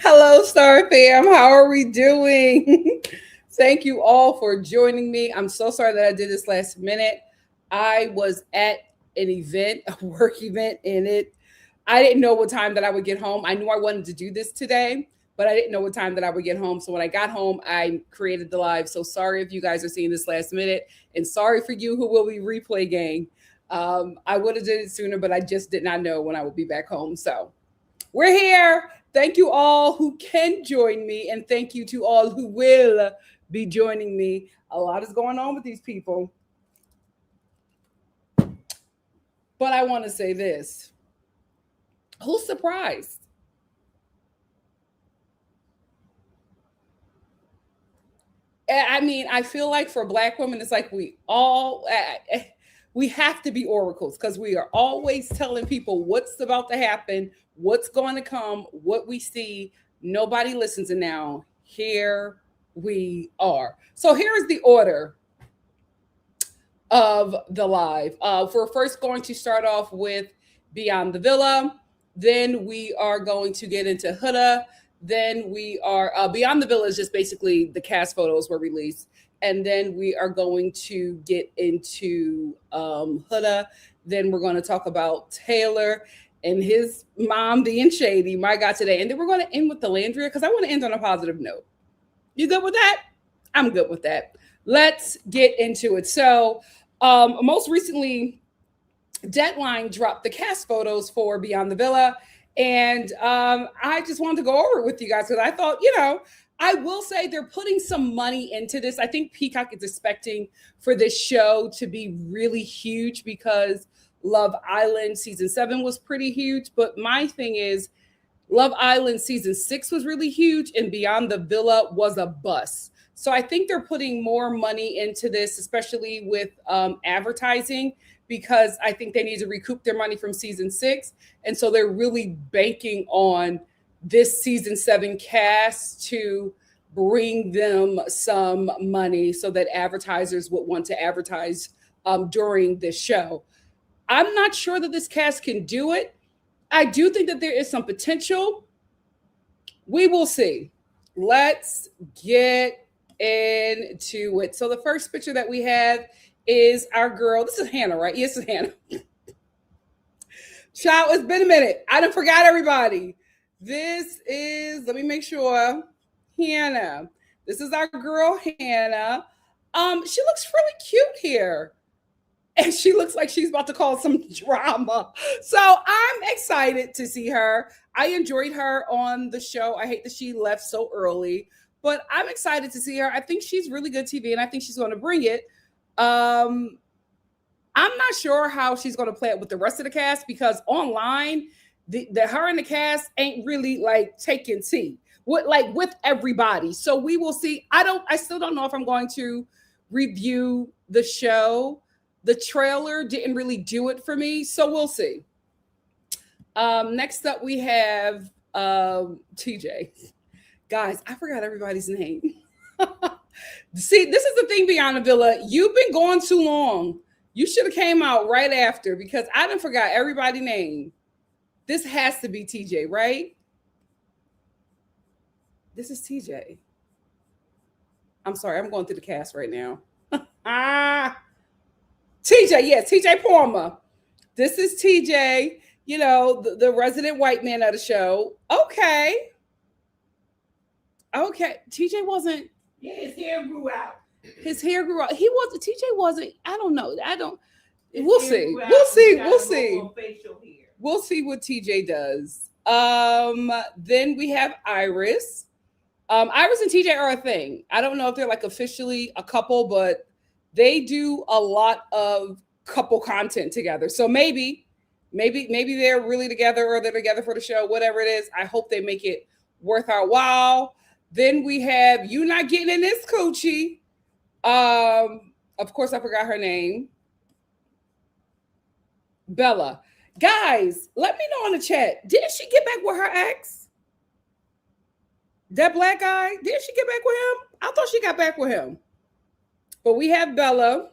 Hello, Star Fam. How are we doing? Thank you all for joining me. I'm so sorry that I did this last minute. I was at an event, a work event, and I didn't know what time that I would get home. I knew I wanted to do this today, but I didn't know what time that I would get home. So when I got home, I created the live. So sorry if you guys are seeing this last minute, and sorry for you who will be replay gang. I would have did it sooner, but I just did not know when I would be back home. So we're here. Thank you all who can join me, and thank you to all who will be joining me. A lot is going on with these people, but I want to say this. Who's surprised? I mean, I feel like for Black women, it's like we have to be oracles because we are always telling people what's about to happen, what's going to come, what we see. Nobody listens, and now here we are. So here is the order of the live. We're first going to start off with Beyond the Villa. Then we are going to get into Huda. Then we are Beyond the Villa is just basically the cast photos were released. And then we are going to get into Huda. Then we're going to talk about Taylor and his mom being shady. My God, today. And then we're going to end with Olandria because I want to end on a positive note. You good with that? I'm good with that. Let's get into it. So most recently, Deadline dropped the cast photos for Beyond the Villa. And I just wanted to go over it with you guys because I thought, I will say they're putting some money into this. I think Peacock is expecting for this show to be really huge because Love Island season 7 was pretty huge. But my thing is, Love Island season 6 was really huge and Beyond the Villa was a bust. So I think they're putting more money into this, especially with advertising, because I think they need to recoup their money from season 6. And so they're really banking on this season 7 cast to bring them some money so that advertisers would want to advertise during this show. I'm not sure that this cast can do it. I do think that there is some potential. We will see. Let's get into it. So the first picture that we have is our girl. This is Hannah, right? Yes, it's Hannah. Child, it's been a minute. I done forgot everybody. This is, let me make sure, Hannah. This is our girl, Hannah. She looks really cute here. And she looks like she's about to cause some drama. So I'm excited to see her. I enjoyed her on the show. I hate that she left so early, but I'm excited to see her. I think she's really good TV, and I think she's going to bring it. I'm not sure how she's going to play it with the rest of the cast because online, the her and the cast ain't really like taking tea with everybody. So we will see. I still don't know if I'm going to review the show. The trailer didn't really do it for me, so we'll see. Next up, we have TJ. Guys, I forgot everybody's name. See, this is the thing, Beyond the Villa. You've been gone too long. You should have came out right after because I done forgot everybody's name. This has to be TJ, right? This is TJ. I'm sorry, I'm going through the cast right now. TJ, yes, TJ Palmer. This is TJ, the resident white man of the show. Okay. TJ wasn't. Yeah, his hair grew out. His hair grew out. TJ wasn't. I don't know. We'll see. We'll see. We'll see. We'll see what TJ does. Then we have Iris. Iris and TJ are a thing. I don't know if they're like officially a couple, but they do a lot of couple content together. So maybe they're really together or they're together for the show, whatever it is. I hope they make it worth our while. Then we have You Not Getting in This Coochie. Of course, I forgot her name. Bella. Guys, let me know in the chat. Didn't she get back with her ex? That black guy? Didn't she get back with him? I thought she got back with him. But we have Bella.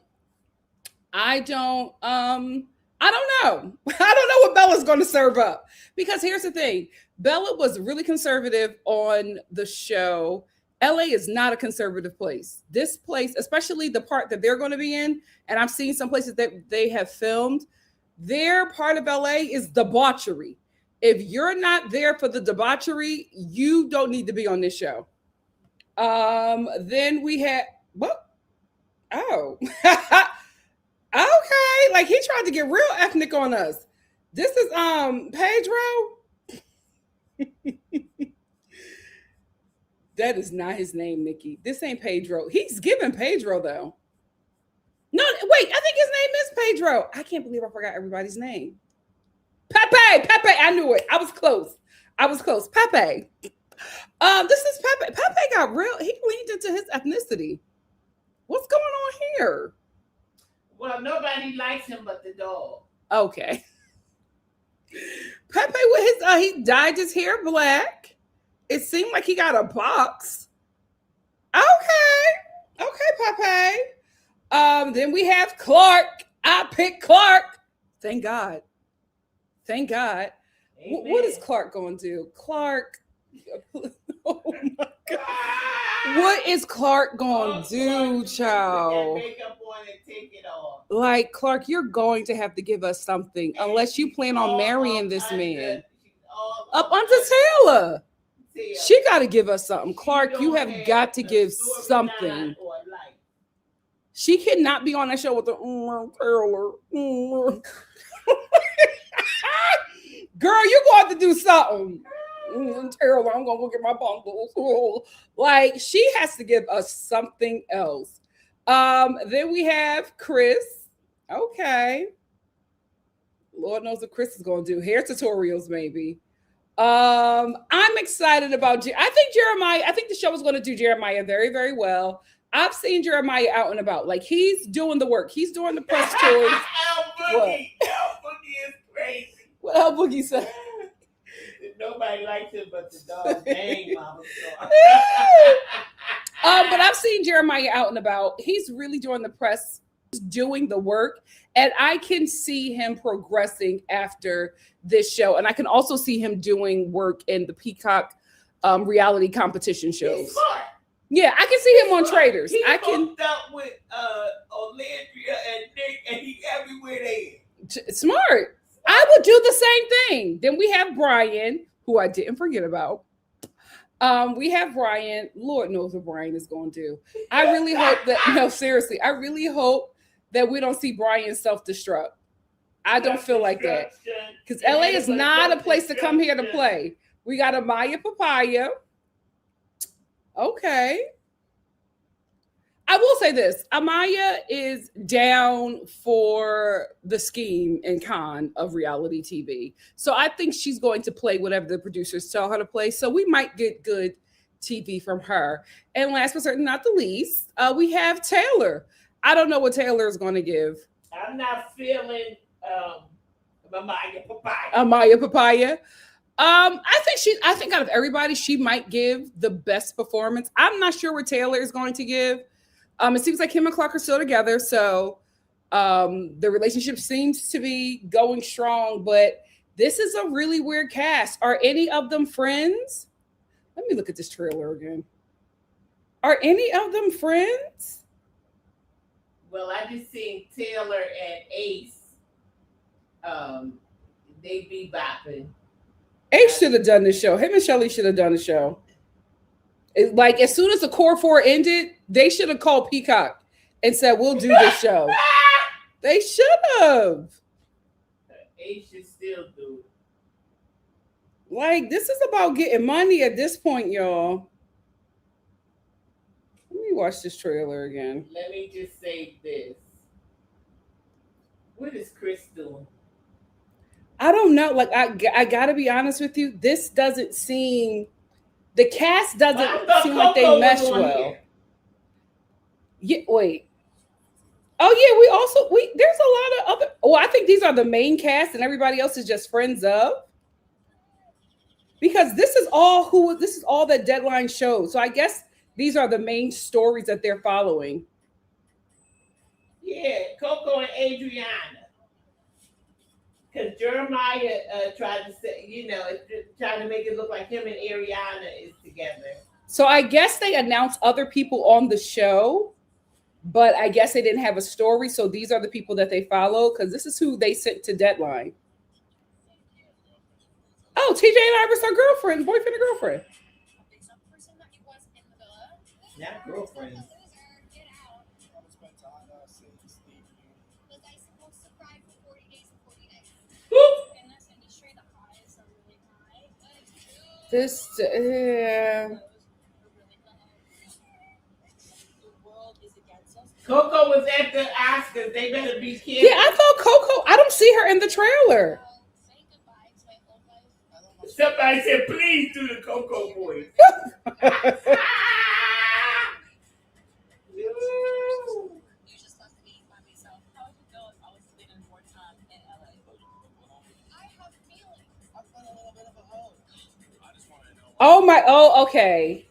I don't know. I don't know what Bella's going to serve up. Because here's the thing. Bella was really conservative on the show. LA is not a conservative place. This place, especially the part that they're going to be in, and I've seen some places that they have filmed, their part of LA is debauchery. If you're not there for the debauchery, you don't need to be on this show. Then we had what? Oh, okay. Like he tried to get real ethnic on us. This is Pedro. That is not his name, Nikki. This ain't Pedro. He's giving Pedro though. No, wait. I think his name is Pedro. I can't believe I forgot everybody's name. Pepe. I knew it. I was close. Pepe. This is Pepe. Pepe got real. He leaned into his ethnicity. What's going on here? Well, nobody likes him but the dog. Okay. Pepe with his he dyed his hair black. It seemed like he got a box. Okay, Pepe. Then we have Clark. I picked Clark. Thank God. What is Clark going to do? Clark. Oh my God. What is Clark going to do, child? Makeup on and take it off. Like, Clark, you're going to have to give us something unless you plan on marrying this man. Up onto Taylor. She got to give us something. Clark, you have got to give something. She cannot be on that show with the Taylor. Girl, you're going to have to do something. Taylor, I'm going to go get my bundles. Like, she has to give us something else. Then we have Chris. Okay. Lord knows what Chris is going to do. Hair tutorials, maybe. I'm excited about I think the show is going to do Jeremiah very, very well. I've seen Jeremiah out and about. Like, he's doing the work. He's doing the press tours. El Boogie is crazy. What El Boogie said? Nobody likes him but the dog. Dang, mama. But I've seen Jeremiah out and about. He's really doing the press, doing the work, and I can see him progressing after this show. And I can also see him doing work in the Peacock reality competition shows. He's smart. Yeah, I can see him on Traders. He I can hooked up with Olandria and Nick, and he everywhere they is. Smart. I would do the same thing. Then we have Brian, who I didn't forget about. We have Brian. Lord knows what Brian is going to do. I really hope that, no, seriously, I really hope that we don't see Brian self-destruct. I don't feel like that. Because LA is not a place to come here to play. We got Amaya Papaya. Okay. I will say this. Amaya is down for the scheme and con of reality TV. So I think she's going to play whatever the producers tell her to play. So we might get good TV from her. And last but certainly not the least, we have Taylor. I don't know what Taylor is going to give. I'm not feeling Amaya Papaya. Amaya Papaya. I think out of everybody, she might give the best performance. I'm not sure what Taylor is going to give. It seems like him and Clark are still together, so the relationship seems to be going strong, but this is a really weird cast. Are any of them friends? Let me look at this trailer again. Are any of them friends? Well, I just seen Taylor and Ace. They be bopping. Ace should have done this show. Him and Shelly should have done the show. Like, as soon as the core four ended, they should have called Peacock and said, we'll do this show. They should have. Ace should still do it. Like, this is about getting money at this point, y'all. Let me watch this trailer again. Let me just say this. What is Chris doing? I don't know. Like, I got to be honest with you. This doesn't seem... The cast doesn't seem like they mesh well. Yeah, wait. Oh yeah, there's a lot of other. Oh, I think these are the main cast, and everybody else is just friends of. Because this is all that Deadline shows. So I guess these are the main stories that they're following. Yeah, Coco and Adriana. Because Jeremiah tried to say, trying to make it look like him and Ariana is together. So I guess they announced other people on the show, but I guess they didn't have a story. So these are the people that they follow because this is who they sent to deadline. Oh, TJ and Iris are girlfriend, boyfriend and girlfriend. Not girlfriend. This, Coco was at the Oscars. They better be careful. yeah, I thought Coco. I don't see her in the trailer. Somebody said, please do the Coco voice. Oh my! Oh, okay.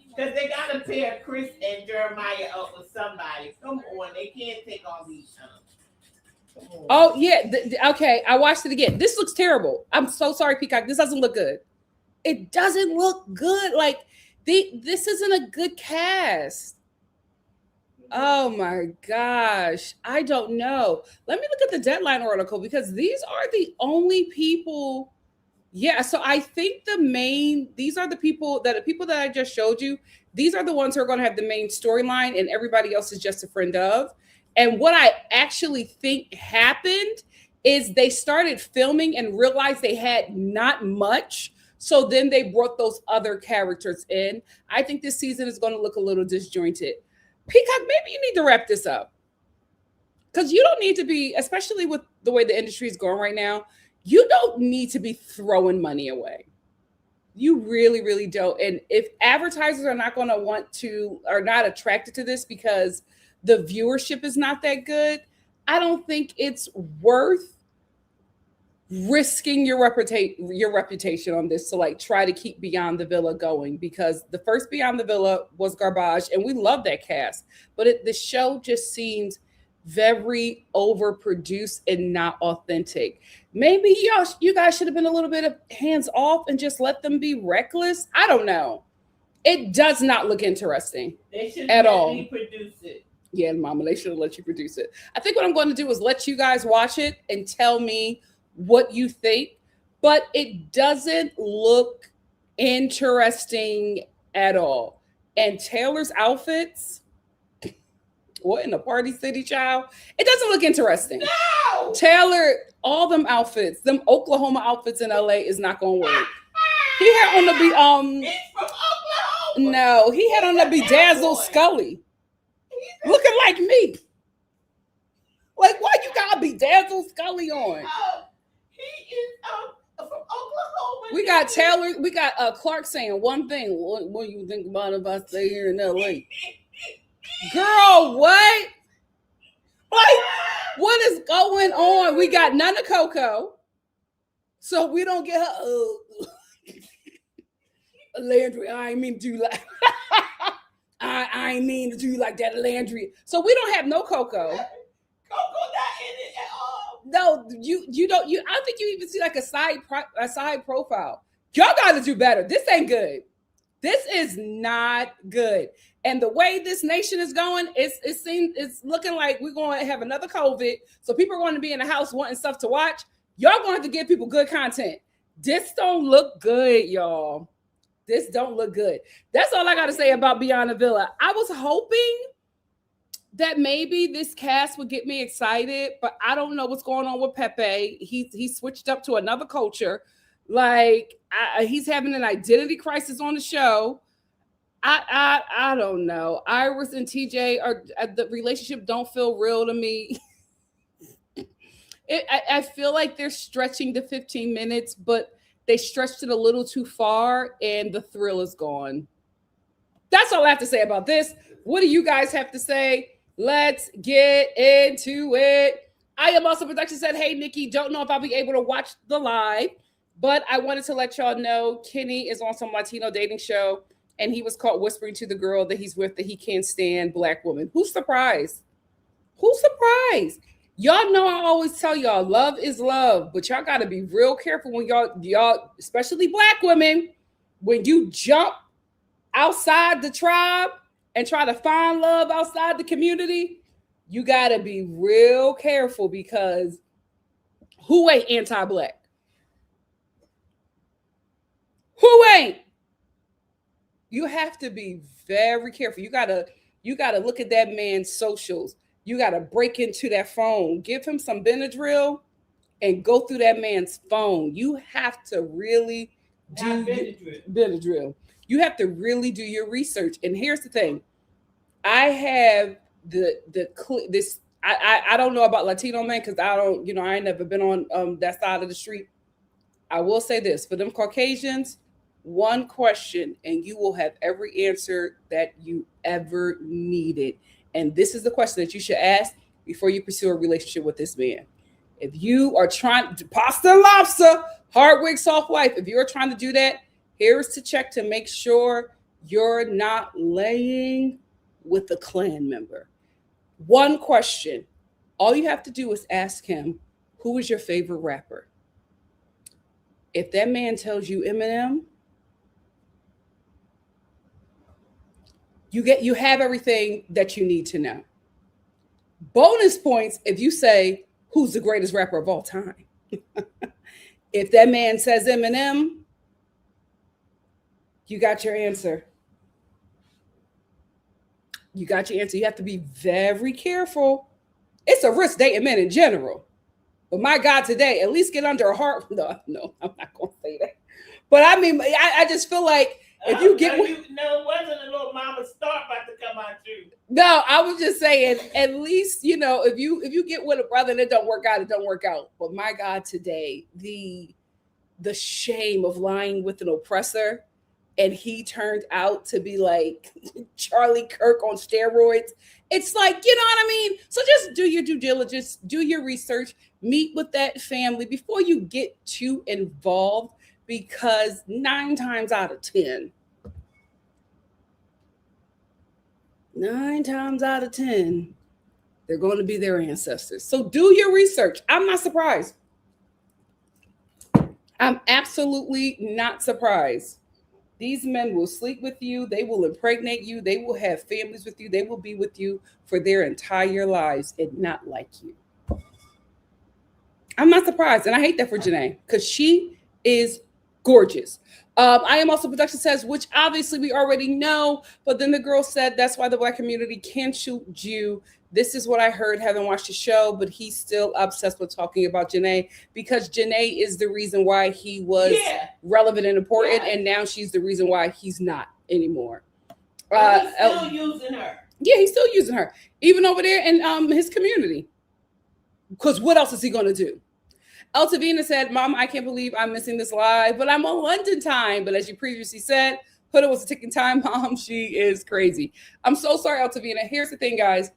Because they got to pair Chris and Jeremiah up with somebody. Come on, they can't take all these. Oh yeah. Okay, I watched it again. This looks terrible. I'm so sorry, Peacock. This doesn't look good. It doesn't look good. Like this isn't a good cast. Oh my gosh. I don't know. Let me look at the deadline article because these are the only people. Yeah, so I think these are the people that I just showed you. These are the ones who are going to have the main storyline, and everybody else is just a friend of. And what I actually think happened is they started filming and realized they had not much. So then they brought those other characters in. I think this season is going to look a little disjointed. Peacock, maybe you need to wrap this up. Because you don't need to be, especially with the way the industry is going right now, you don't need to be throwing money away. You really, really don't. And if advertisers are not going to are not attracted to this because the viewership is not that good, I don't think it's worth risking your reputation on this to like try to keep Beyond the Villa going, because the first Beyond the Villa was garbage and we love that cast, but the show just seems very overproduced and not authentic. Maybe you guys should have been a little bit of hands off and just let them be reckless. I don't know. It does not look interesting. They should at all. Produce it. Yeah, Mama, they should have let you produce it. I think what I'm going to do is let you guys watch it and tell me what you think. But it doesn't look interesting at all. And Taylor's outfits. What in the Party City, child? It doesn't look interesting. No! Taylor, all them outfits, them Oklahoma outfits in LA is not gonna work. He had on the He's from Oklahoma. No, he had on the Bedazzled Scully. Looking like me. Like, why you got Bedazzled Scully on? He is from Oklahoma. We got Taylor, we got Clark saying one thing. What do you think about if I stay here in LA? Girl, what? Like, what is going on? We got none of Coco, so we don't get her. Landry, I ain't mean to do like I ain't mean to do like that, Landry. So we don't have no Coco. Coco not in it at all. No, you don't. I don't think you even see like a side profile. Y'all got to do better. This ain't good. This is not good. And the way this nation is going, it's looking like we're going to have another COVID. So people are going to be in the house wanting stuff to watch. Y'all going to have to give people good content. This don't look good, y'all. This don't look good. That's all I got to say about Beyond the Villa. I was hoping that maybe this cast would get me excited, but I don't know what's going on with Pepe. He switched up to another culture. Like he's having an identity crisis on the show. I don't know. Iris and TJ the relationship don't feel real to me. I feel like they're stretching the 15 minutes, but they stretched it a little too far and the thrill is gone. That's all I have to say about this. What do you guys have to say? Let's get into it. I Am Also Production said, hey, Nikki, don't know if I'll be able to watch the live, but I wanted to let y'all know Kenny is on some Latino dating show and he was caught whispering to the girl that he's with that he can't stand black women. Who's surprised? Who's surprised? Y'all know I always tell y'all love is love, but y'all got to be real careful when y'all, especially black women, when you jump outside the tribe and try to find love outside the community, you got to be real careful because who ain't anti-black? Who ain't? You have to be very careful. You gotta look at that man's socials. You gotta break into that phone, give him some Benadryl, and go through that man's phone. You have to really do Benadryl. You have to really do your research. And here's the thing: I have this. I don't know about Latino men because I don't, I ain't never been on that side of the street. I will say this for them Caucasians, one question and you will have every answer that you ever needed. And this is the question that you should ask before you pursue a relationship with this man. If you are trying to pasta and lobster, hard wig, soft wife, if you're trying to do that, here's to check to make sure you're not laying with a clan member. One question. All you have to do is ask him, who is your favorite rapper? If that man tells you Eminem, you have everything that you need to know. Bonus points if you say who's the greatest rapper of all time. If that man says Eminem, you got your answer. You got your answer. You have to be very careful. It's a risk dating men in general. But my God, today, at least get under a heart. No, I'm not going to say that. But I mean, I just feel like if you get, no, it wasn't a little Momma.Star about to come out too. No, I was just saying, at least if you get with a brother and it don't work out, it don't work out. But my God, today the shame of lying with an oppressor, and he turned out to be like Charlie Kirk on steroids. It's like, you know what I mean? So just do your due diligence, do your research, meet with that family before you get too involved, because 9 times out of 10, they're going to be their ancestors. So do your research. I'm not surprised. I'm absolutely not surprised. These men will sleep with you. They will impregnate you. They will have families with you. They will be with you for their entire lives and not like you. I'm not surprised. And I hate that for Janae because she is gorgeous. I Am Also Production says, which obviously we already know, but then the girl said that's why the black community can't shoot you. This is what I heard, haven't watched the show, but he's still obsessed with talking about Janae because Janae is the reason why he was relevant and important, and now she's the reason why he's not anymore. He's still using her. Yeah, he's still using her, even over there in his community. Because what else is he going to do? Eltavina said, Mom, I can't believe I'm missing this live, but I'm on London time. But as you previously said, Huda was a ticking time bomb. She is crazy. I'm so sorry, Eltavina. Here's the thing, guys.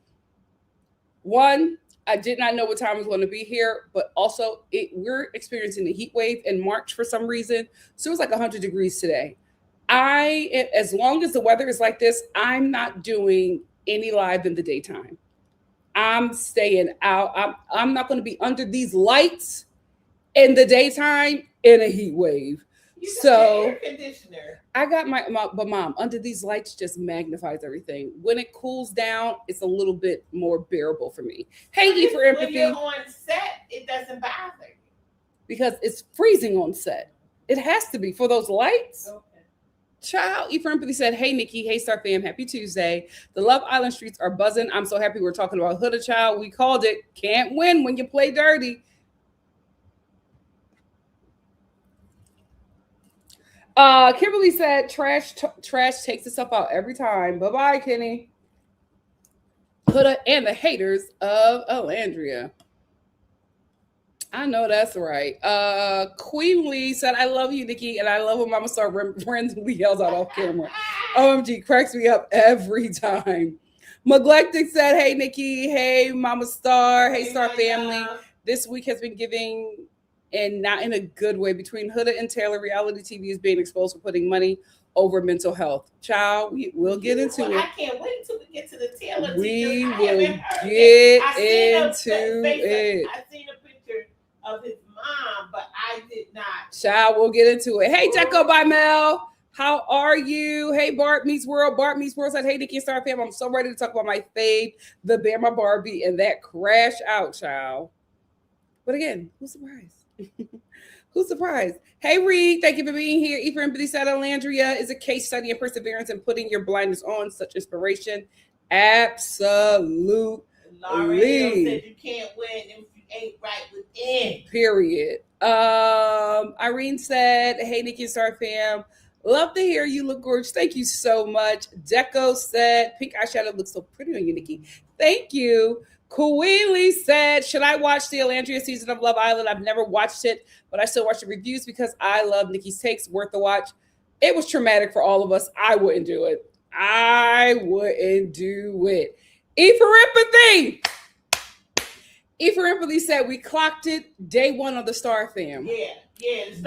One, I did not know what time I was going to be here, but also we're experiencing a heat wave in March for some reason. So it was like 100 degrees today. As long as the weather is like this, I'm not doing any live in the daytime. I'm staying out. I'm not going to be under these lights in the daytime in a heat wave. You got air conditioner. I got but Mom, under these lights just magnifies everything. When it cools down, it's a little bit more bearable for me. Hey, E for empathy. When you're on set, it doesn't bother you. Because it's freezing on set. It has to be for those lights. Okay. Child, E for empathy said, hey, Nikki, hey, Star fam, happy Tuesday. The Love Island streets are buzzing. I'm so happy we're talking about Huda, child. We called it. Can't win when you play dirty. Kimberly said, trash takes itself out every time. Bye-bye, Kenny. Huda and the haters of Olandria. I know that's right. Queen Lee said, I love you, Nikki, and I love when Momma.Star randomly yells out off camera. OMG, cracks me up every time. Neglected said, hey, Nikki. Hey, Momma.Star. Hey, Star family. This week has been giving and not in a good way. Between Huda and Taylor, reality TV is being exposed for putting money over mental health. Child, we'll get into it. I can't wait till we get to the Taylor. We I will haven't heard get I seen into it. I seen a picture of his mom, but I did not. Child, we'll get into it. Hey, Deco by Mel. How are you? Hey, Bart Meets World. Bart Meets World said, hey, NikkiStar fam. I'm so ready to talk about my fave, the Bama Barbie, and that crash out, child. But again, who's surprised? Who's surprised? Hey, Reed, thank you for being here. Ephraim Empathy said, Olandria is a case study in perseverance and putting your blindness on. Such inspiration. Absolutely. L'Oreal said you can't win if you ain't right within. Period. Irene said, hey, NikkiStar fam. Love to hear you. Look gorgeous. Thank you so much. Deco said, pink eyeshadow looks so pretty on you, Nikki. Thank you. Kawili said, should I watch the Olandria season of Love Island? I've never watched it, but I still watch the reviews because I love Nikki's takes. Worth the watch. It was traumatic for all of us. I wouldn't do it. Ephraim Empathy said, we clocked it day one of the Star fam. Yeah.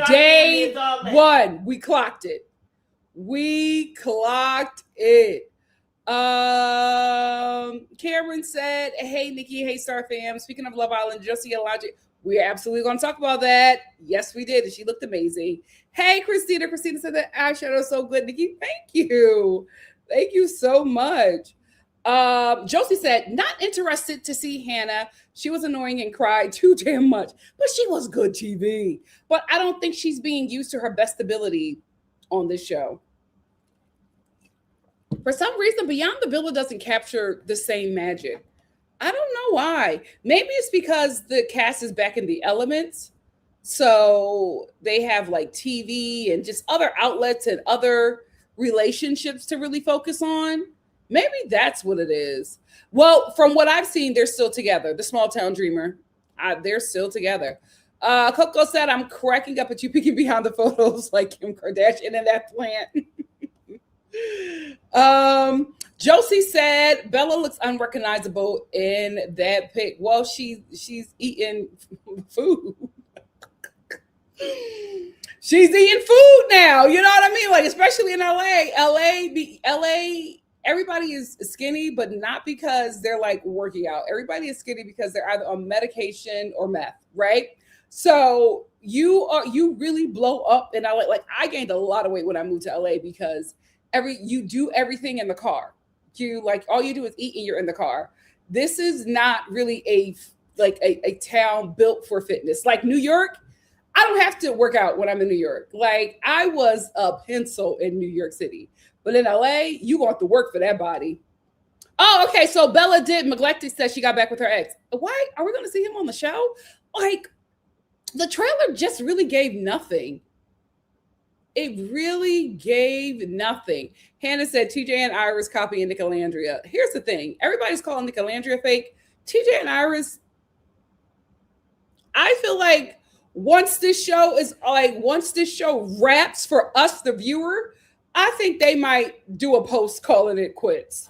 Day one, we clocked it. Cameron said, hey, Nikki, hey, Star fam. Speaking of Love Island, Josie and Logic, we're absolutely going to talk about that. Yes, we did. And she looked amazing. Hey, Christina. Christina said that eyeshadow is so good, Nikki. Thank you. Thank you so much. Josie said, not interested to see Hannah. She was annoying and cried too damn much, but she was good TV. But I don't think she's being used to her best ability on this show. For some reason, Beyond the Villa doesn't capture the same magic. I don't know why. Maybe it's because the cast is back in the elements. So they have like TV and just other outlets and other relationships to really focus on. Maybe that's what it is. Well, from what I've seen, they're still together. The Small Town Dreamer, they're still together. Coco said, I'm cracking up at you peeking behind the photos like Kim Kardashian in that plant. Josie said, Bella looks unrecognizable in that pic. Well, she's eating food. She's eating food now. You know what I mean? Like, especially in LA, everybody is skinny, but not because they're like working out. Everybody is skinny because they're either on medication or meth, right? So you really blow up in LA. Like, I gained a lot of weight when I moved to LA because you do everything in the car. All you do is eat and you're in the car. This is not really a town built for fitness. Like New York, I don't have to work out when I'm in New York. Like, I was a pencil in New York City. But in LA, you going to work for that body. Oh, okay. So Bella did. Neglected said she got back with her ex. Why? Are we going to see him on the show? Like, the trailer just really gave nothing. It really gave nothing. Hannah said TJ and Iris copying Olandria. Here's the thing. Everybody's calling Olandria fake. TJ and Iris, I feel like once this show wraps for us, the viewer, I think they might do a post calling it quits.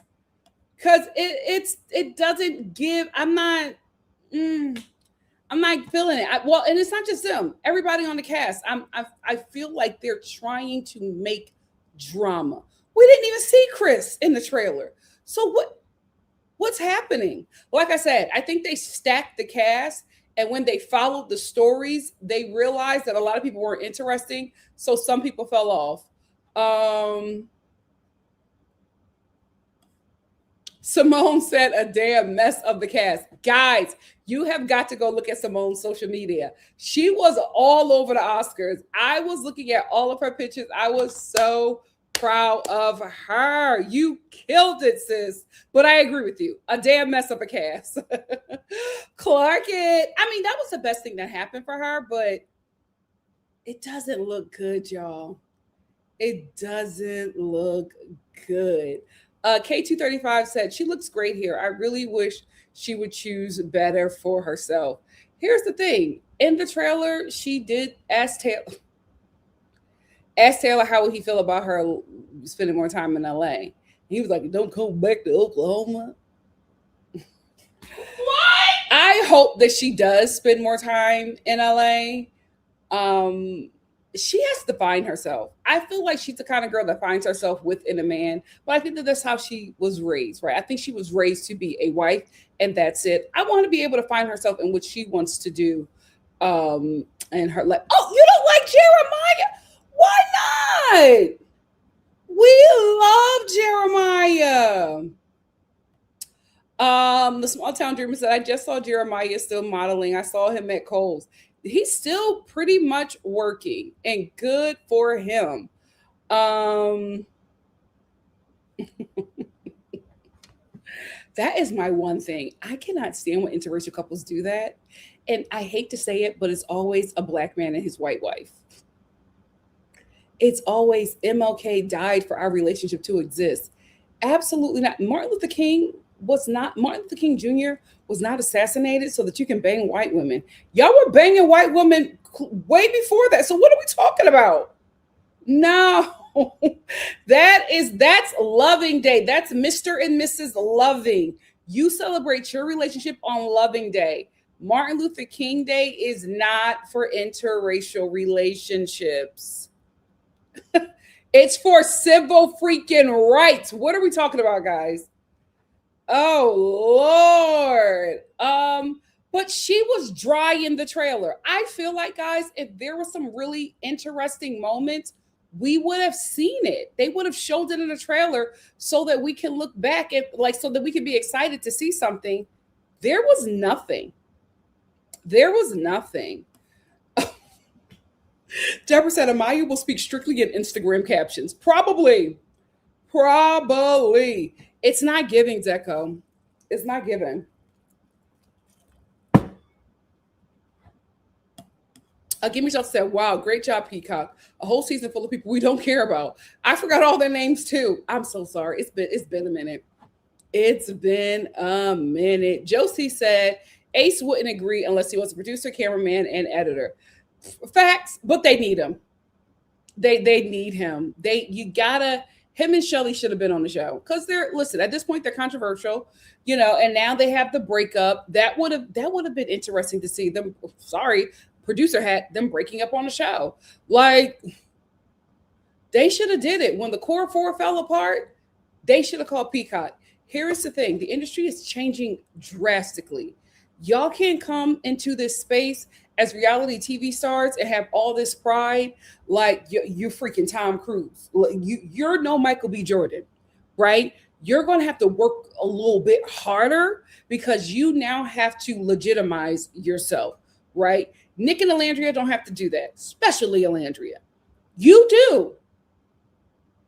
Because it doesn't give, I'm not feeling it. And it's not just them. Everybody on the cast. I feel like they're trying to make drama. We didn't even see Chris in the trailer. So what's happening? Like I said, I think they stacked the cast, and when they followed the stories, they realized that a lot of people weren't interesting. So some people fell off. Simone said a damn mess of the cast. Guys, you have got to go look at Simone's social media. She was all over the Oscars. I was looking at all of her pictures. I was so proud of her. You killed it, sis. But I agree with you. A damn mess of a cast. Clark, that was the best thing that happened for her, but it doesn't look good, y'all. It doesn't look good. K235 said, she looks great here. I really wish she would choose better for herself. Here's the thing. In the trailer, she did ask Taylor how would he feel about her spending more time in LA. He was like, don't come back to Oklahoma. What? I hope that she does spend more time in LA. She has to find herself. I feel like she's the kind of girl that finds herself within a man, but I think that that's how she was raised, right? I think she was raised to be a wife, and that's it. I want to be able to find herself in what she wants to do. And her like, oh, you don't like Jeremiah? Why not? We love Jeremiah. The small town dreamer said, I just saw Jeremiah still modeling. I saw him at Kohl's. He's still pretty much working, and good for him. Um, that is my one thing. I cannot stand when interracial couples do that. And I hate to say it, but it's always a black man and his white wife. It's always MLK died for our relationship to exist. Absolutely not. Martin Luther King Jr. was not assassinated so that you can bang white women. Y'all were banging white women way before that. So what are we talking about? No. That's Loving Day. That's Mr. and Mrs. Loving. You celebrate your relationship on Loving Day. Martin Luther King Day is not for interracial relationships. It's for civil freaking rights. What are we talking about, guys? Oh Lord. But she was dry in the trailer. I feel like, guys, if there was some really interesting moments, we would have seen it. They would have showed it in the trailer so that we can look back at, like, so that we can be excited to see something. There was nothing. There was nothing. Deborah said Amaya will speak strictly in Instagram captions. Probably. It's not giving, Deco. It's not giving. Give Me Shelter said, wow, great job, Peacock. A whole season full of people we don't care about. I forgot all their names too. I'm so sorry. It's been a minute. It's been a minute. Josie said Ace wouldn't agree unless he was a producer, cameraman, and editor. Facts, but they need him. They need him. Him and Shelly should have been on the show because listen, at this point they're controversial, and now they have the breakup. That would have been interesting to see them. Sorry, producer had them breaking up on the show. Like, they should have did it when the core four fell apart. They should have called Peacock. Here is the thing: the industry is changing drastically. Y'all can't come into this space as reality TV stars and have all this pride like you're freaking Tom Cruise. You're no Michael B. Jordan, right? You're going to have to work a little bit harder because you now have to legitimize yourself, right? Nick and Olandria don't have to do that, especially Olandria. You do.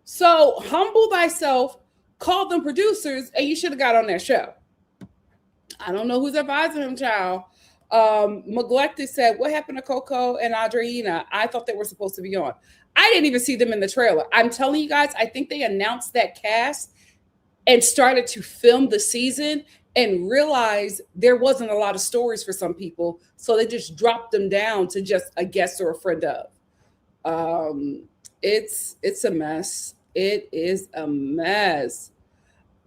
So humble thyself, call them producers, and you should have got on that show. I don't know who's advising him, child. Neglected said, what happened to Coco and Adriana? I thought they were supposed to be on. I didn't even see them in the trailer. I'm telling you guys, I think they announced that cast and started to film the season and realized there wasn't a lot of stories for some people. So they just dropped them down to just a guest or a friend of. It's a mess. It is a mess.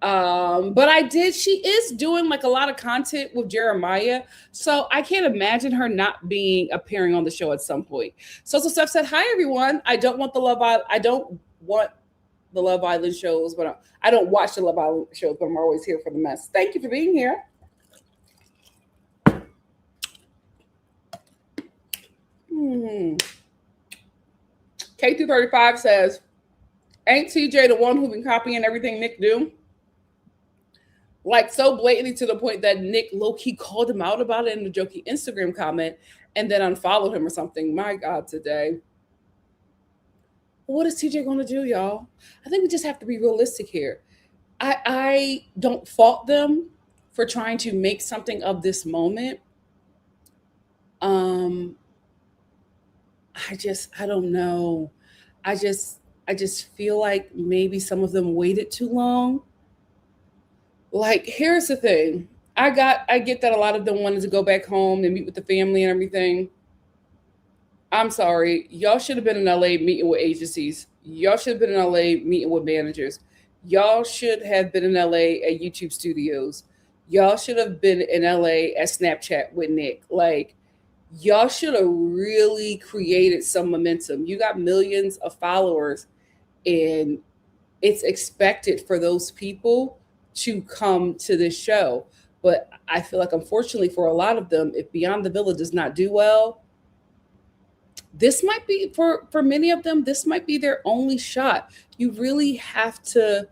But she is doing like a lot of content with Jeremiah. So I can't imagine her not appearing on the show at some point. So Steph said, hi everyone. I don't want the Love Island shows, but I don't watch the Love Island shows, but I'm always here for the mess. Thank you for being here. K235 says, ain't TJ the one who been copying everything Nick do? Like, so blatantly to the point that Nick low-key called him out about it in a jokey Instagram comment and then unfollowed him or something. My God, today. What is TJ going to do, y'all? I think we just have to be realistic here. I don't fault them for trying to make something of this moment. I don't know. I just feel like maybe some of them waited too long. Like, here's the thing. I get that a lot of them wanted to go back home and meet with the family and everything. I'm sorry. Y'all should have been in LA meeting with agencies. Y'all should have been in LA meeting with managers. Y'all should have been in LA at YouTube studios. Y'all should have been in LA at Snapchat with Nick. Like, y'all should have really created some momentum. You got millions of followers, and it's expected for those people to come to this show. But I feel like, unfortunately, for a lot of them, if Beyond the Villa does not do well, this might be for many of them. This might be their only shot. You really have to.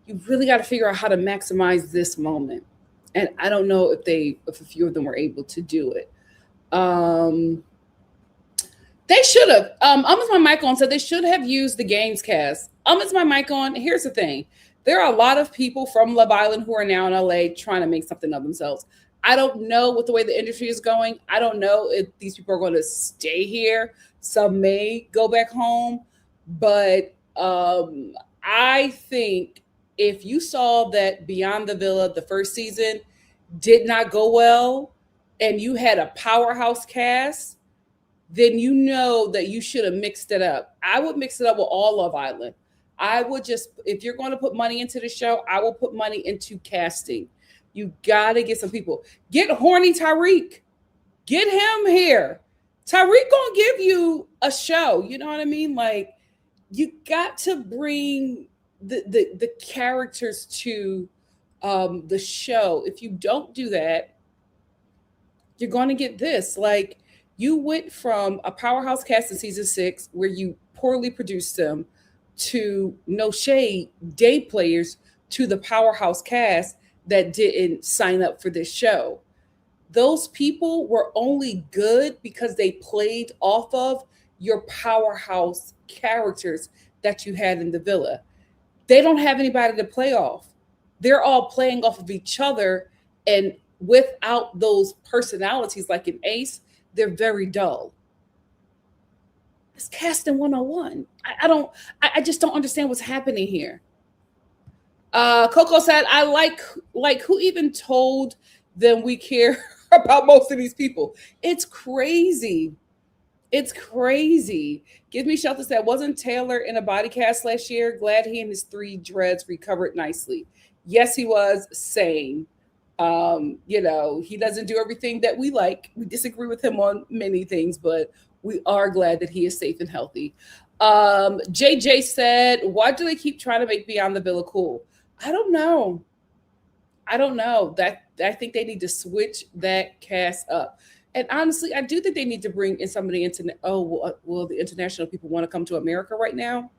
You really got to figure out how to maximize this moment. And I don't know if a few of them were able to do it. Um, They should have. Is my mic on? So they should have used the games cast. Is my mic on? Here's the thing. There are a lot of people from Love Island who are now in LA trying to make something of themselves. I don't know what the way the industry is going. I don't know if these people are going to stay here. Some may go back home. But I think if you saw that Beyond the Villa, the first season, did not go well, and you had a powerhouse cast, then you know that you should have mixed it up. I would mix it up with all Love Island. I would just, if you're going to put money into the show, I will put money into casting. You got to get some people. Get horny Tariq. Get him here. Tariq going to give you a show. You know what I mean? Like, you got to bring the characters to the show. If you don't do that, you're going to get this. Like, you went from a powerhouse cast in season 6 where you poorly produced them to no shade day players to the powerhouse cast that didn't sign up for this show. Those people were only good because they played off of your powerhouse characters that you had in the villa. They don't have anybody to play off. They're all playing off of each other, and without those personalities like an Ace, they're very dull. It's casting 101. I just don't understand what's happening here. Coco said, I like who even told them we care about most of these people. It's crazy. It's crazy. Give Me Shelter said, wasn't Taylor in a body cast last year? Glad he and his 3 dreads recovered nicely. Yes, he was. Same. He doesn't do everything that we like. We disagree with him on many things, but we are glad that he is safe and healthy. JJ said, why do they keep trying to make Beyond the Villa cool? I don't know. That I think they need to switch that cast up. And honestly, I do think they need to bring in some of the internet. Oh, well, the international people want to come to America right now?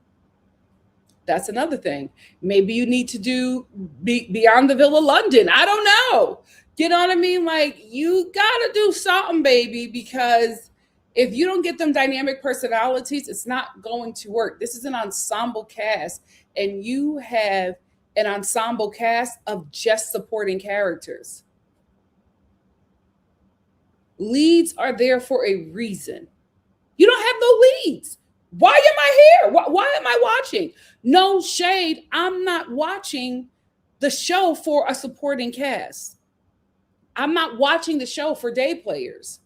That's another thing. Maybe you need to do Beyond the Villa London. I don't know. You know what I mean? Like, you got to do something, baby, because if you don't get them dynamic personalities, it's not going to work. This is an ensemble cast, and you have an ensemble cast of just supporting characters. Leads are there for a reason. You don't have no leads. Why am I here? Why am I watching? No shade. I'm not watching the show for a supporting cast. I'm not watching the show for day players.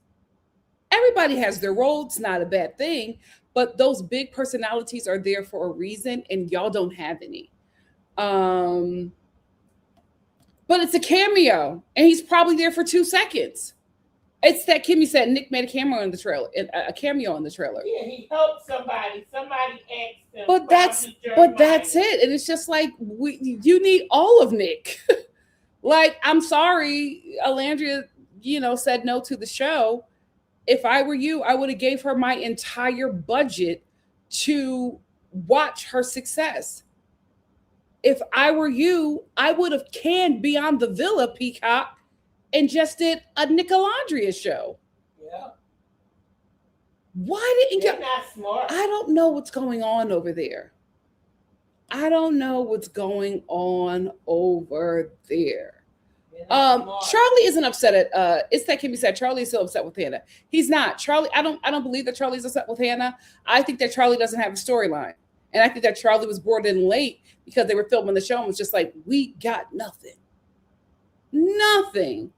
Everybody has their role. It's not a bad thing. But those big personalities are there for a reason, and y'all don't have any. But it's a cameo, and he's probably there for 2 seconds. It's that Kimmy said Nick made a cameo in the trailer. A cameo in the trailer. Yeah, he helped somebody. Somebody asked him. But that's it. And it's just like, you need all of Nick. Like, I'm sorry, Olandria, said no to the show. If I were you, I would have gave her my entire budget to watch her success. If I were you, I would have canned Beyond the Villa, Peacock, and just did a NikkiNicoleStar show. Yeah. Why didn't They're not smart? I don't know what's going on over there. Charlie isn't upset at it's that Kimmy said Charlie is still upset with Hannah. He's not. Charlie, I don't believe that Charlie's upset with Hannah. I think that Charlie doesn't have a storyline. And I think that Charlie was brought in late because they were filming the show and was just like, we got nothing. Nothing.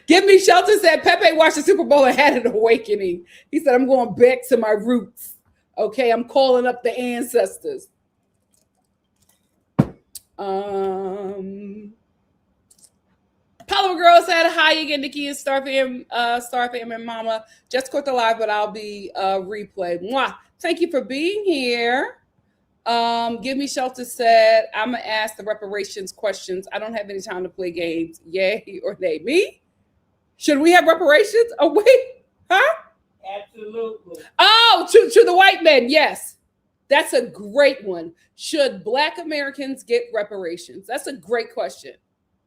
Give Me Shelter said Pepe watched the Super Bowl and had an awakening. He said, I'm going back to my roots. Okay, I'm calling up the ancestors. Apollo Girl said hi again, Nikki and Star fam, and Mama. Just caught the live, but I'll be replayed. Mwah. Thank you for being here. Give Me Shelter said, I'm gonna ask the reparations questions. I don't have any time to play games. Yay or nay? Me? Should we have reparations? Oh wait, huh? Absolutely. Oh, to the white men, yes. That's a great one. Should Black Americans get reparations? That's a great question.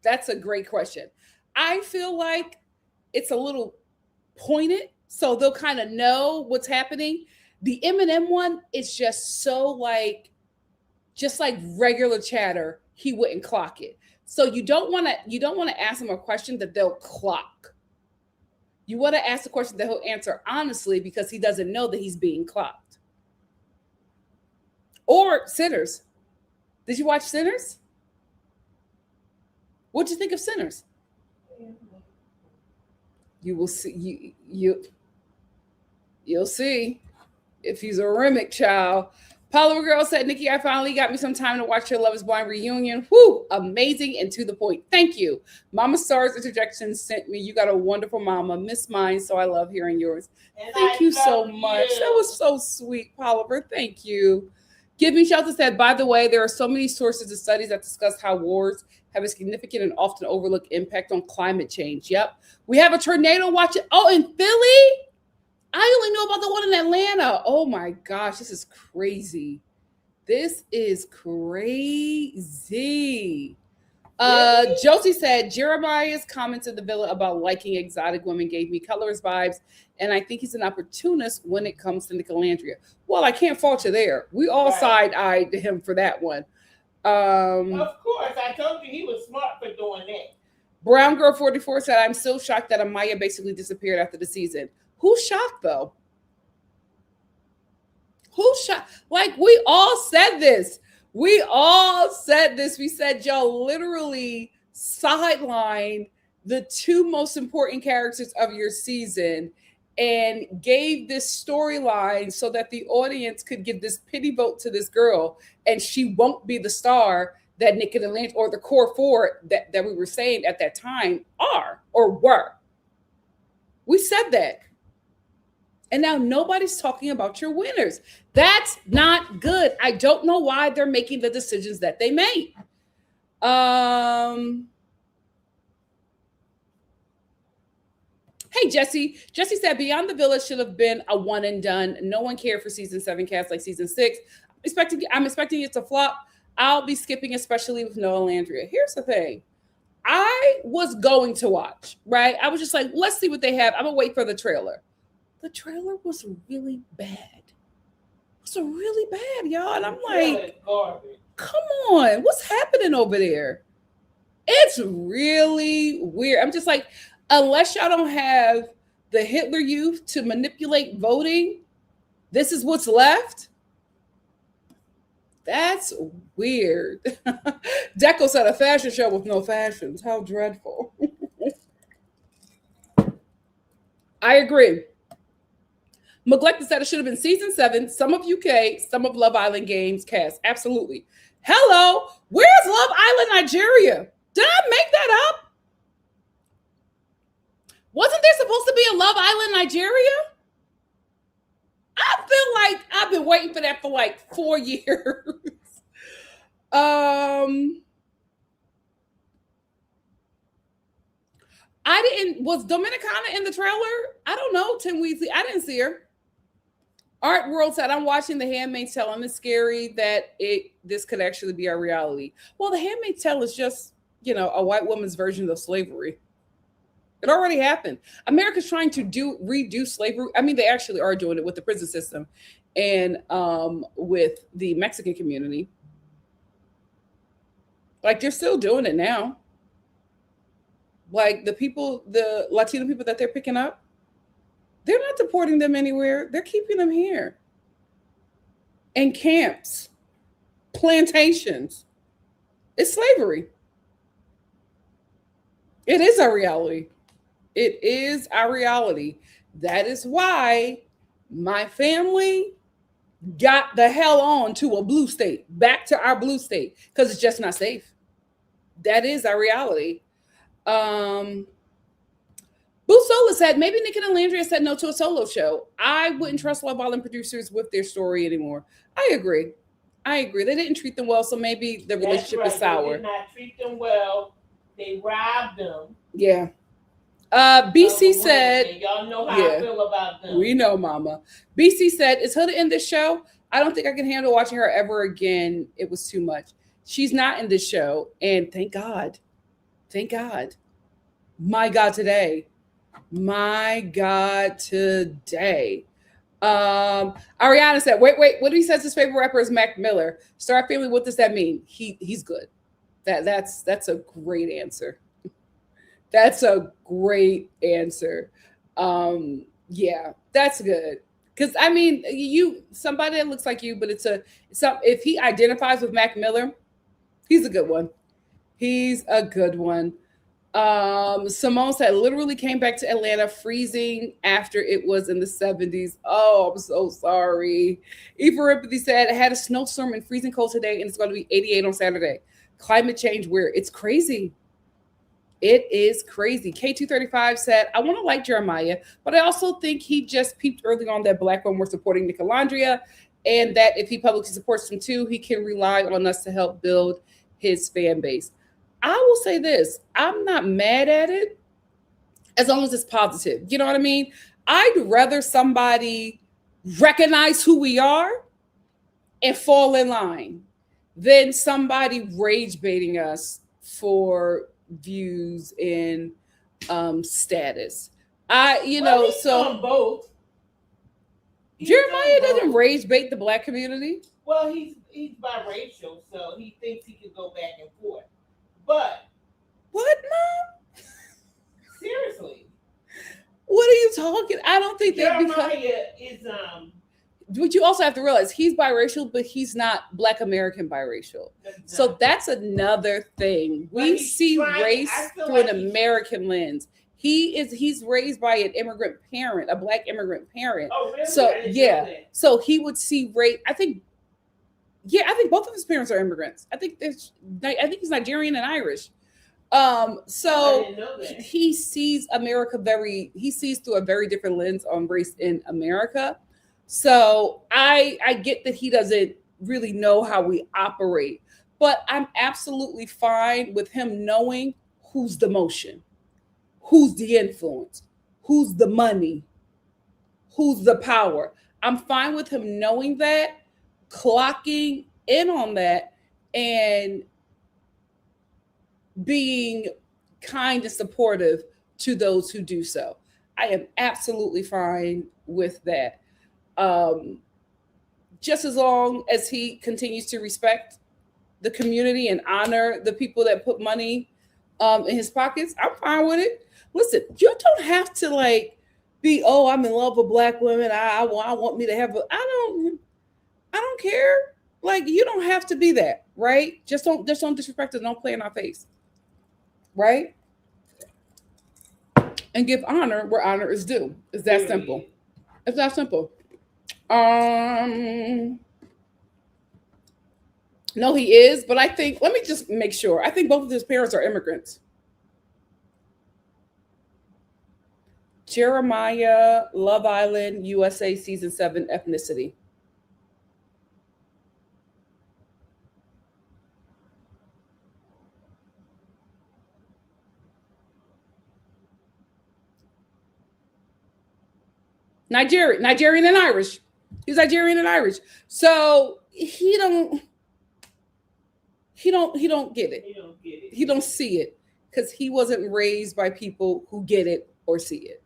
That's a great question. I feel like it's a little pointed, so they'll kind of know what's happening. The Eminem one is just so like, just like regular chatter. He wouldn't clock it. So you don't want to ask him a question that they'll clock. You want to ask a question that he'll answer honestly because he doesn't know that he's being clocked. Or Sinners. Did you watch Sinners? What'd you think of Sinners? You will see. You'll see if he's a remake child. Paula Girl said, Nikki, I finally got me some time to watch your Love is Blind reunion. Whoo, amazing and to the point. Thank you. Mama Star's interjection sent me. You got a wonderful mama. Miss mine, so I love hearing yours. And Thank you so much. That was so sweet, Paula. Thank you. Give Me Shelter said, by the way, there are so many sources and studies that discuss how wars have a significant and often overlooked impact on climate change. Yep. We have a tornado watch. Oh, in Philly? I only know about the one in Atlanta. Oh my gosh, this is crazy. This is crazy. Really? Josie said, Jeremiah's comments in the villa about liking exotic women gave me colorist vibes, and I think he's an opportunist when it comes to Olandria. Well, I can't fault you there. We all side-eyed him for that one. Of course, I told you he was smart for doing that. Brown Girl 44 said, I'm still shocked that Amaya basically disappeared after the season. Who's shocked though? Who's shocked? Like, we all said this. We said y'all literally sidelined the two most important characters of your season and gave this storyline so that the audience could give this pity vote to this girl, and she won't be the star that Nick and Lynch or the core four that we were saying at that time are or were. We said that. And now nobody's talking about your winners. That's not good. I don't know why they're making the decisions that they made. Hey, Jesse. Jesse said, Beyond the Village should have been a one and done. No one cared for season 7 cast like season 6. I'm expecting it to flop. I'll be skipping, especially with no Olandria. Here's the thing. I was going to watch, right? I was just like, let's see what they have. I'm going to wait for the trailer. The trailer was really bad. It was really bad, y'all. And I'm like, come on, what's happening over there? It's really weird. I'm just like, unless y'all don't have the Hitler Youth to manipulate voting, this is what's left. That's weird. Deco said, a fashion show with no fashions. How dreadful. I agree. Neglected said it should have been season 7, some of UK, some of Love Island Games cast. Absolutely. Hello, where's Love Island Nigeria? Did I make that up? Wasn't there supposed to be a Love Island Nigeria? I feel like I've been waiting for that for like 4 years. Was Dominicana in the trailer? I don't know, Tim Weasley. I didn't see her. Art World said, I'm watching The Handmaid's Tale, and it's scary that this could actually be our reality. Well, The Handmaid's Tale is just, a white woman's version of slavery. It already happened. America's trying to redo slavery. I mean, they actually are doing it with the prison system and with the Mexican community. Like, they're still doing it now. Like, the Latino people that they're picking up, they're not deporting them anywhere. They're keeping them here. In camps, plantations. It's slavery. It is our reality. It is our reality. That is why my family got the hell on to a blue state, back to our blue state, because it's just not safe. That is our reality. Boo Sola said maybe Nick and Olandria said no to a solo show. I wouldn't trust Love Island producers with their story anymore. I agree. They didn't treat them well, so maybe the relationship is sour. They did not treat them well. They robbed them. Yeah. BC said, and y'all know how I feel about them. We know, Mama. BC said, is Huda in this show? I don't think I can handle watching her ever again. It was too much. She's not in this show, and thank God. Thank God. My God, today. Ariana said, wait, what do he says his favorite rapper is Mac Miller? Star Family, what does that mean? He's good. That's a great answer. That's a great answer. Yeah, that's good. Because I mean, somebody that looks like you, but if he identifies with Mac Miller, he's a good one. He's a good one. Simone said literally came back to Atlanta freezing after it was in the 70s. Oh, I'm so sorry. Eva Rippethy said it had a snowstorm and freezing cold today, and it's going to be 88 on Saturday. Climate change weird. It's crazy. It is crazy. K235 said, I want to like Jeremiah, but I also think he just peeped early on that Black women were supporting Nick Olandria, and that if he publicly supports them too, he can rely on us to help build his fan base. I will say this, I'm not mad at it as long as it's positive. You know what I mean? I'd rather somebody recognize who we are and fall in line than somebody rage baiting us for views and status. He's on both. Jeremiah doesn't rage bait the Black community. Well, he's biracial, so he thinks he can go back and forth. But what, Mom? Seriously, what are you talking? I don't think that Jeremiah is But you also have to realize he's biracial, but he's not Black American biracial. So that's another thing. We see race through an American lens. He's raised by an immigrant parent, a Black immigrant parent. Oh, really? So so he would see race. I think both of his parents are immigrants. I think he's Nigerian and Irish. So he sees America he sees through a very different lens on race in America. So I get that he doesn't really know how we operate, but I'm absolutely fine with him knowing who's the motion, who's the influence, who's the money, who's the power. I'm fine with him knowing that, clocking in on that, and being kind and supportive to those who do so. I am absolutely fine with that. Just as long as he continues to respect the community and honor the people that put money in his pockets, I'm fine with it. Listen, you don't have to be, I'm in love with Black women. I want me to have I don't care. You don't have to be that, right? Just don't disrespect us. Don't play in our face, right? And give honor where honor is due. It's that simple. It's that simple. No, he is, but I think, let me just make sure. I think both of his parents are immigrants. Jeremiah, Love Island, USA, season 7, ethnicity. Nigerian and Irish. He's Nigerian and Irish. So he don't get it. He don't see it because he wasn't raised by people who get it or see it.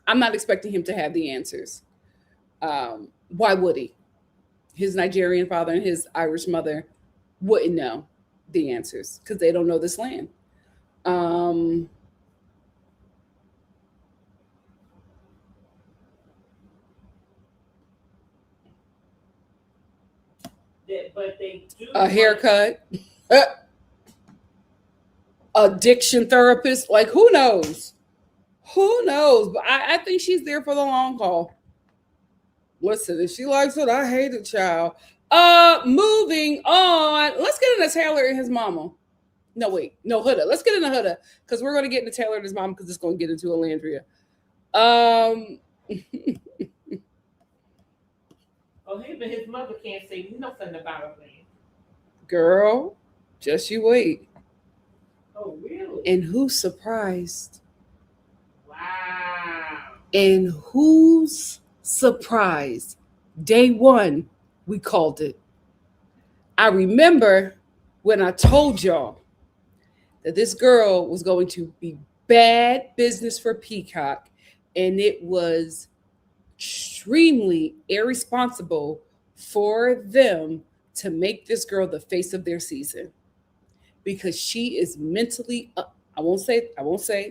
I'm not expecting him to have the answers. Why would he? His Nigerian father and his Irish mother wouldn't know the answers because they don't know this land. But they do a haircut, addiction therapist. Who knows? Who knows? But I think she's there for the long haul. Listen, if she likes it, I hate it, child. Moving on. Let's get into Taylor and his mama. No, wait. No, Huda. Let's get into Huda because we're going to get into Taylor and his mom because it's going to get into Olandria. Um, Oh, him and his mother can't say nothing about him. girl, just you wait. Oh, really? And who's surprised? Wow. And who's surprised? Day one, we called it. I remember when I told y'all that this girl was going to be bad business for Peacock, and it was extremely irresponsible for them to make this girl the face of their season because she is mentally I won't say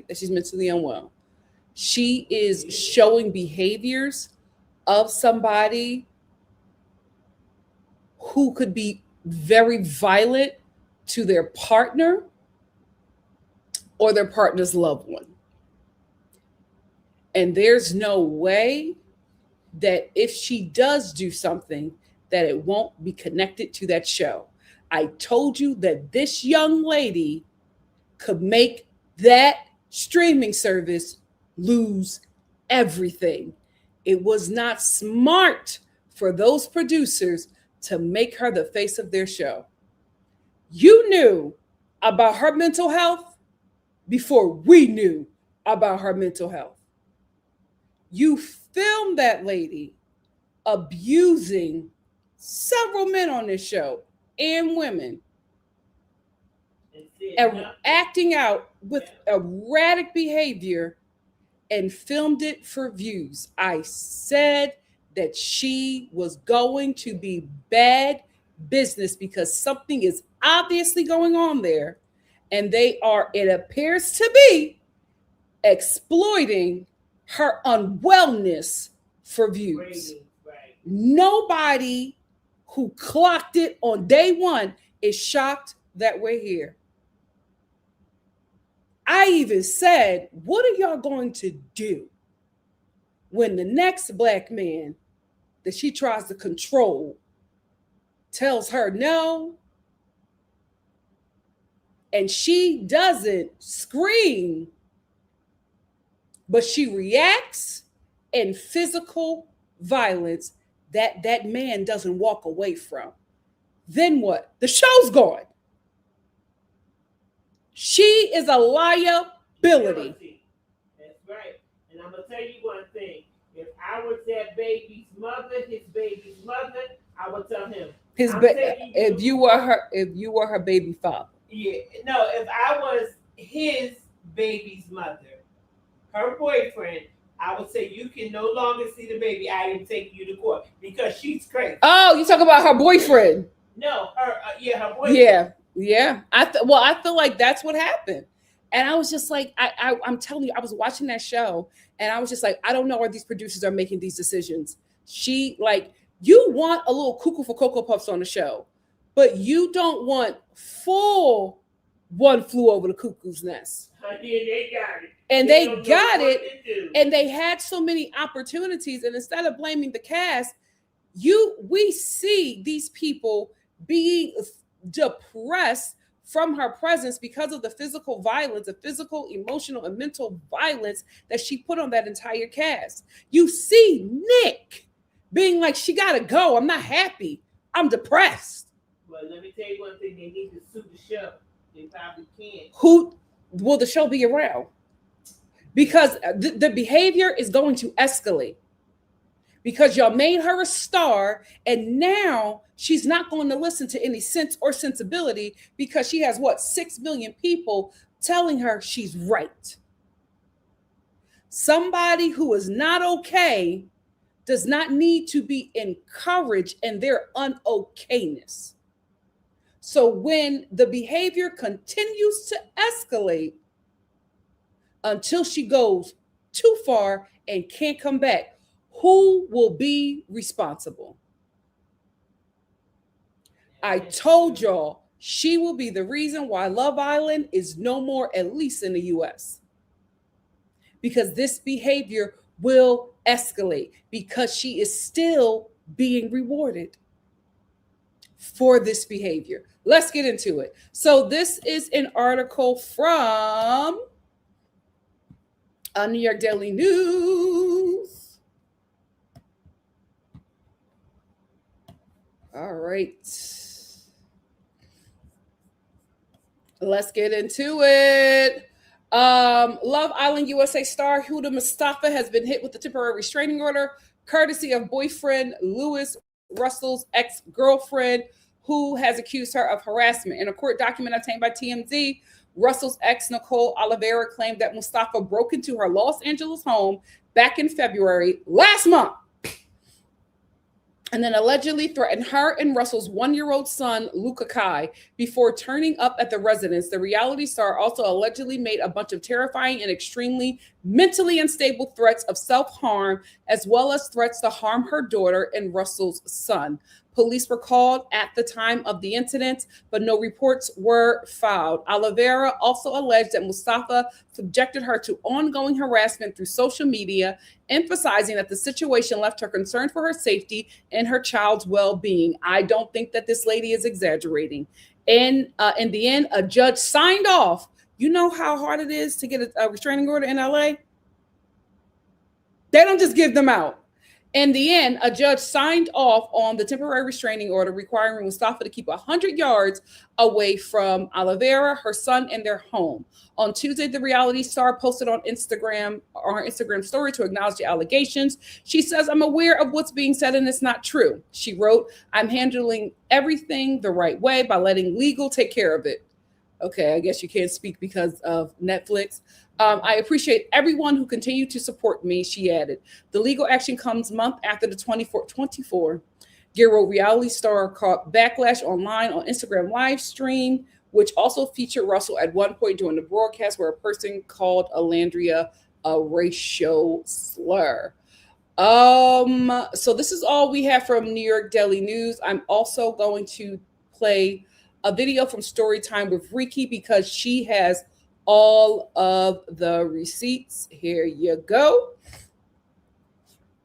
that she's mentally unwell. She is showing behaviors of somebody who could be very violent to their partner or their partner's loved one. And there's no way that if she does do something, that it won't be connected to that show. I told you that this young lady could make that streaming service lose everything. It was not smart for those producers to make her the face of their show. You knew about her mental health before we knew about her mental health. You filmed that lady abusing several men on this show and women and acting out with erratic behavior and filmed it for views. I said that she was going to be bad business because something is obviously going on there, and they are, it appears to be, exploiting her unwellness for views. Right. Nobody who clocked it on day one is shocked that we're here. I even said, what are y'all going to do when the next black man that she tries to control tells her no, and she doesn't scream, but she reacts in physical violence that man doesn't walk away from? Then what? The show's gone. She is a liability. That's right. And I'm gonna tell you one thing. If I was that baby's mother, his baby's mother, I would tell him. If you were her baby father. Yeah. No, if I was his baby's mother, her boyfriend, I would say you can no longer see the baby. I am taking you to court because she's crazy. Oh, you talk about her boyfriend? No, her her boyfriend. Yeah. I feel like that's what happened, and I was just like, I'm telling you, I was watching that show, and I was just like, I don't know where these producers are making these decisions. She like, you want a little cuckoo for Cocoa Puffs on the show, but you don't want full One Flew Over the Cuckoo's Nest. They got it. And they got it, and they had so many opportunities. And instead of blaming the cast, we see these people being depressed from her presence because of the physical violence, the physical, emotional, and mental violence that she put on that entire cast. You see Nick being like, she gotta go. I'm not happy. I'm depressed. Well, let me tell you one thing. They need to sue the show. They probably can't. Who will the show be around? Because the behavior is going to escalate. Because y'all made her a star, and now she's not going to listen to any sense or sensibility because she has 6 million people telling her she's right. Somebody who is not okay does not need to be encouraged in their unokayness. So when the behavior continues to escalate until she goes too far and can't come back, who will be responsible? I told y'all she will be the reason why Love Island is no more, at least in the US. Because this behavior will escalate because she is still being rewarded for this behavior. Let's get into it. So this is an article from New York Daily News. All right. Let's get into it. Love Island USA star Huda Mustafa has been hit with a temporary restraining order, courtesy of boyfriend Louis Russell's ex-girlfriend, who has accused her of harassment. In a court document obtained by TMZ, Russell's ex, Nicole Oliveira, claimed that Mustafa broke into her Los Angeles home back in February last month and then allegedly threatened her and Russell's 1-year-old son, Luca Kai, before turning up at the residence. The reality star also allegedly made a bunch of terrifying and extremely mentally unstable threats of self-harm, as well as threats to harm her daughter and Russell's son. Police were called at the time of the incident, but no reports were filed. Oliveira also alleged that Mustafa subjected her to ongoing harassment through social media, emphasizing that the situation left her concerned for her safety and her child's well-being. I don't think that this lady is exaggerating. And in the end, a judge signed off. You know how hard it is to get a restraining order in LA? They don't just give them out. In the end, a judge signed off on the temporary restraining order requiring Mustafa to keep 100 yards away from Oliveira, her son, and their home. On Tuesday, the reality star posted on her Instagram story to acknowledge the allegations. She says, "I'm aware of what's being said and it's not true." She wrote, "I'm handling everything the right way by letting legal take care of it." Okay, I guess you can't speak because of Netflix. I appreciate everyone who continued to support me, she added. The legal action comes month after the 24-year-old reality star caught backlash online on Instagram live stream, which also featured Russell at one point during the broadcast where a person called Olandria a racial slur. So this is all we have from New York Daily News. I'm also going to play a video from Storytime with Ricky because she has all of the receipts. Here you go.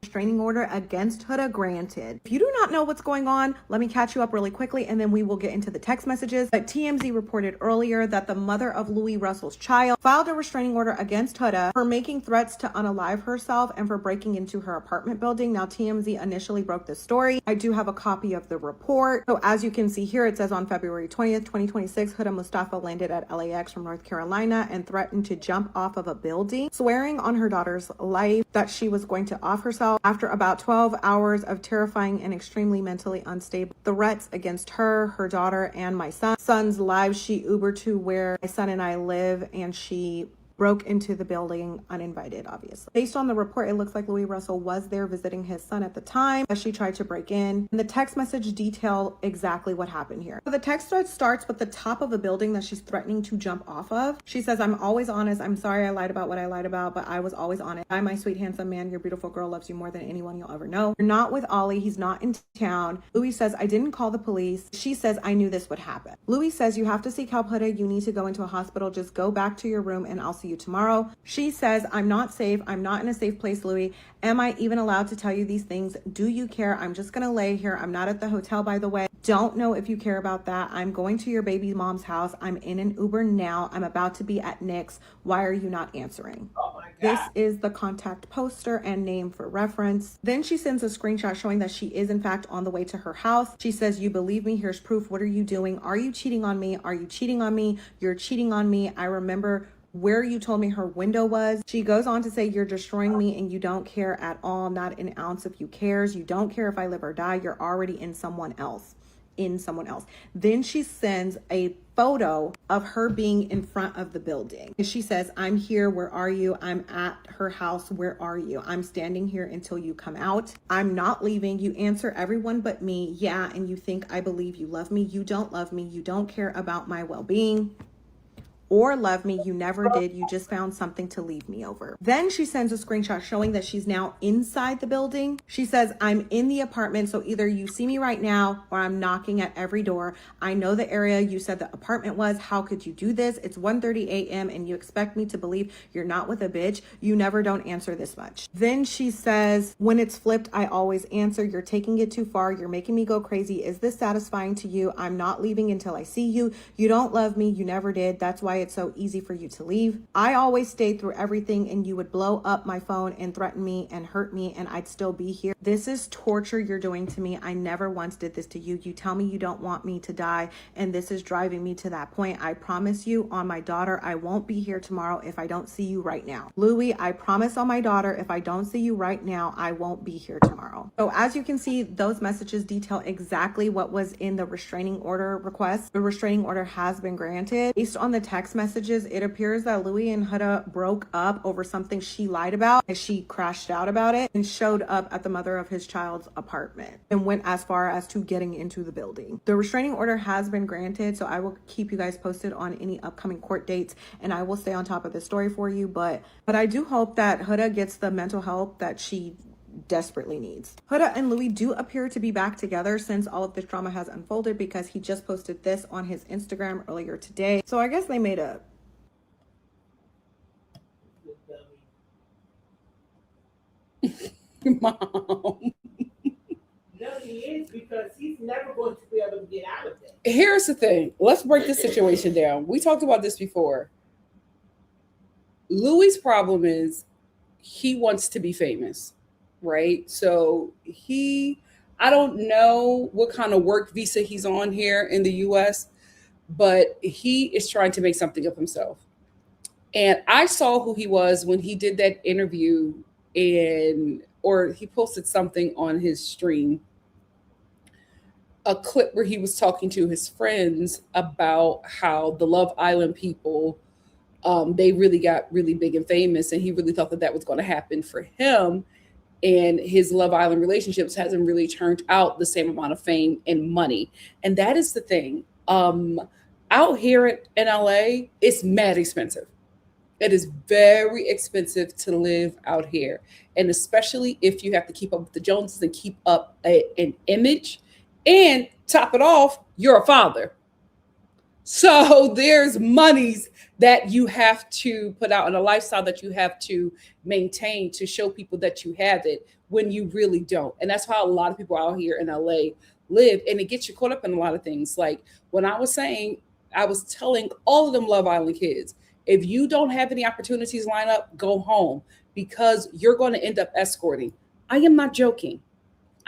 Restraining order against Huda granted. If you do not know what's going on, let me catch you up really quickly and then we will get into the text messages. But TMZ reported earlier that the mother of Louis Russell's child filed a restraining order against Huda for making threats to unalive herself and for breaking into her apartment building. Now, TMZ initially broke this story. I do have a copy of the report. So as you can see here, it says on February 20th, 2026, Huda Mustafa landed at LAX from North Carolina and threatened to jump off of a building, swearing on her daughter's life that she was going to off herself. After about 12 hours of terrifying and extremely mentally unstable threats against her, her daughter, and my son's lives, she Ubered to where my son and I live, and she broke into the building uninvited, obviously. Based on the report, it looks like Louis Russell was there visiting his son at the time as she tried to break in. And the text message detailed exactly what happened here. So the text thread starts with the top of a building that she's threatening to jump off of. She says, "I'm always honest. I'm sorry I lied about what I lied about, but I was always honest. I'm my sweet, handsome man. Your beautiful girl loves you more than anyone you'll ever know. You're not with Ollie. He's not in town." Louis says, "I didn't call the police." She says, "I knew this would happen." Louis says, "You have to seek help, Huda. You need to go into a hospital. Just go back to your room and I'll see you tomorrow." She says, "I'm not safe. I'm not in a safe place, Louis. Am I even allowed to tell you these things? Do you care? I'm just going to lay here. I'm not at the hotel, by the way. Don't know if you care about that. I'm going to your baby mom's house. I'm in an Uber now. I'm about to be at Nick's. Why are you not answering?" Oh my God. This is the contact poster and name for reference. Then she sends a screenshot showing that she is in fact on the way to her house. She says, "You believe me? Here's proof. What are you doing? Are you cheating on me? Are you cheating on me? You're cheating on me. I remember where you told me her window was." She goes on to say, "You're destroying me and you don't care at all. Not an ounce of you cares. You don't care if I live or die. You're already in someone else. Then she sends a photo of her being in front of the building. She says, "I'm here. Where are you? I'm at her house. Where are you? I'm standing here until you come out. I'm not leaving. You answer everyone but me. Yeah, and you think I believe you love me. You don't love me. You don't care about my well-being." or love me. You never did. You just found something to leave me over. Then she sends a screenshot showing that she's now inside the building. She says, I'm in the apartment, so either you see me right now or I'm knocking at every door. I know the area you said the apartment was. How could you do this? It's 1:30 a.m. and you expect me to believe you're not with a bitch. You never don't answer this much. Then she says, when it's flipped, I always answer. You're taking it too far. You're making me go crazy. Is this satisfying to you? I'm not leaving until I see you. You don't love me. You never did. That's why it's so easy for you to leave. I always stayed through everything and you would blow up my phone and threaten me and hurt me and I'd still be here. This is torture you're doing to me. I never once did this to you. You tell me you don't want me to die and this is driving me to that point. I promise you on my daughter, I won't be here tomorrow if I don't see you right now. Louis, I promise on my daughter, if I don't see you right now, I won't be here tomorrow. So as you can see, those messages detail exactly what was in the restraining order request. The restraining order has been granted. Based on the text messages, it appears that Louis and Huda broke up over something she lied about and she crashed out about it and showed up at the mother of his child's apartment and went as far as to getting into the building. The restraining order has been granted, so I will keep you guys posted on any upcoming court dates and I will stay on top of this story for you, but I do hope that Huda gets the mental help that she desperately needs. Huda and Louis do appear to be back together since all of this drama has unfolded because he just posted this on his Instagram earlier today. So I guess they made up. Mom. No, he is, because he's never going to be able to get out of it. Here's the thing. Let's break this situation down. We talked about this before. Louis' problem is he wants to be famous, right? So I don't know what kind of work visa he's on here in the US, but he is trying to make something of himself. And I saw who he was when he did that interview or he posted something on his stream, a clip where he was talking to his friends about how the Love Island people, they really got really big and famous, and he really thought that was going to happen for him. And his Love Island relationships hasn't really turned out the same amount of fame and money. And that is the thing. Out here in LA, it's mad expensive. It is very expensive to live out here. And especially if you have to keep up with the Joneses and keep up an image and top it off, you're a father. So there's monies that you have to put out and a lifestyle that you have to maintain to show people that you have it when you really don't. And that's how a lot of people out here in LA live. And it gets you caught up in a lot of things. Like when I was telling all of them Love Island kids, if you don't have any opportunities lined up, go home because you're going to end up escorting. I am not joking.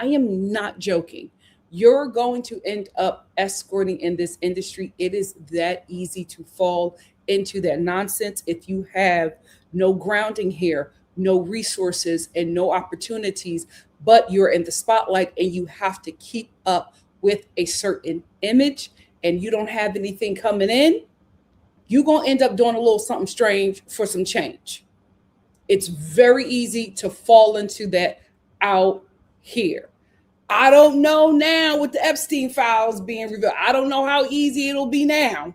I am not joking. You're going to end up escorting in this industry. It is that easy to fall into that nonsense if you have no grounding here, no resources, and no opportunities, but you're in the spotlight and you have to keep up with a certain image and you don't have anything coming in. You're going to end up doing a little something strange for some change. It's very easy to fall into that out here. I don't know now with the Epstein files being revealed. I don't know how easy it'll be now.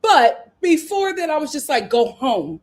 But before that, I was just like, go home,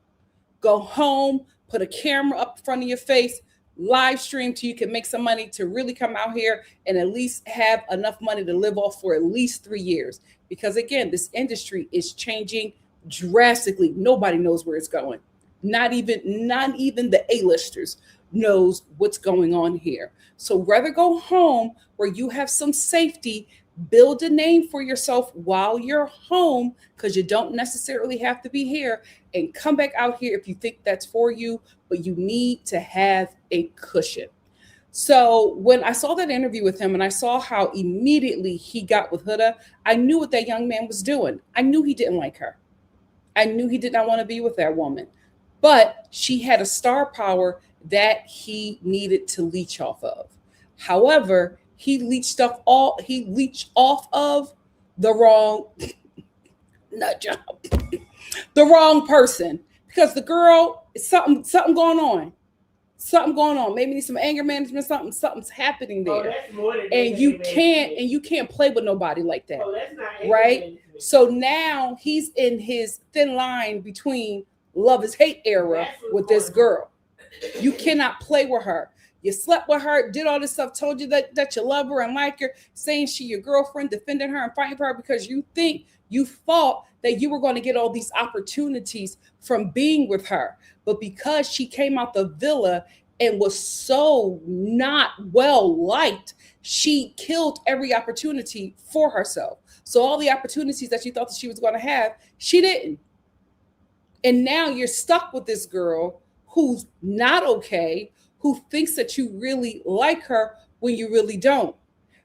put a camera up in front of your face, live stream till you can make some money to really come out here and at least have enough money to live off for at least 3 years. Because again, this industry is changing drastically. Nobody knows where it's going. Not even the A-listers knows what's going on here. So rather go home where you have some safety, build a name for yourself while you're home, because you don't necessarily have to be here, and come back out here if you think that's for you, but you need to have a cushion. So when I saw that interview with him and I saw how immediately he got with Huda, I knew what that young man was doing. I knew he didn't like her. I knew he did not want to be with that woman, but she had a star power that he needed to leech off of. However, he leached off of the wrong nut job, the wrong person, because the girl, something going on. Something going on. Maybe need some anger management. Something's happening there. Oh, that's more than and you can't play with nobody like that. Oh, that's not right. management. So now he's in his thin line between love is hate era with this girl. You cannot play with her. You slept with her, did all this stuff, told you that you love her and like her, saying she your girlfriend, defending her and fighting for her because you thought that you were going to get all these opportunities from being with her. But because she came out the villa and was so not well liked, she killed every opportunity for herself. So all the opportunities that she thought that she was going to have, she didn't. And now you're stuck with this girl who's not okay, who thinks that you really like her when you really don't.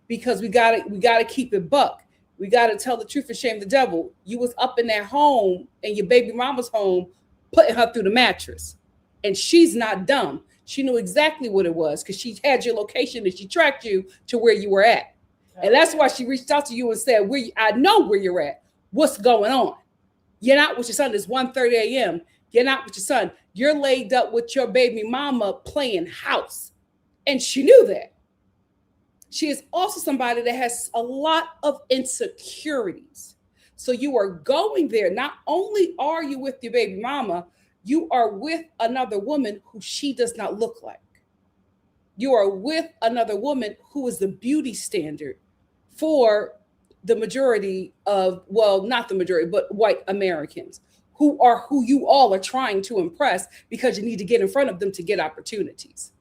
Because we gotta keep it buck. We gotta tell the truth and shame the devil. You was up in that home and your baby mama's home, putting her through the mattress. And she's not dumb. She knew exactly what it was because she had your location and she tracked you to where you were at. And that's why she reached out to you and said, I know where you're at. What's going on? You're not with your son. It's 1:30 a.m. You're not with your son. You're laid up with your baby mama playing house. And she knew that. She is also somebody that has a lot of insecurities. So you are going there. Not only are you with your baby mama, you are with another woman who she does not look like. You are with another woman who is the beauty standard for the majority of, well, not the majority, but white Americans who you all are trying to impress because you need to get in front of them to get opportunities.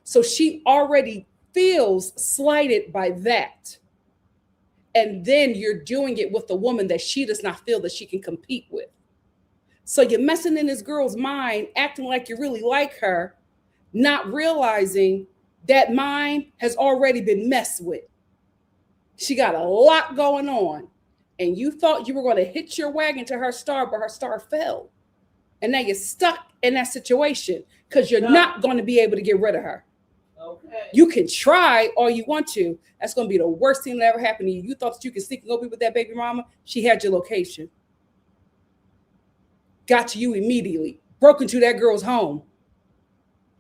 So she already feels slighted by that. And then you're doing it with a woman that she does not feel that she can compete with. So you're messing in this girl's mind, acting like you really like her, not realizing that mind has already been messed with. She got a lot going on. And you thought you were going to hitch your wagon to her star, but her star fell. And now you're stuck in that situation because you're not going to be able to get rid of her. Okay. You can try all you want to. That's going to be the worst thing that ever happened to you. You thought that you could sneak and go be with that baby mama. She had your location. Got to you immediately. Broke into that girl's home.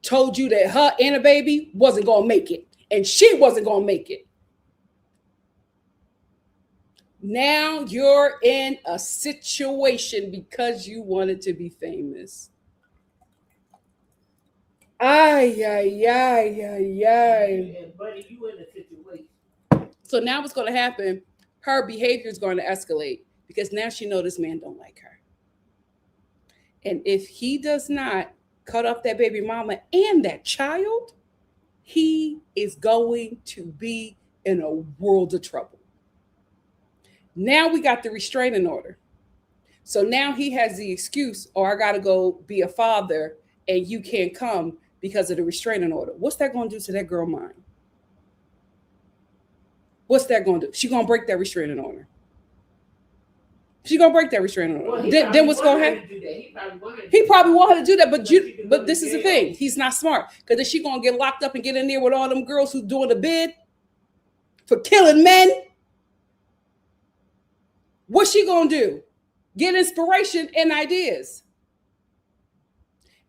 Told you that her and a baby wasn't going to make it. And she wasn't going to make it. Now you're in a situation because you wanted to be famous. Ay, ay, ay, ay, ay. And buddy, you in a situation. So now what's going to happen? Her behavior is going to escalate because now she knows this man don't like her. And if he does not cut off that baby mama and that child, he is going to be in a world of trouble. Now we got the restraining order. So now he has the excuse, I got to go be a father and you can't come because of the restraining order. What's that going to do to that girl's mind? What's that going to do? She's going to break that restraining order. She's going to break that restraining order. Well, then what's going to happen? He probably want her to do that, but this is the thing. He's not smart because then she's going to get locked up and get in there with all them girls who's doing the bid for killing men. What's she going to do? Get inspiration and ideas.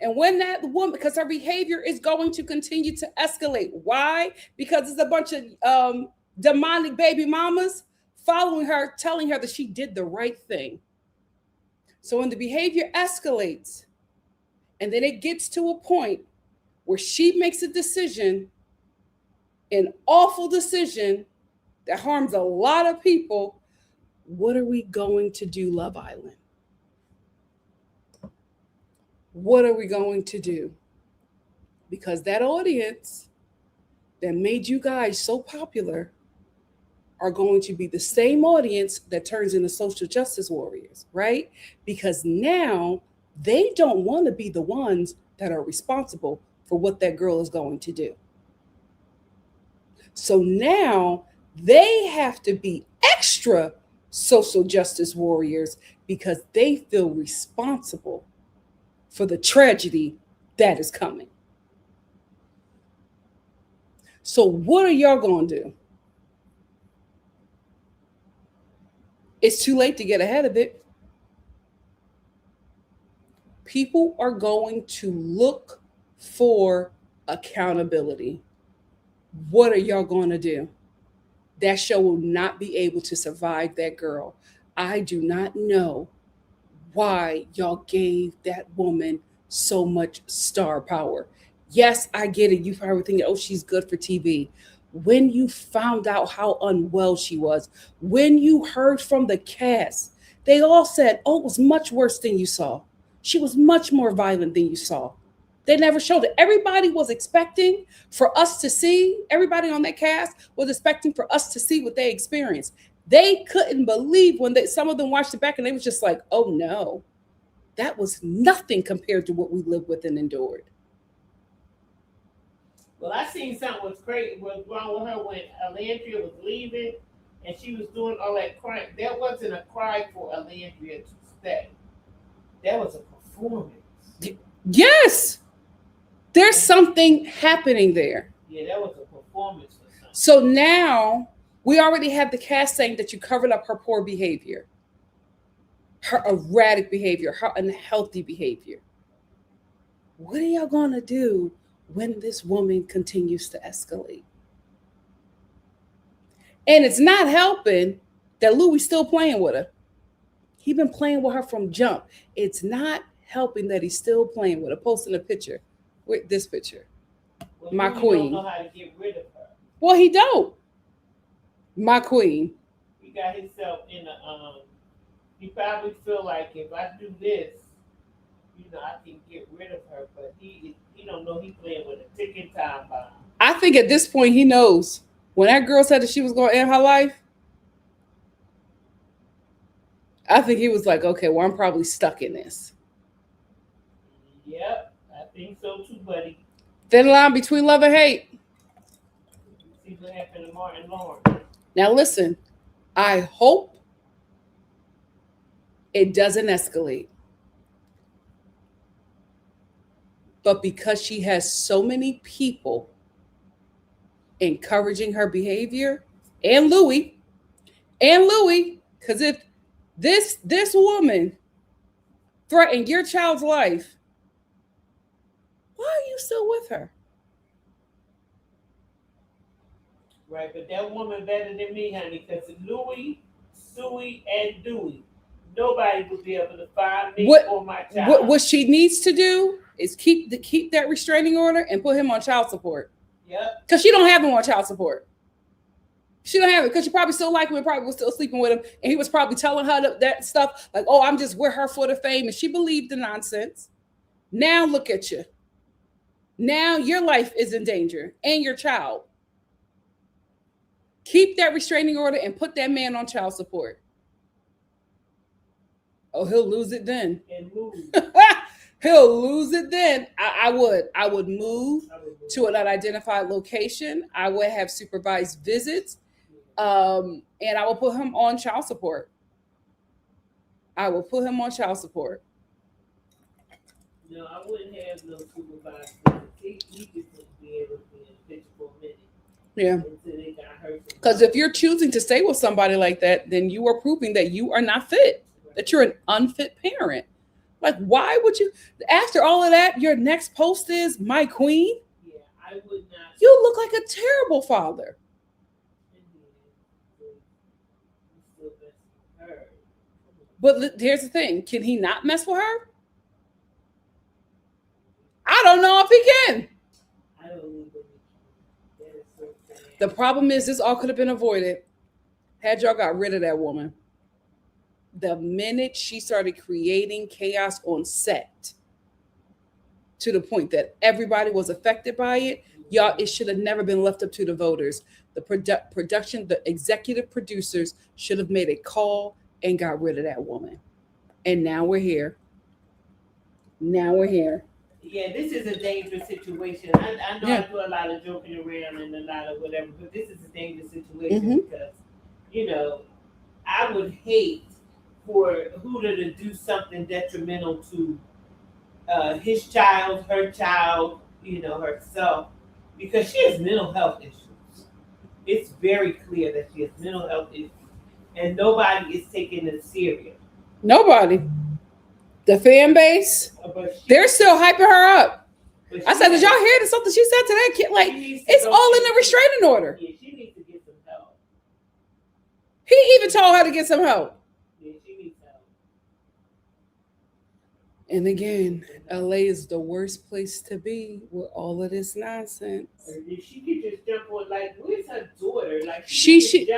And when that woman, because her behavior is going to continue to escalate. Why? Because it's a bunch of demonic baby mamas following her, telling her that she did the right thing. So when the behavior escalates, and then it gets to a point where she makes a decision, an awful decision that harms a lot of people, what are we going to do, Love Island? What are we going to do? Because that audience that made you guys so popular are going to be the same audience that turns into social justice warriors, right? Because now they don't want to be the ones that are responsible for what that girl is going to do. So now they have to be extra social justice warriors because they feel responsible for the tragedy that is coming. So what are y'all going to do? It's too late to get ahead of it. People are going to look for accountability. What are y'all going to do? That show will not be able to survive that girl. I do not know why y'all gave that woman so much star power. Yes, I get it. You probably think, oh, she's good for TV. When you found out how unwell she was, when you heard from the cast, they all said, oh, it was much worse than you saw. She was much more violent than you saw. They never showed it. Everybody was expecting for us to see, everybody on that cast was expecting for us to see what they experienced. They couldn't believe when some of them watched it back and they was just like, oh no, that was nothing compared to what we lived with and endured. Well, I seen something was crazy was wrong with her when Olandria was leaving and she was doing all that crying. That wasn't a cry for Olandria to stay. That was a performance. Yes. There's something happening there. Yeah, that was a performance or something. So now we already have the cast saying that you covered up her poor behavior, her erratic behavior, her unhealthy behavior. What are y'all going to do when this woman continues to escalate? And it's not helping that Louis still playing with her. He's been playing with her from jump. It's not helping that he's still playing with her, posting a picture with this picture. Well, My Louis queen. don't know how to get rid of her. Well, he don't. My queen. He got himself in a he probably feel like if I do this, I can get rid of her, but he don't know he playing with a ticking time bomb. I think at this point he knows. When that girl said that she was going to end her life, I think he was like, okay, well, I'm probably stuck in this. Yep, I think so too, buddy. Thin line between love and hate. See what happened to Martin Lawrence. Now listen, I hope it doesn't escalate. But because she has so many people encouraging her behavior, and Louis, because if this woman threatened your child's life, why are you still with her? Right, but that woman better than me, honey, because Louis, Suey, and Dewey, nobody would be able to find me or my child. What she needs to do is keep that restraining order and put him on child support. Yep. Because she don't have him on child support. She don't have it because she probably still like him and probably was still sleeping with him. And he was probably telling her that stuff like, oh, I'm just with her for the fame. And she believed the nonsense. Now look at you. Now your life is in danger and your child. Keep that restraining order and put that man on child support. Oh, he'll lose it then. And move. He'll lose it then. I would move to an unidentified location. I would have supervised visits. And I will put him on child support. I will put him on child support. No, I wouldn't have no supervised visits. He just wouldn't be able to be in the picture for a minute. Yeah. Until they got hurt. Because if you're choosing to stay with somebody like that, then you are proving that you are not fit, that you're an unfit parent. Like, why would you, after all of that, your next post is my queen? Yeah, I would not. You look like a terrible father. But here's the thing. Can he not mess with her? I don't know if he can. I don't even that is so sad. The problem is this all could have been avoided had y'all got rid of that woman. The minute she started creating chaos on set to the point that everybody was affected by it, y'all, it should have never been left up to the voters. The production, the executive producers should have made a call and got rid of that woman. And now we're here. Now we're here. Yeah, this is a dangerous situation. I know I do a lot of joking around and a lot of whatever, but this is a dangerous situation because, I would hate for Huda to do something detrimental to his child, her child, herself, because she has mental health issues. It's very clear that she has mental health issues, and nobody is taking it serious. Nobody. The fan base, they're still hyping her up. I said, did y'all hear the something she said to that kid? Like, it's all in the restraining order. Yeah, she needs to get some help. He even told her to get some help. Yeah, And again, LA is the worst place to be with all of this nonsense. She could just jump on, like, where's her daughter? Like, She should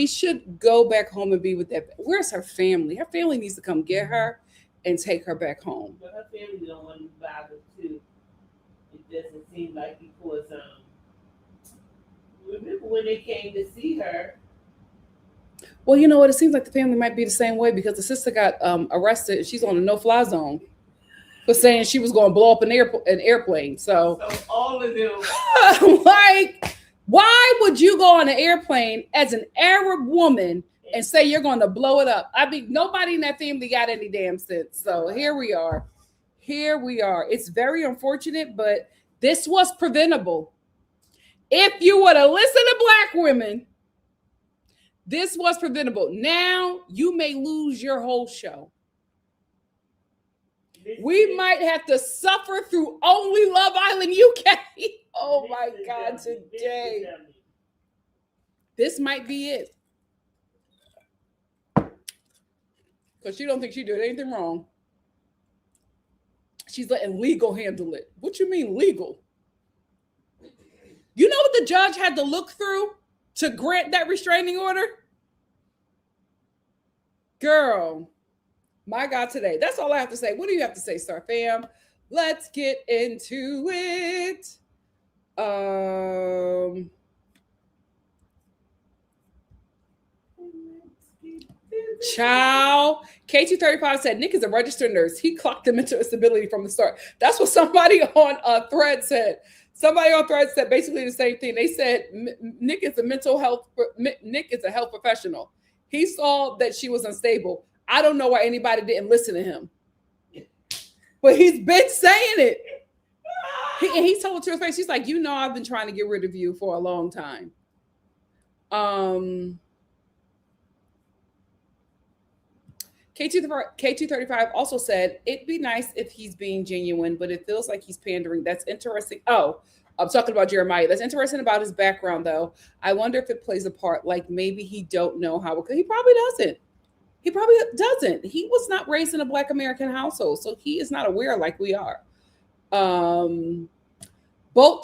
should go back home and be with that. Where's her family? Her family needs to come get her and take her back home. But her family don't want to bother too. It doesn't seem like, because remember when they came to see her. Well, you know what? It seems like the family might be the same way, because the sister got arrested. She's on a no-fly zone for saying she was going to blow up an airplane. So all of them. Like, why would you go on an airplane as an Arab woman and say you're going to blow it up? I mean, nobody in that family got any damn sense. So here we are. Here we are. It's very unfortunate, but this was preventable. If you would have listened to Black women, this was preventable. Now you may lose your whole show. We might have to suffer through only Love Island UK. Oh my God, today. This might be it. Because she don't think she did anything wrong. She's letting legal handle it. What you mean legal? You know what the judge had to look through to grant that restraining order? Girl, my God, today. That's all I have to say. What do you have to say, Star Fam? Let's get into it. Ciao. K235 said Nick is a registered nurse. He clocked him into instability from the start. That's what somebody on a thread said. Somebody on thread said basically the same thing. They said Nick is a health professional. He saw that she was unstable. I don't know why anybody didn't listen to him, but he's been saying it. He told her to her face. He's like, I've been trying to get rid of you for a long time. K235 also said, it'd be nice if he's being genuine, but it feels like he's pandering. That's interesting. Oh, I'm talking about Jeremiah. That's interesting about his background, though. I wonder if it plays a part. Like maybe he don't know how. He probably doesn't. He probably doesn't. He was not raised in a Black American household, so he is not aware like we are. Bolt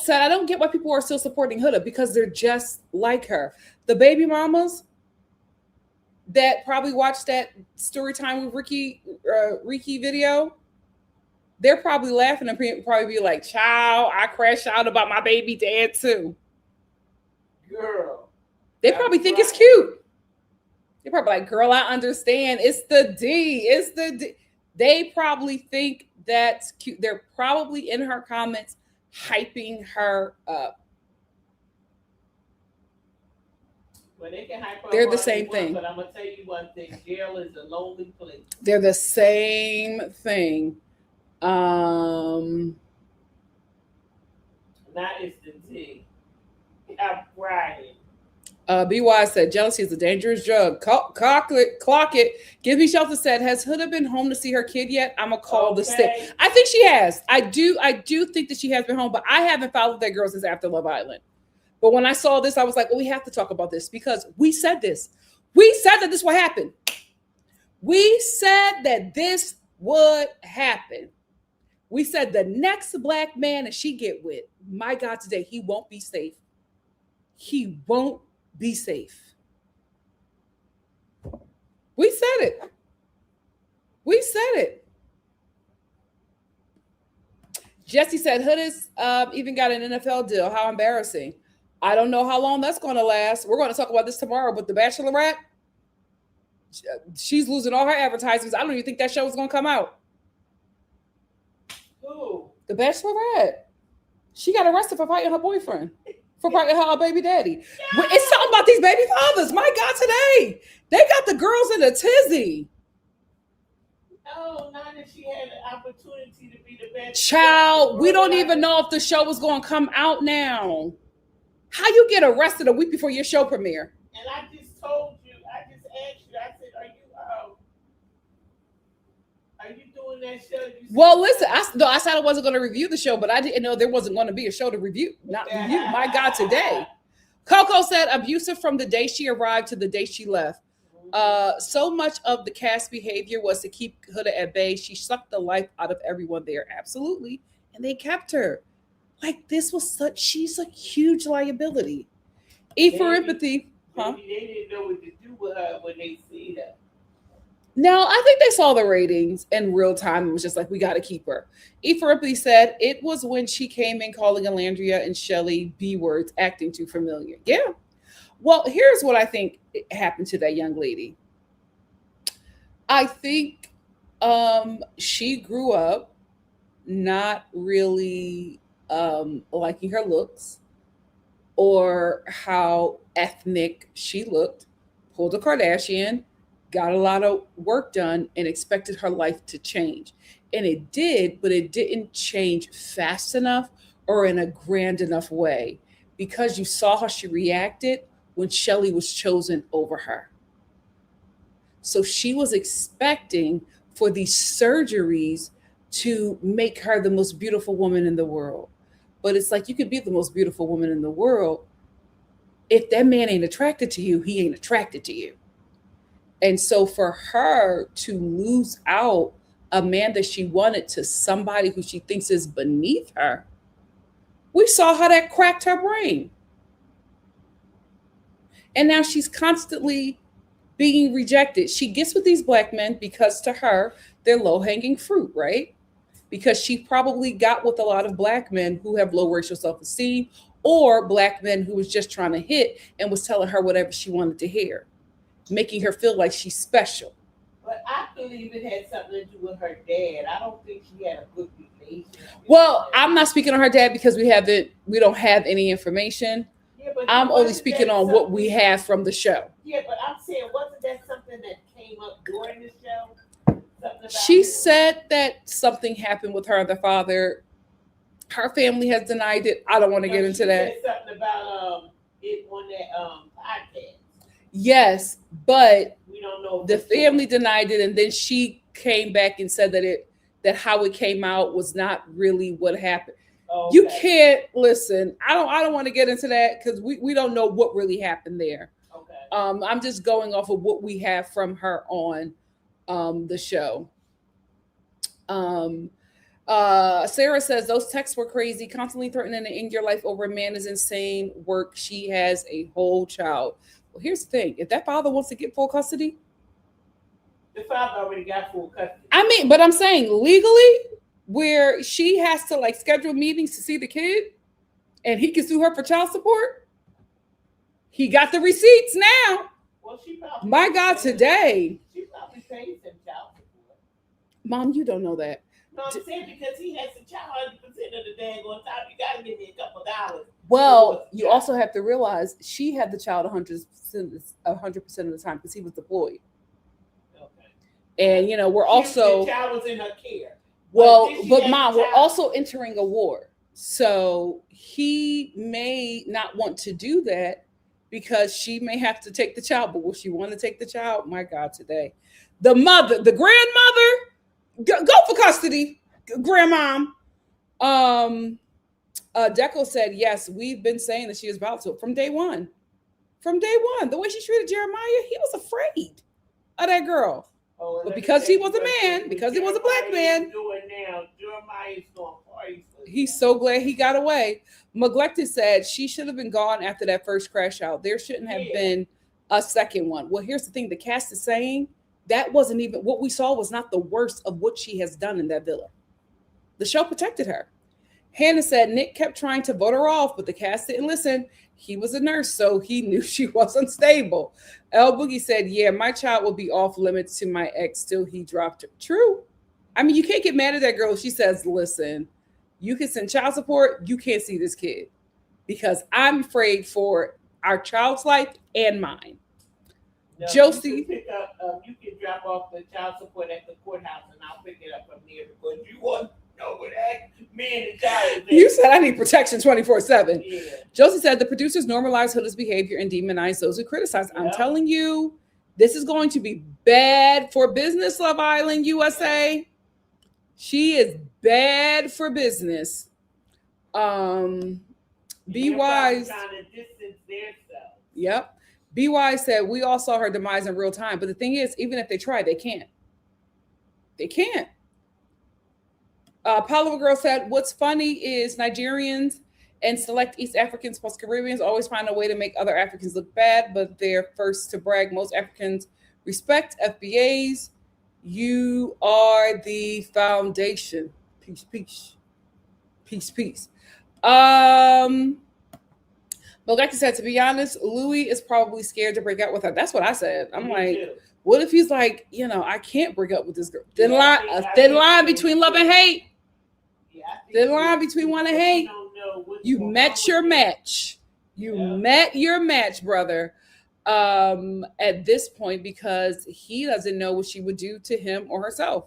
said, I don't get why people are still supporting Huda, because they're just like her. The baby mamas that probably watched that story time with Ricky video, they're probably laughing and probably be like, child, I crashed out about my baby dad too. Girl. They probably think it's cute. They're probably like, girl, I understand. It's the D. It's the D. They probably think that's cute. They're probably in her comments hyping her up. Well, they can hype her They're the same thing. But I'm going to tell you one thing. Jail is a lonely place. They're the same thing. That is the D. I'm crying. BY said, jealousy is a dangerous drug. Clock it. Give Me Shelter said, has Huda been home to see her kid yet? I'm going to call the state. I think she has. I do think that she has been home, but I haven't followed that girl since after Love Island. But when I saw this, I was like, well, we have to talk about this because we said this. We said that this would happen. We said that this would happen. We said the next Black man that she get with, my God, today, he won't be safe. He won't be safe. We said it. We said it. Jesse said, Huda's even got an NFL deal. How embarrassing. I don't know how long that's going to last. We're going to talk about this tomorrow, but The Bachelorette, she's losing all her advertisements. I don't even think that show is going to come out. Who? The Bachelorette. She got arrested for fighting her boyfriend. For fighting her baby daddy. Yeah. It's something about these baby fathers. My God, today. They got the girls in a tizzy. Oh, now that she had an opportunity to be the best. Child, we don't even know if the show is going to come out now. How you get arrested a week before your show premiere? And I just told you, I just asked you, I said, are you doing that show? Well, listen, I said I wasn't going to review the show, but I didn't know there wasn't going to be a show to review. Not review. My God, today. Coco said abusive from the day she arrived to the day she left. So much of the cast behavior was to keep Huda at bay. She sucked the life out of everyone there, absolutely, and they kept her. Like this was such. She's a huge liability. E for empathy, huh? Maybe they didn't know what to do with her when they see her. No, I think they saw the ratings in real time. It was just like, we got to keep her. E for empathy said it was when she came in calling Olandria and Shelley B words, acting too familiar. Yeah. Well, here's what I think happened to that young lady. I think she grew up not really liking her looks or how ethnic she looked, pulled a Kardashian, got a lot of work done, and expected her life to change. And it did, but it didn't change fast enough or in a grand enough way because you saw how she reacted when Shelley was chosen over her. So she was expecting for these surgeries to make her the most beautiful woman in the world. But it's like you could be the most beautiful woman in the world. If that man ain't attracted to you, he ain't attracted to you. And so for her to lose out a man that she wanted to somebody who she thinks is beneath her, we saw how that cracked her brain. And now she's constantly being rejected. She gets with these black men because to her, they're low-hanging fruit, right? Because she probably got with a lot of black men who have low racial self-esteem or black men who was just trying to hit and was telling her whatever she wanted to hear, making her feel like she's special. But I believe it had something to do with her dad. I don't think she had a good relationship. Well, I'm not speaking on her dad because we don't have any information. Yeah, but I'm only speaking on what we have from the show. Yeah, but I'm saying, wasn't that something that came up during the show? She said that something happened with her and the father. Her family has denied it. I don't want to get into that. Said something about it on that podcast. Yes, but we don't know. The family denied it, and then she came back and said that how it came out was not really what happened. Okay. You can't listen. I don't want to get into that because we don't know what really happened there. Okay. I'm just going off of what we have from her on the show. Sarah says those texts were crazy. Constantly threatening to end your life over a man is insane work. She has a whole child. Well, here's the thing: if that father wants to get full custody, the father already got full custody. I mean, but I'm saying legally, where she has to like schedule meetings to see the kid, and he can sue her for child support. He got the receipts now. Well, she probably. My God, today. She probably pays him child support. Mom, you don't know that. No, I'm saying because he has a child 100% of the dang on time. You got to give me a couple dollars. Well, you also have to realize she had the child 100% of the time because he was deployed. Okay. And we're also the child was in her care. Well, but Mom, we're also entering a war, so he may not want to do that because she may have to take the child. But will she want to take the child? My God, today, the grandmother, go for custody, grandmom. Deco said, yes, we've been saying that she is about to from day one. From day one, the way she treated Jeremiah, he was afraid of that girl. Oh, but because he was a man, because he was a black man, he's so glad he got away. Neglected said she should have been gone after that first crash out. There shouldn't have been a second one. Well, here's the thing: the cast is saying that wasn't even what we saw was not the worst of what she has done in that villa. The show protected her. Hannah said Nick kept trying to vote her off, but the cast didn't listen. He was a nurse, so he knew she wasn't stable. El Boogie said, yeah, my child will be off limits to my ex till he dropped her. True. I mean, you can't get mad at that girl. She says, listen, you can send child support. You can't see this kid because I'm afraid for our child's life and mine. No, Josie. You can drop off the child support at the courthouse and I'll pick it up from there because you want to know where that man and child is. You said I need protection 24/7. Yeah. Josie said the producers normalize Huda's behavior and demonize those who criticize. Yeah. I'm telling you, this is going to be bad for business, Love Island USA. She is bad for business. Be wise. Trying to distance themselves. Yep. BY said, we all saw her demise in real time. But the thing is, even if they try, they can't. They can't. Palawa Girl said, what's funny is Nigerians and select East Africans plus Caribbeans always find a way to make other Africans look bad, but they're first to brag. Most Africans respect FBAs. You are the foundation. Peace, peace. Peace, peace. But like I said, to be honest, Louis is probably scared to break up with her. That's what I said. I'm like, what if he's like, I can't break up with this girl? Thin line between love and hate. Thin line between want and hate. You met your match. You met your match, brother. At this point, because he doesn't know what she would do to him or herself.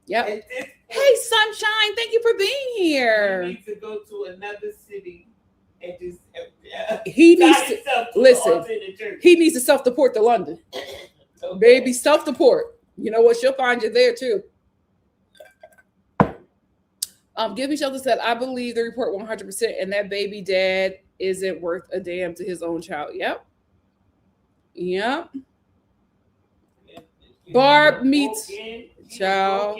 Yep. Hey, Sunshine, thank you for being here. He needs to go to another city and just he needs to listen. He needs to self-deport to London. Okay. Baby, self-deport. You know what? She'll find you there too. Give Me Shelter said, I believe the report 100%, and that baby dad isn't worth a damn to his own child. Yep. Yep. Barb meets child.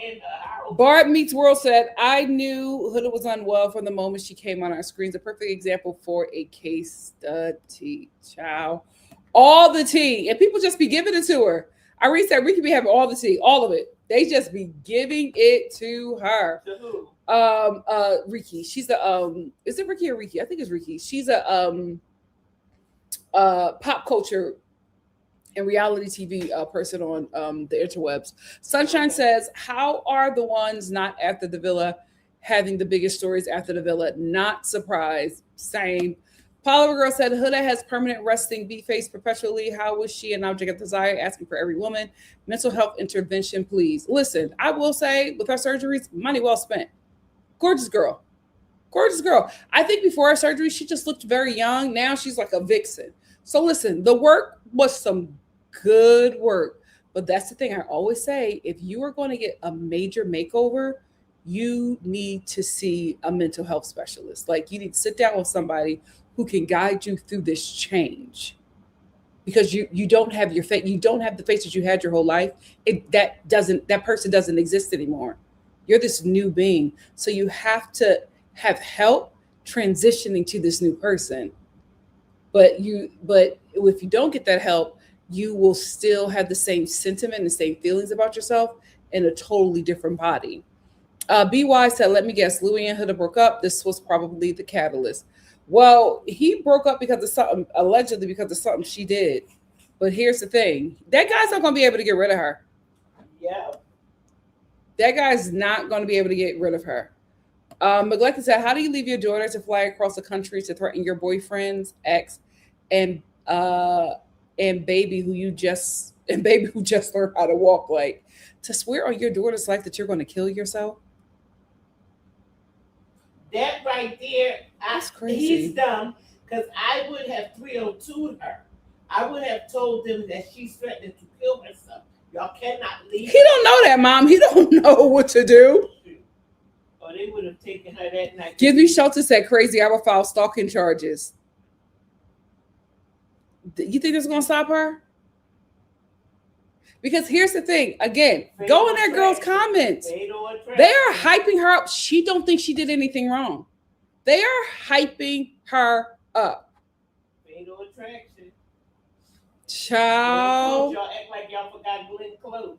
Barb Meets World said, I knew Huda was unwell from the moment she came on our screens. A perfect example for a case study. Child. All the tea. And people just be giving it to her. Irene said, Ricky be having all the tea. All of it. They just be giving it to her. To who? Ricky. She's a is it Ricky or Ricky? I think it's Ricky. She's a pop culture and reality TV person on the interwebs. Sunshine says, how are the ones not after the villa having the biggest stories after the villa? Not surprised. Same. Paula Girl said, Huda has permanent resting beat face perpetually. How was she an object of desire? Asking for every woman. Mental health intervention, please. Listen, I will say with her surgeries, money well spent. Gorgeous girl. Gorgeous girl. I think before her surgery, she just looked very young. Now she's like a vixen. So listen, the work was some good work. But that's the thing I always say. If you are going to get a major makeover, you need to see a mental health specialist. Like, you need to sit down with somebody who can guide you through this change. Because you don't have your face, you don't have the face that you had your whole life. That person doesn't exist anymore. You're this new being. So you have to have help transitioning to this new person. But if you don't get that help, you will still have the same sentiment and the same feelings about yourself in a totally different body. BY said, let me guess, Louis and Huda broke up. This was probably the catalyst. Well, he broke up because of something, allegedly because of something she did. But here's the thing. That guy's not going to be able to get rid of her. Yeah. That guy's not going to be able to get rid of her. Neglected said, how do you leave your daughter to fly across the country to threaten your boyfriend's ex and baby who just learned how to walk, like, to swear on your daughter's life that you're going to kill yourself? That right there, that's crazy. He's dumb, because I would have 302'd her. I would have told them that she's threatening to kill herself. Y'all cannot leave. He don't know that, Mom. He don't know what to do. Or they would have taken her that night. Give Me Shelter said, crazy, I will file stalking charges. You think that's going to stop her? Because here's the thing. Again, go in that girl's comments. They are hyping her up. She don't think she did anything wrong. They are hyping her up. Fatal attraction. Child. Y'all act like y'all forgot Glenn Close.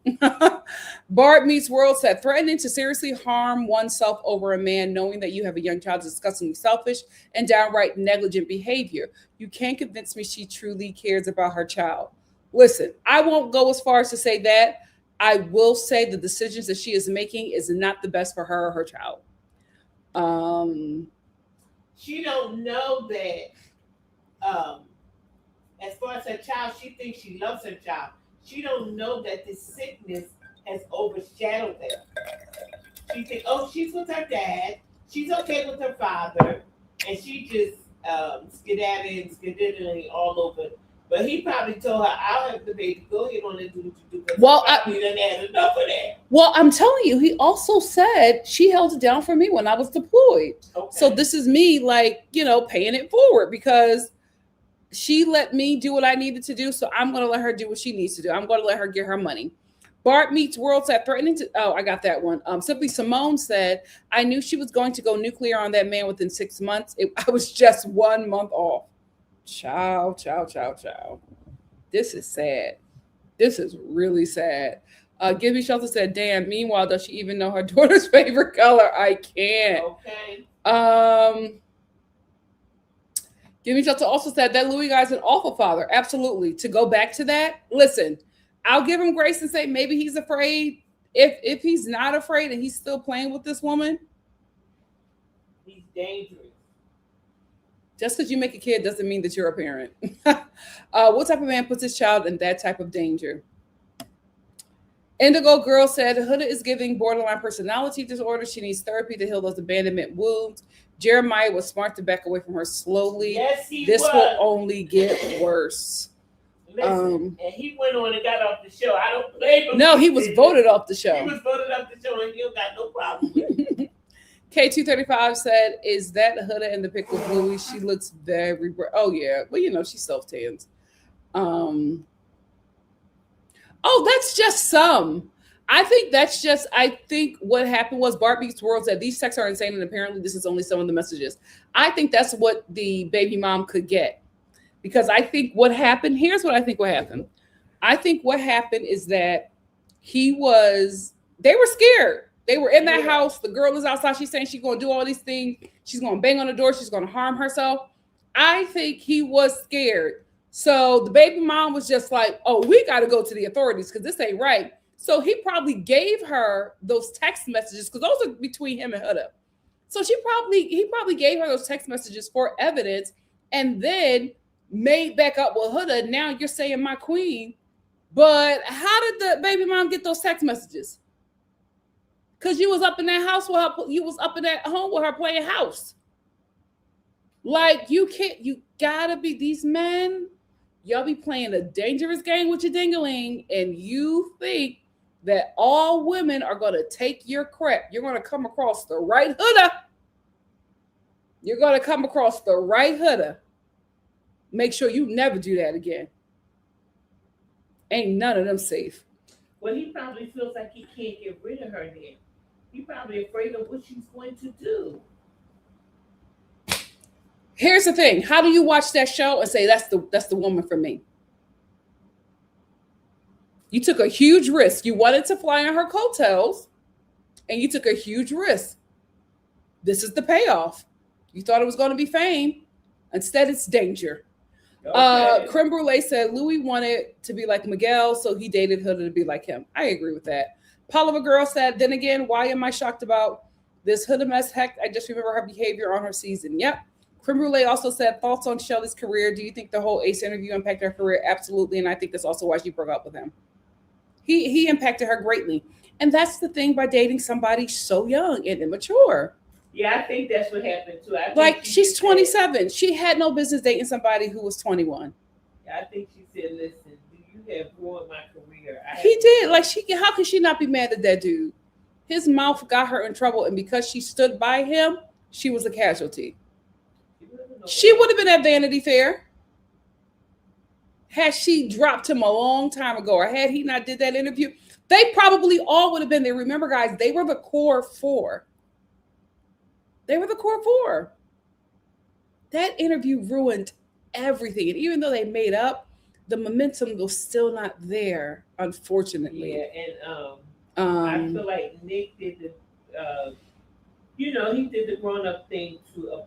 Barb Meets World said, threatening to seriously harm oneself over a man knowing that you have a young child is disgustingly selfish and downright negligent behavior. You can't convince me she truly cares about her child. Listen, I won't go as far as to say that. I will say the decisions that she is making is not the best for her or her child. She don't know that as far as her child, she thinks she loves her child. She don't know that this sickness has overshadowed her. She thinks, oh, she's with her dad. She's okay with her father. And she just skedaddling all over. But he probably told her, I'll have the baby. Go ahead on and do what you do. Well, you done had enough of that. Well, I'm telling you, he also said she held it down for me when I was deployed. Okay. So this is me, like, paying it forward, because she let me do what I needed to do, so I'm going to let her do what she needs to do. I'm going to let her get her money. Bart Meets World said threatening to, oh, I got that one. Simply Simone said, I knew she was going to go nuclear on that man within 6 months. I was just 1 month off. Ciao. This is sad. This is really sad. Gibby Shelter said, damn, meanwhile, does she even know her daughter's favorite color? I can't. Okay. Gibby Shelter also said that Louis guy's an awful father. Absolutely. To go back to that, listen, I'll give him grace and say maybe he's afraid. If he's not afraid and he's still playing with this woman, he's dangerous. Just because you make a kid doesn't mean that you're a parent. What type of man puts his child in that type of danger? Indigo Girl said, Huda is giving borderline personality disorder. She needs therapy to heal those abandonment wounds. Jeremiah was smart to back away from her slowly. Yes, this will only get worse. Listen, and he went on and got off the show. I don't blame him. No, he was voted off the show. He was voted off the show, and you got no problem with it. K235 said, is that Huda in the pic with Louis? She looks very, oh yeah. Well, you know, she self-tans. Oh, that's just some. I think what happened was Bart Meets World said these texts are insane, and apparently this is only some of the messages. I think that's what the baby mom could get. Because I think what happened, here's what I think what happened. I think what happened is that they were scared. They were in that house. The girl is outside. She's saying she's going to do all these things. She's going to bang on the door. She's going to harm herself. I think he was scared. So the baby mom was just like, oh, we got to go to the authorities because this ain't right. So he probably gave her those text messages because those are between him and Huda. So he probably gave her those text messages for evidence and then made back up with Huda. Now you're saying my queen. But how did the baby mom get those text messages? Because you was up in that house with her, you was up in that home with her playing house. Like you gotta be these men. Y'all be playing a dangerous game with your dingling, and you think that all women are gonna take your crap. You're gonna come across the right Huda. You're gonna come across the right Huda. Make sure you never do that again. Ain't none of them safe. Well, he probably feels like he can't get rid of her then. He's probably afraid of what she's going to do. Here's the thing. How do you watch that show and say that's the woman for me? You took a huge risk. You wanted to fly on her coattails, and you took a huge risk. This is the payoff. You thought it was going to be fame. Instead, it's danger. Okay. Creme Brulee said Louis wanted to be like Miguel, so he dated Huda to be like him. I agree with that. Poliva Girl said, then again, why am I shocked about this Huda mess? Heck, I just remember her behavior on her season. Yep. Creme Brulee also said, thoughts on Shelly's career. Do you think the whole Ace interview impacted her career? Absolutely. And I think that's also why she broke up with him. He impacted her greatly. And that's the thing by dating somebody so young and immature. Yeah, I think that's what happened too. Like she's 27. She had no business dating somebody who was 21. Yeah, I think she said, listen, you have ruined my career. He did. Like how could she not be mad at that dude? His mouth got her in trouble. And because she stood by him, she was a casualty. She would have been at Vanity Fair. Had she dropped him a long time ago, or had he not did that interview, they probably all would have been there. Remember, guys, they were the core four. They were the core four. That interview ruined everything. And even though they made up, the momentum was still not there, unfortunately. Yeah, and I feel like Nick did the, he did the grown-up thing to,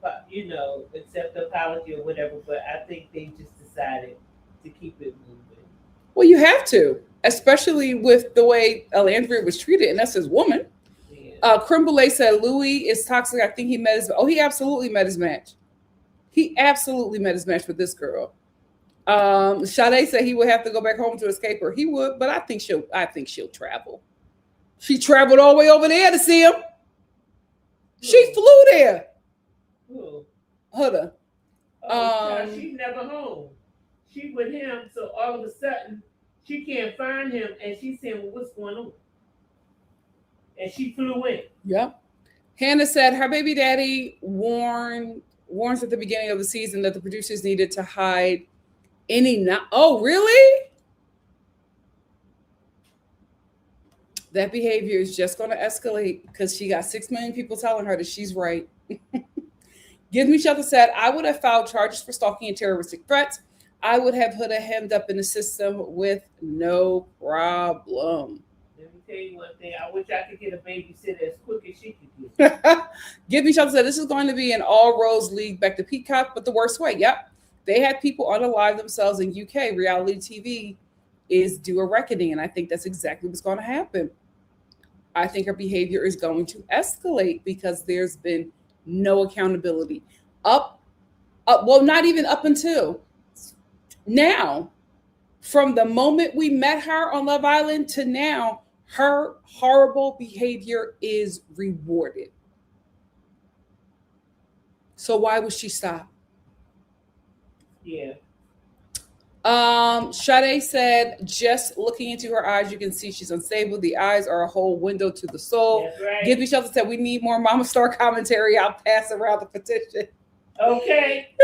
accept the apology or whatever, but I think they just decided to keep it moving. Well, you have to, especially with the way Olandria was treated, and that's his woman. Creme Brulee said Louis is toxic. I think he absolutely met his match. He absolutely met his match with this girl. Sade said he would have to go back home to escape her. He would, but I think she'll travel. She traveled all the way over there to see him. She flew there. Who? Huda. She's never home. She with him, so all of a sudden she can't find him, and she's saying, well, what's going on? And she flew in. Yep. Hannah said her baby daddy warns at the beginning of the season that the producers needed to hide Oh, really? That behavior is just going to escalate because she got 6 million people telling her that she's right. Give Me Shelter said, I would have filed charges for stalking and terroristic threats. I would have Huda hemmed up in the system with no problem. Let me tell you one thing. I wish I could get a babysitter as quick as she could get. Give Me Shelter said, this is going to be an all-rose league back to Peacock, but the worst way. Yep. They had people unalive themselves in UK. Reality TV is due a reckoning, and I think that's exactly what's going to happen. I think her behavior is going to escalate because there's been no accountability. Well, not even up until now. From the moment we met her on Love Island to now, her horrible behavior is rewarded. So why would she stop? Yeah. Sade said, just looking into her eyes, you can see she's unstable. The eyes are a whole window to the soul. That's right. Give Me Shelter said, we need more Momma.Star commentary. I'll pass around the petition. Okay.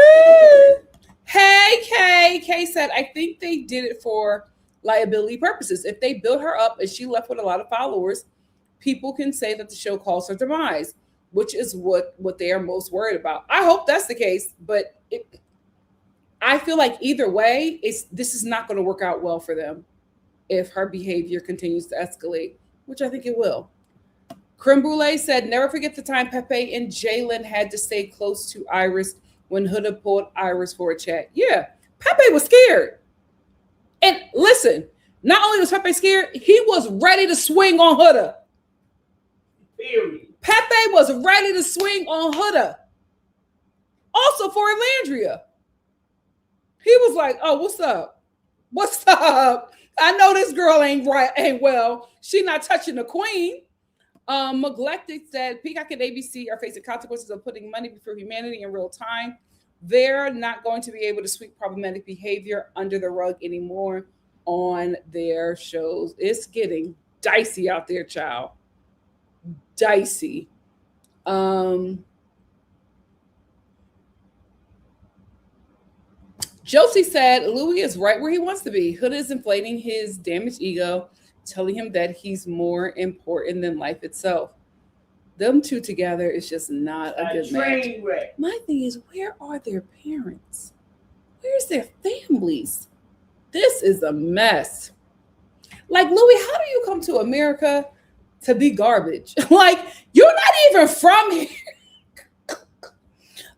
Hey, Kay said, I think they did it for liability purposes. If they built her up and she left with a lot of followers, people can say that the show calls her demise, which is what they are most worried about. I hope that's the case, but I feel like either way, this is not going to work out well for them if her behavior continues to escalate, which I think it will. Creme Brulee said, never forget the time Pepe and Jalen had to stay close to Iris when Huda pulled Iris for a chat. Yeah, Pepe was scared. And listen, not only was Pepe scared, he was ready to swing on Huda. Period. Pepe was ready to swing on Huda. Also for Olandria. He was like, oh, what's up? What's up? I know this girl ain't well. She not touching the queen. Neglected said, Peacock and ABC are facing consequences of putting money before humanity in real time. They're not going to be able to sweep problematic behavior under the rug anymore on their shows. It's getting dicey out there, child. Dicey. Josie said, Louis is right where he wants to be. Huda is inflating his damaged ego, telling him that he's more important than life itself. Them two together is just not a good match. My thing is, where are their parents? Where's their families? This is a mess. Like, Louis, how do you come to America to be garbage? Like, you're not even from here.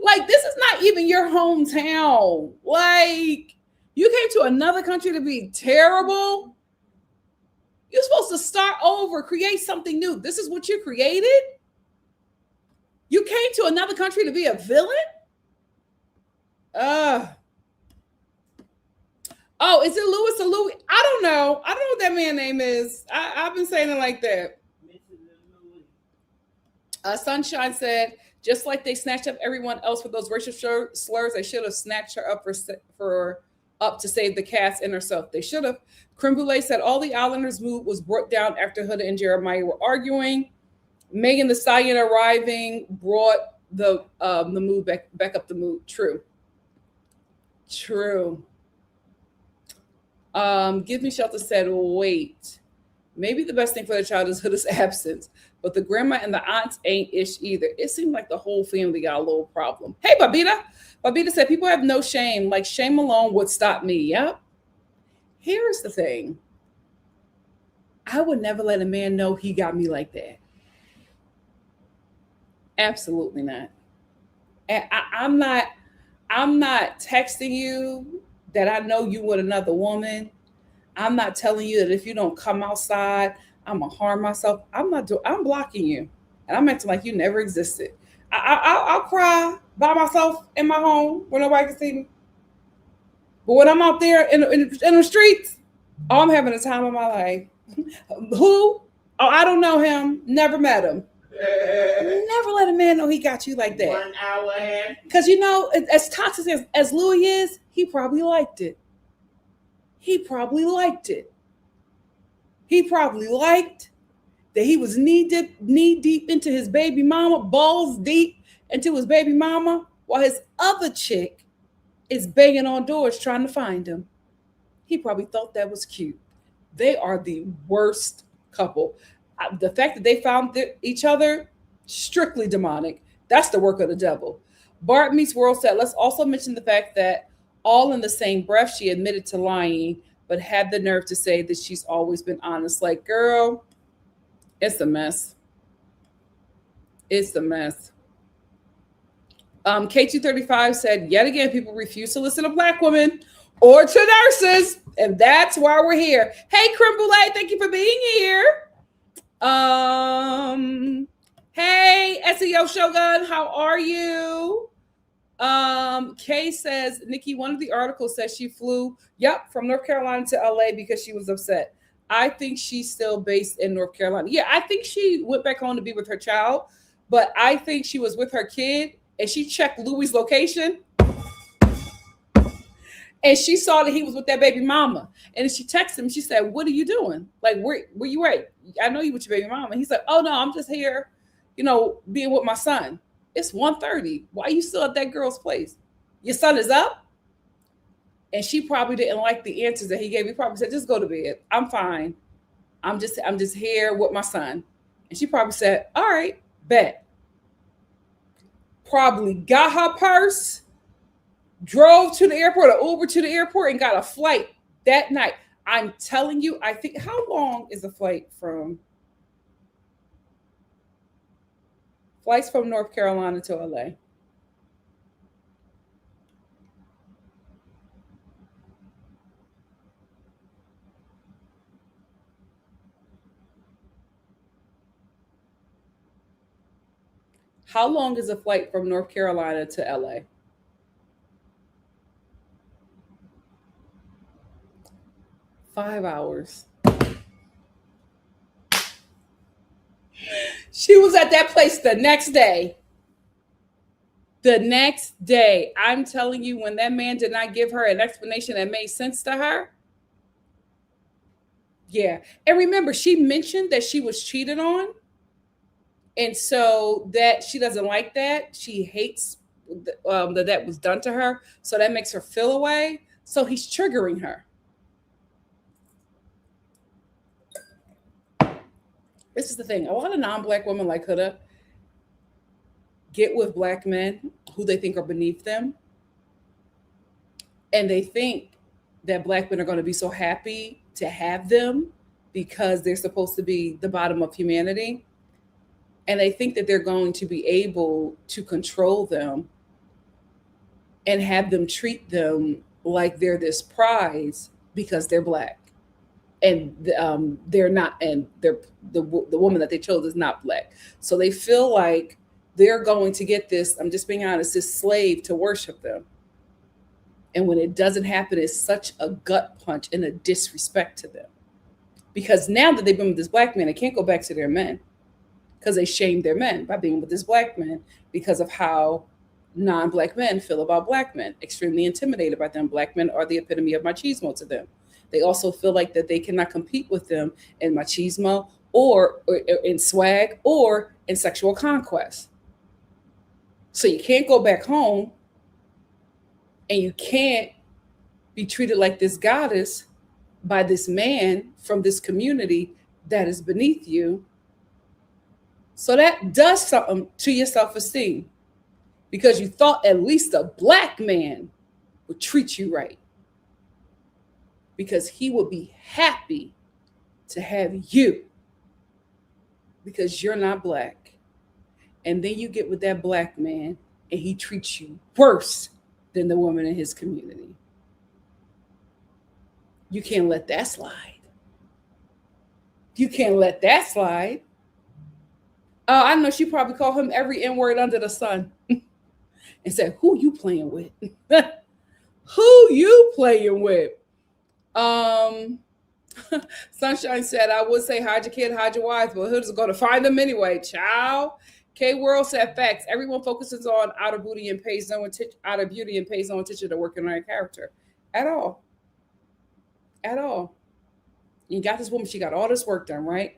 Like, this is not even your hometown. Like, you came to another country to be terrible. You're supposed to start over, create something new. This is what you created? You came to another country to be a villain? Oh, is it Louis or Louis? I don't know. I don't know what that man's name is. I've been saying it like that. Sunshine said, just like they snatched up everyone else for those racial slurs, they should have snatched her up up to save the cast and herself. They should have. Creme Brulee said all the Islanders' mood was brought down after Huda and Jeremiah were arguing. Megan Thee Stallion arriving brought the mood back up the mood. True. Give Me Shelter said, wait. Maybe the best thing for the child is Huda's absence, but the grandma and the aunts ain't ish either. It seemed like the whole family got a little problem. Hey, Babita. Babita said, people have no shame. Like, shame alone would stop me. Yep. Here's the thing. I would never let a man know he got me like that. Absolutely not. And I'm not texting you that I know you with another woman. I'm not telling you that if you don't come outside, I'm gonna harm myself. I'm blocking you, and I'm acting like you never existed. I'll cry by myself in my home where nobody can see me. But when I'm out there in the streets, I'm having the time of my life. Who? Oh, I don't know him. Never met him. Never let a man know he got you like that. 1 hour ahead. Because, you know, as toxic as Louis is, he probably liked it. He probably liked that he was knee deep into his baby mama, balls deep into his baby mama, while his other chick is banging on doors trying to find him. He probably thought that was cute. They are the worst couple. The fact that they found each other, strictly demonic. That's the work of the devil. Bart Meets World said, let's also mention the fact that all in the same breath, she admitted to lying, but had the nerve to say that she's always been honest. Like, girl, it's a mess. It's a mess. K235 said, yet again, people refuse to listen to Black women or to nurses. And that's why we're here. Hey, Creme Brulee, thank you for being here. Hey, SEO Shogun, how are you? Kay says, Nikki, one of the articles says she flew, from North Carolina to LA because she was upset. I think she's still based in North Carolina. Yeah, I think she went back home to be with her child, but I think she was with her kid and she checked Louis' location and she saw that he was with that baby mama. And she texted him. She said, what are you doing? Like, where you at? I know you with your baby mama. And he's like, oh no, I'm just here, being with my son. It's 1:30. Why are you still at that girl's place? Your son is up? And she probably didn't like the answers that he gave. He probably said, just go to bed. I'm fine. I'm just here with my son. And she probably said, all right, bet. Probably got her purse, drove to the airport or Uber to the airport and got a flight that night. I'm telling you, I think, how long is the flight from? Flights from North Carolina to LA. How long is a flight from North Carolina to LA? Five hours. She was at that place the next day. The next day. I'm telling you, when that man did not give her an explanation that made sense to her. Yeah. And remember, she mentioned that she was cheated on. And so that she doesn't like that. She hates that was done to her. So that makes her feel away. So he's triggering her. This is the thing. A lot of non-Black women like Huda get with Black men who they think are beneath them. And they think that Black men are going to be so happy to have them because they're supposed to be the bottom of humanity. And they think that they're going to be able to control them and have them treat them like they're this prize because they're Black. And they're not, and they're the woman that they chose is not Black. So they feel like they're going to get this, I'm just being honest, this slave to worship them. And when it doesn't happen, it's such a gut punch and a disrespect to them. Because now that they've been with this Black man, they can't go back to their men because they shamed their men by being with this Black man because of how non-Black men feel about Black men, extremely intimidated by them. Black men are the epitome of machismo to them. They also feel like that they cannot compete with them in machismo or in swag or in sexual conquest. So you can't go back home and you can't be treated like this goddess by this man from this community that is beneath you. So that does something to your self-esteem because you thought at least a Black man would treat you right. Because he would be happy to have you because you're not Black. And then you get with that Black man and he treats you worse than the woman in his community. You can't let that slide. You can't let that slide. I know she probably called him every N-word under the sun and said, who you playing with? Who you playing with? Sunshine said, I would say hide your kid, hide your wife, but Hood's going to find them anyway. Ciao. K World said facts. Everyone focuses on outer beauty and pays no attention to working on their character. At all. At all. You got this woman, she got all this work done, right?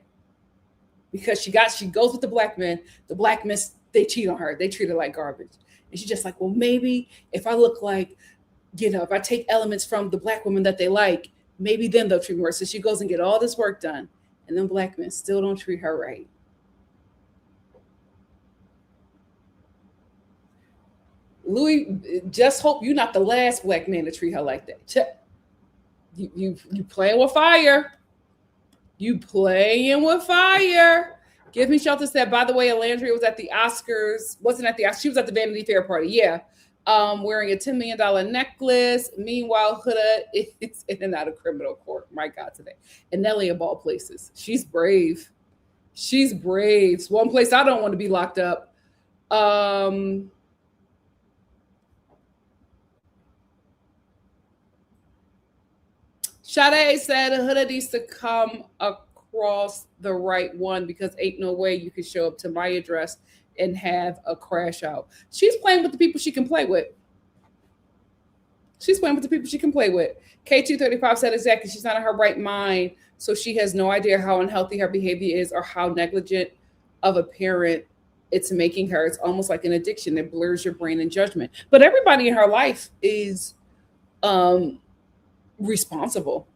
Because she goes with the Black men. The Black men, they cheat on her. They treat her like garbage. And she's just like, well, maybe if I look like if I take elements from the black women that they like, maybe then they'll treat me right. So she goes and get all this work done, and then black men still don't treat her right. Louis, just hope you're not the last black man to treat her like that. You playing with fire. You playing with fire. Give Me Shelter said, by the way, Olandria was at the Oscars. Wasn't at the Oscars. She was at the Vanity Fair party. Yeah. Wearing a $10 million necklace. Meanwhile, Huda is in and out of criminal court. My God, today. And Nelly of all places. She's brave. She's brave. It's one place I don't want to be locked up. Sade said Huda needs to come across the right one because ain't no way you can show up to my address and have a crash out. She's playing with the people she can play with. She's playing with the people she can play with. K235 said exactly. She's not in her right mind, so she has no idea how unhealthy her behavior is or how negligent of a parent it's making her. It's almost like an addiction that blurs your brain and judgment. But everybody in her life is responsible.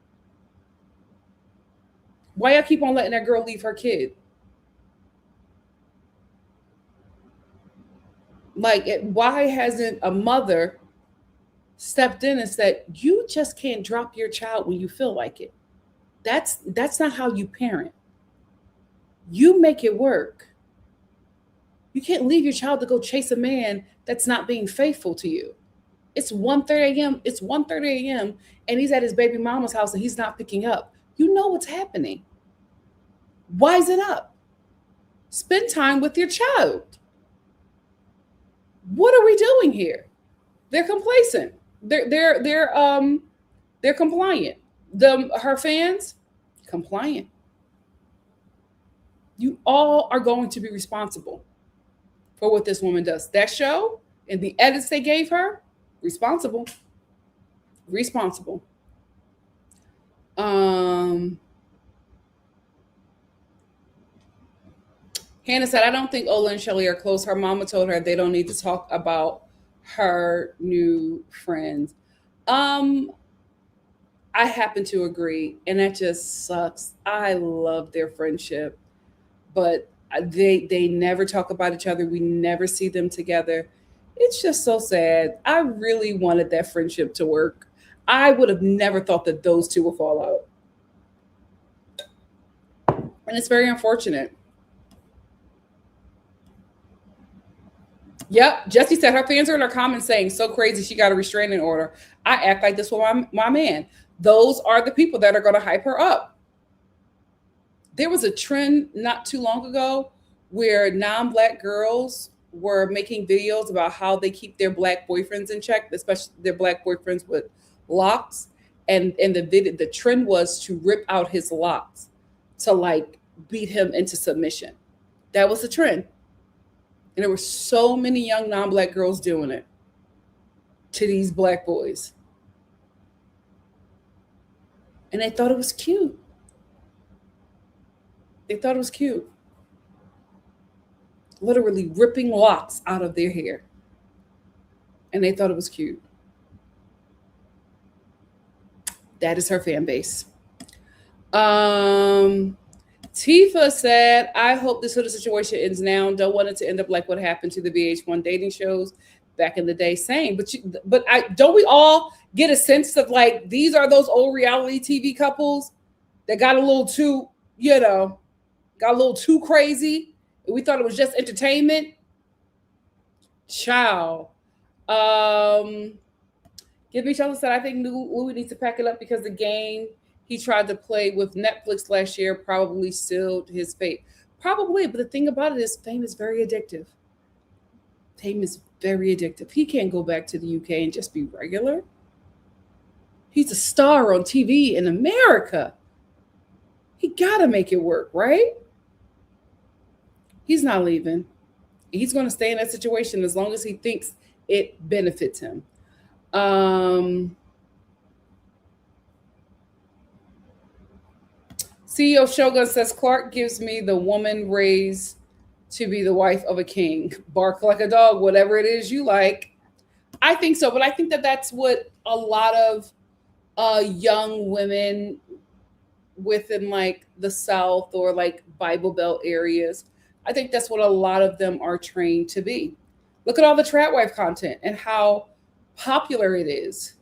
Why y'all keep on letting that girl leave her kid? Like, why hasn't a mother stepped in and said, you just can't drop your child when you feel like it? That's not how you parent. You make it work. You can't leave your child to go chase a man that's not being faithful to you. It's 1:30 a.m. It's 1:30 a.m. and he's at his baby mama's house and he's not picking up. You know what's happening. Wise it up. Spend time with your child. What are we doing here? They're complacent. They're compliant. Her fans, compliant. You all are going to be responsible for what this woman does. That show and the edits they gave her, responsible. Hannah said, I don't think Ola and Shelly are close. Her mama told her they don't need to talk about her new friends. I happen to agree, and that just sucks. I love their friendship, but they never talk about each other. We never see them together. It's just so sad. I really wanted that friendship to work. I would have never thought that those two would fall out. And it's very unfortunate. Yep. Jessie said her fans are in her comments saying, so crazy she got a restraining order. I act like this with my man. Those are the people that are going to hype her up. There was a trend not too long ago where non-Black girls were making videos about how they keep their Black boyfriends in check, especially their Black boyfriends with locks. And the trend was to rip out his locks to like beat him into submission. That was the trend. And there were so many young non-Black girls doing it to these Black boys. And they thought it was cute. They thought it was cute. Literally ripping locks out of their hair. And they thought it was cute. That is her fan base. Tifa said, I hope this sort of situation ends now. Don't want it to end up like what happened to the VH1 dating shows back in the day. Same, but don't we all get a sense of like, these are those old reality TV couples that got a little too, got a little too crazy. We thought it was just entertainment. Ciao. Give Me Shelter said, I think Louis needs to pack it up because the game he tried to play with Netflix last year probably sealed his fate. Probably, but the thing about it is fame is very addictive. Fame is very addictive. He can't go back to the UK and just be regular. He's a star on TV in America. He got to make it work, right? He's not leaving. He's going to stay in that situation as long as he thinks it benefits him. CEO Shogun says, Clark gives me the woman raised to be the wife of a king. Bark like a dog, whatever it is you like. I think so, but I think that that's what a lot of young women within like the South or like Bible Belt areas. I think that's what a lot of them are trained to be. Look at all the trad wife content and how popular it is.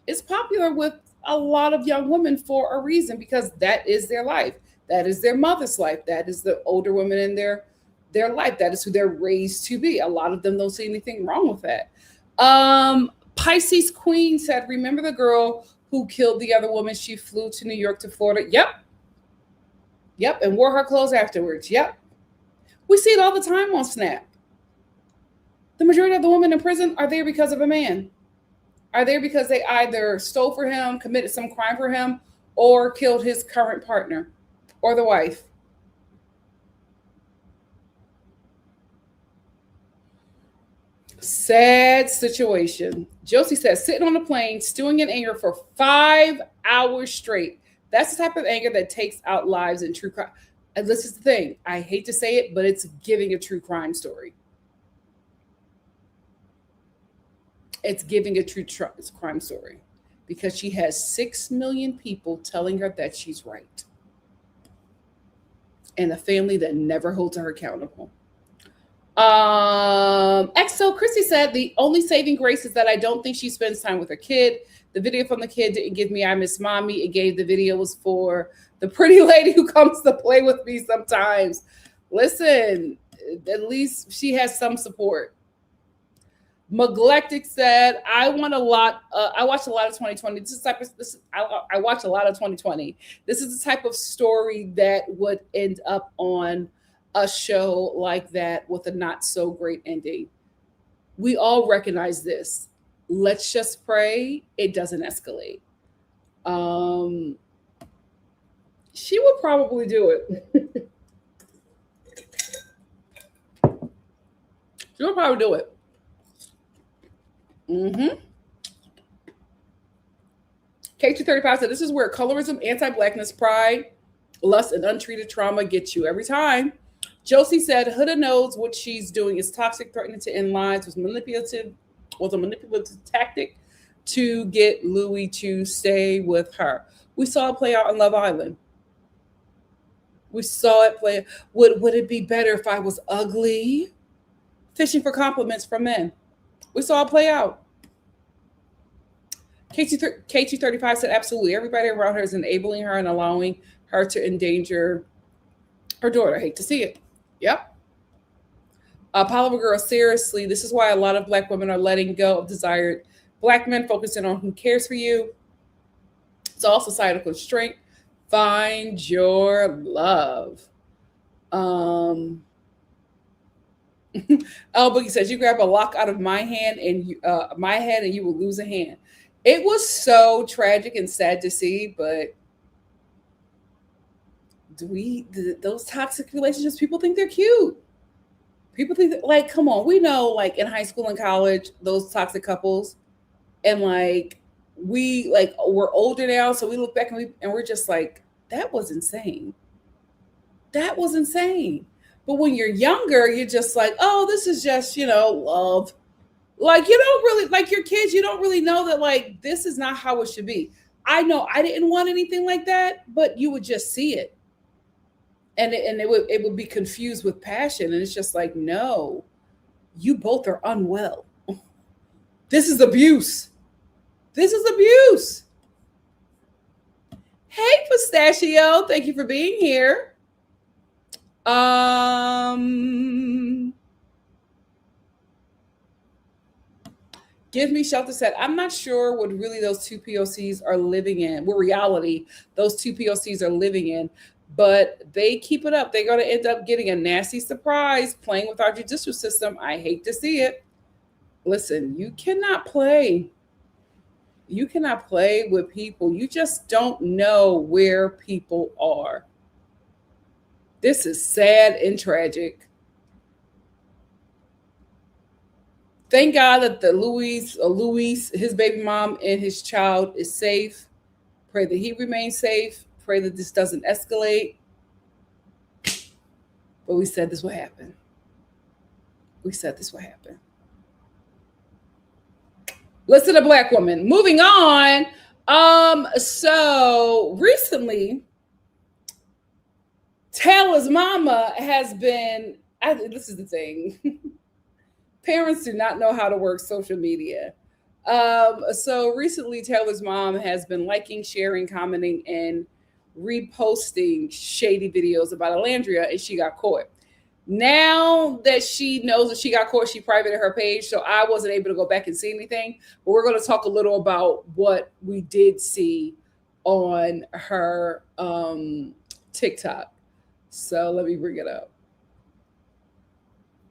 It's popular with a lot of young women for a reason, because that is their life. That is their mother's life. That is the older women in their life. That is who they're raised to be. A lot of them don't see anything wrong with that. Pisces Queen said, remember the girl who killed the other woman? She flew to New York to Florida. Yep. And wore her clothes afterwards. Yep. We see it all the time on Snap. The majority of the women in prison are there because of a man. Are there because they either stole for him, committed some crime for him, or killed his current partner or the wife. Sad situation. Josie says, sitting on a plane, stewing in anger for 5 hours straight. That's the type of anger that takes out lives in true crime. And this is the thing. I hate to say it, but it's giving a true crime story. It's giving a true crime story because she has 6 million people telling her that she's right. And a family that never holds her accountable. XO Chrissy said, the only saving grace is that I don't think she spends time with her kid. The video from the kid didn't give me I miss mommy. It gave the video was for the pretty lady who comes to play with me sometimes. Listen, at least she has some support. Neglected said, I watch a lot of 2020. I watch a lot of 2020. This is the type of story that would end up on a show like that with a not so great ending. We all recognize this. Let's just pray it doesn't escalate. She would probably do it. She would probably do it. K235 said, this is where colorism, anti-blackness, pride, lust, and untreated trauma get you every time. Josie said, Huda knows what she's doing is toxic, threatening to end lives, was a manipulative tactic to get Louis to stay with her. We saw it play out on Love Island. We saw it play. Would it be better if I was ugly? Fishing for compliments from men. We saw it play out. K235 said, absolutely. Everybody around her is enabling her and allowing her to endanger her daughter. I hate to see it. Yep. Polymer Girl, seriously, this is why a lot of Black women are letting go of desired Black men, focusing on who cares for you. It's all societal constraint. Find your love. El Boogie says, you grab a lock out of my hand and my head and you will lose a hand. It was so tragic and sad to see, but those toxic relationships, people think they're cute. People think that, like, come on, we know, like, in high school and college, those toxic couples, and like we're older now, so we look back and we're just like, that was insane. That was insane. But when you're younger, you're just like, oh, this is just, love. Like, you don't really, like your kids, you don't really know that, like, this is not how it should be. I know I didn't want anything like that, but you would just see it. And it would be confused with passion. And it's just like, no, you both are unwell. This is abuse. This is abuse. Hey, Pistachio, thank you for being here. Give Me Shelter said, I'm not sure what really those two POCs are living in, what reality those two POCs are living in, but they keep it up. They're going to end up getting a nasty surprise playing with our judicial system. I hate to see it. Listen, you cannot play. You cannot play with people. You just don't know where people are. This is sad and tragic. Thank God that the Louis, his baby mom, and his child is safe. Pray that he remains safe. Pray that this doesn't escalate. But we said this would happen. We said this would happen. Listen to Black woman. Moving on. So recently, Taylor's mama has been, this is the thing. Parents do not know how to work social media. So recently, Taylor's mom has been liking, sharing, commenting, and reposting shady videos about Olandria, and she got caught. Now that she knows that she got caught, she privated her page, so I wasn't able to go back and see anything. But we're going to talk a little about what we did see on her TikTok. So let me bring it up.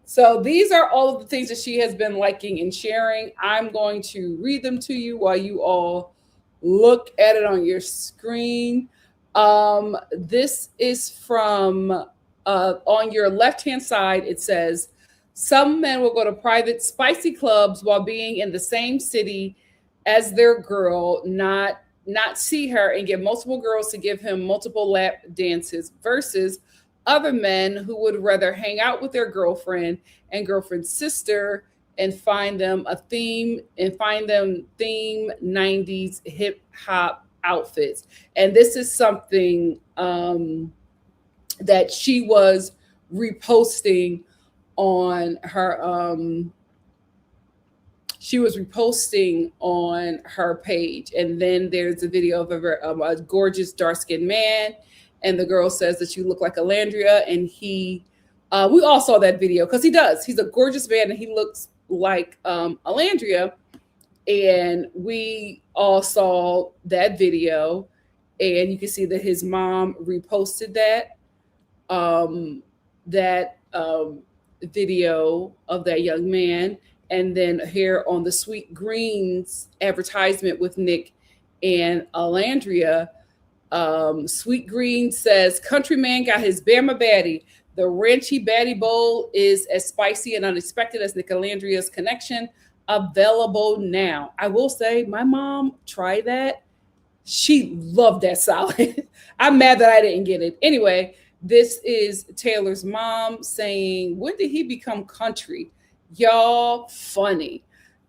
So these are all of the things that she has been liking and sharing. I'm going to read them to you while you all look at it on your screen. This is from on your left-hand side. It says, some men will go to private spicy clubs while being in the same city as their girl, not see her, and get multiple girls to give him multiple lap dances, versus other men who would rather hang out with their girlfriend and girlfriend's sister and find them theme 90s hip hop outfits. And this is something that she was reposting on her page. And then there's a video of a gorgeous dark-skinned man, and the girl says that you look like Olandria, and we all saw that video because he does. He's a gorgeous man and he looks like Olandria, and we all saw that video, and you can see that his mom reposted that video of that young man. And then here on the Sweet Greens advertisement with Nick and Olandria, Sweet Green says, countryman got his Bama baddie. The ranchy baddie bowl is as spicy and unexpected as Nick Olandria's connection. Available now. I will say my mom tried that. She loved that salad. I'm mad that I didn't get it. Anyway, this is Taylor's mom saying, when did he become country? Y'all funny.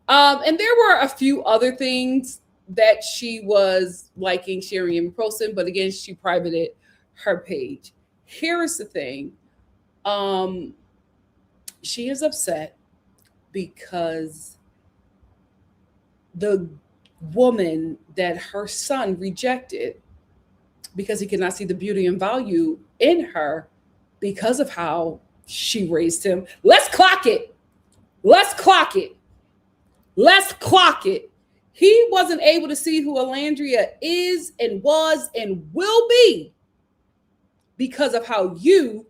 And there were a few other things that she was liking, sharing, and posting, but again, she privated her page. Here is the thing. She is upset because the woman that her son rejected, because he could not see the beauty and value in her because of how she raised him. Let's clock it. Let's clock it. Let's clock it. He wasn't able to see who Olandria is and was and will be because of how you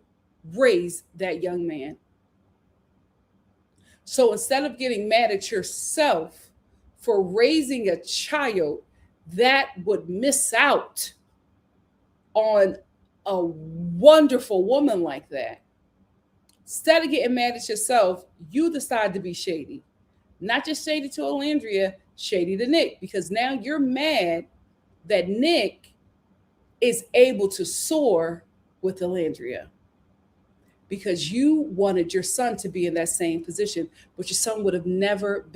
raised that young man. So instead of getting mad at yourself for raising a child that would miss out on a wonderful woman like that, instead of getting mad at yourself, you decide to be shady. Not just shady to Olandria, shady to Nick, because now you're mad that Nick is able to soar with Olandria because you wanted your son to be in that same position, but your son was never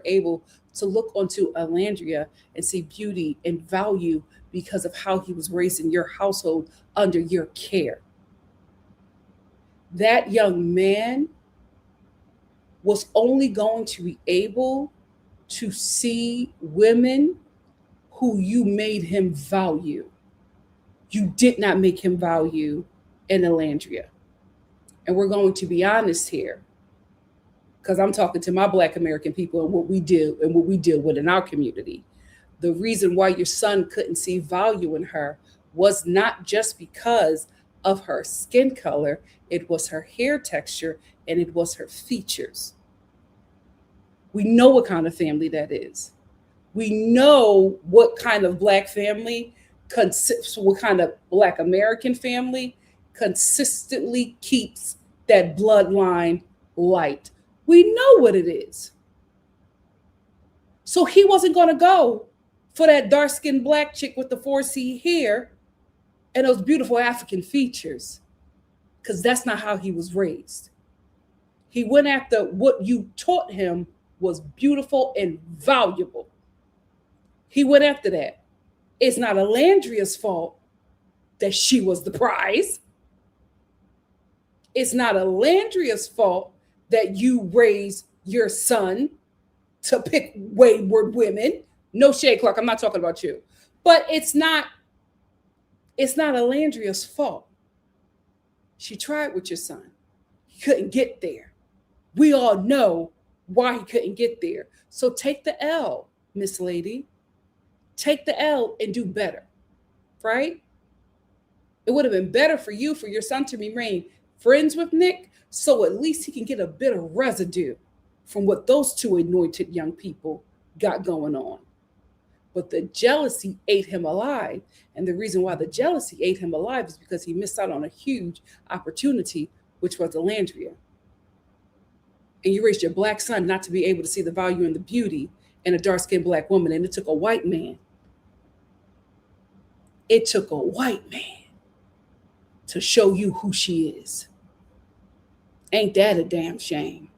able to look onto Olandria and see beauty and value because of how he was raised in your household under your care. That young man was only going to be able to see women who you made him value. You did not make him value in Olandria. And we're going to be honest here, because I'm talking to my Black American people and what we do and what we deal with in our community. The reason why your son couldn't see value in her was not just because of her skin color, it was her hair texture and it was her features. We know what kind of family that is. We know what kind of Black family what kind of Black American family consistently keeps that bloodline light. We know what it is. So he wasn't going to go for that dark-skinned Black chick with the 4C hair and those beautiful African features, because that's not how he was raised. He went after what you taught him was beautiful and valuable. He went after that. It's not Olandria's fault that she was the prize. It's not Olandria's fault that you raised your son to pick wayward women. No shade, Clark, I'm not talking about you. But it's not Olandria's fault. She tried with your son. He couldn't get there. We all know why he couldn't get there. So take the L, Miss Lady. Take the L and do better, right? It would have been better for you, for your son to remain friends with Nick, so at least he can get a bit of residue from what those two anointed young people got going on. But the jealousy ate him alive. And the reason why the jealousy ate him alive is because he missed out on a huge opportunity, which was Olandria. And you raised your black son not to be able to see the value and the beauty in a dark-skinned black woman. And it took a white man. It took a white man to show you who she is. Ain't that a damn shame?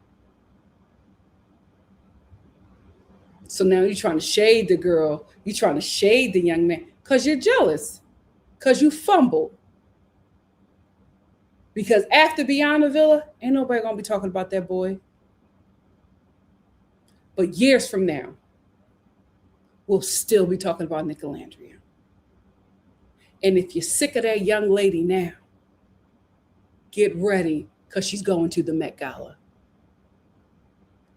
So now you're trying to shade the girl. You're trying to shade the young man because you're jealous, because you fumbled. Because after Beyond the Villa, ain't nobody going to be talking about that boy. But years from now, we'll still be talking about Olandria. And if you're sick of that young lady now, get ready because she's going to the Met Gala.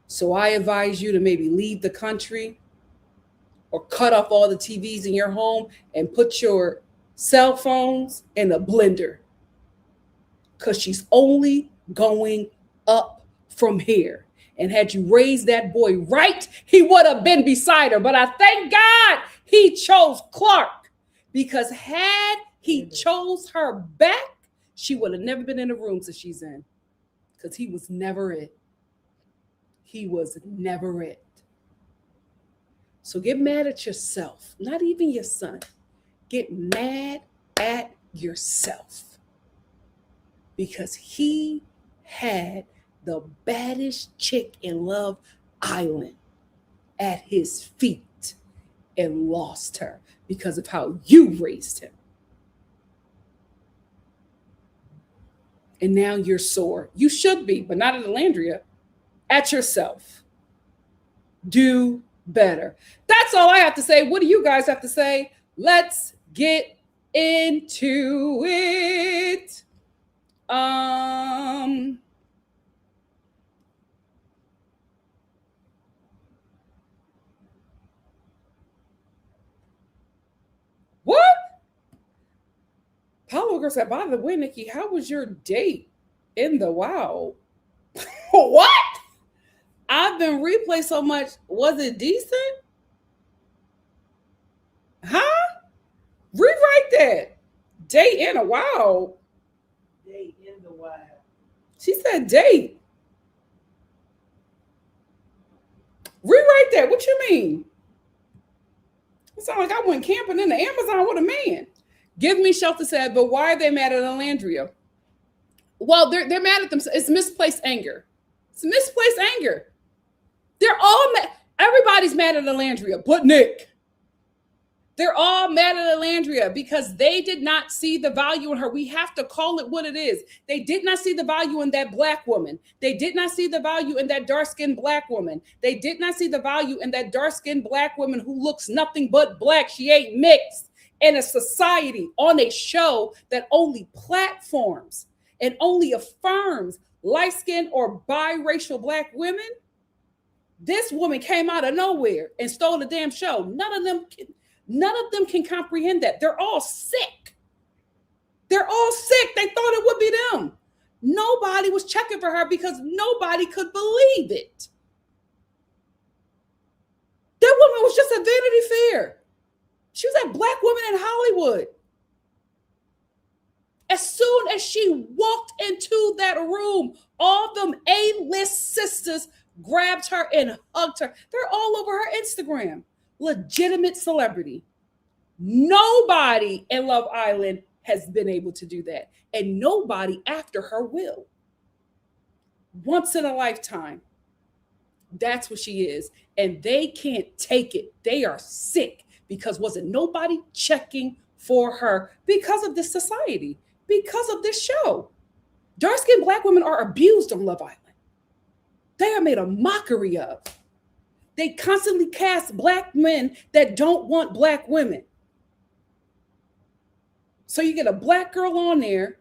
So I advise you to maybe leave the country or cut off all the TVs in your home and put your cell phones in a blender because she's only going up from here. And had you raised that boy right, he would have been beside her. But I thank God he chose Clark, because had he chose her back, she would have never been in the rooms that she's in, because he was never it. He was never it. So get mad at yourself, not even your son. Get mad at yourself, because he had the baddest chick in Love Island at his feet and lost her because of how you raised him. And now you're sore. You should be, but not at Olandria, at yourself. Do better. That's all I have to say. What do you guys have to say? Let's get into it. What? Paulo girl said, by the way, Nikki, how was your date in the wow? What? I've been replayed so much. Was it decent? Huh? Rewrite that. Date in a wow. Date in the wild. She said date. Rewrite that. What you mean? It sounds like I went camping in the Amazon with a man. Give Me Shelter said, but why are they mad at Olandria? Well, they're mad at them. It's misplaced anger. It's misplaced anger. They're all mad. Everybody's mad at Olandria, but Nick. They're all mad at Olandria because they did not see the value in her. We have to call it what it is. They did not see the value in that black woman. They did not see the value in that dark-skinned black woman. They did not see the value in that dark-skinned black woman who looks nothing but black. She ain't mixed. In a society, on a show that only platforms and only affirms light-skinned or biracial black women, this woman came out of nowhere and stole the damn show. None of them can comprehend that. They're all sick. They're all sick. They thought it would be them. Nobody was checking for her because nobody could believe it. That woman was just a Vanity Fair. She was a black woman in Hollywood. As soon as she walked into that room, all them A-list sisters grabbed her and hugged her. They're all over her Instagram. Legitimate celebrity. Nobody in Love Island has been able to do that. And nobody after her will. Once in a lifetime. That's what she is. And they can't take it. They are sick because wasn't nobody checking for her because of this society, because of this show. Dark-skinned Black women are abused on Love Island. They are made a mockery of. They constantly cast Black men that don't want Black women. So you get a Black girl on there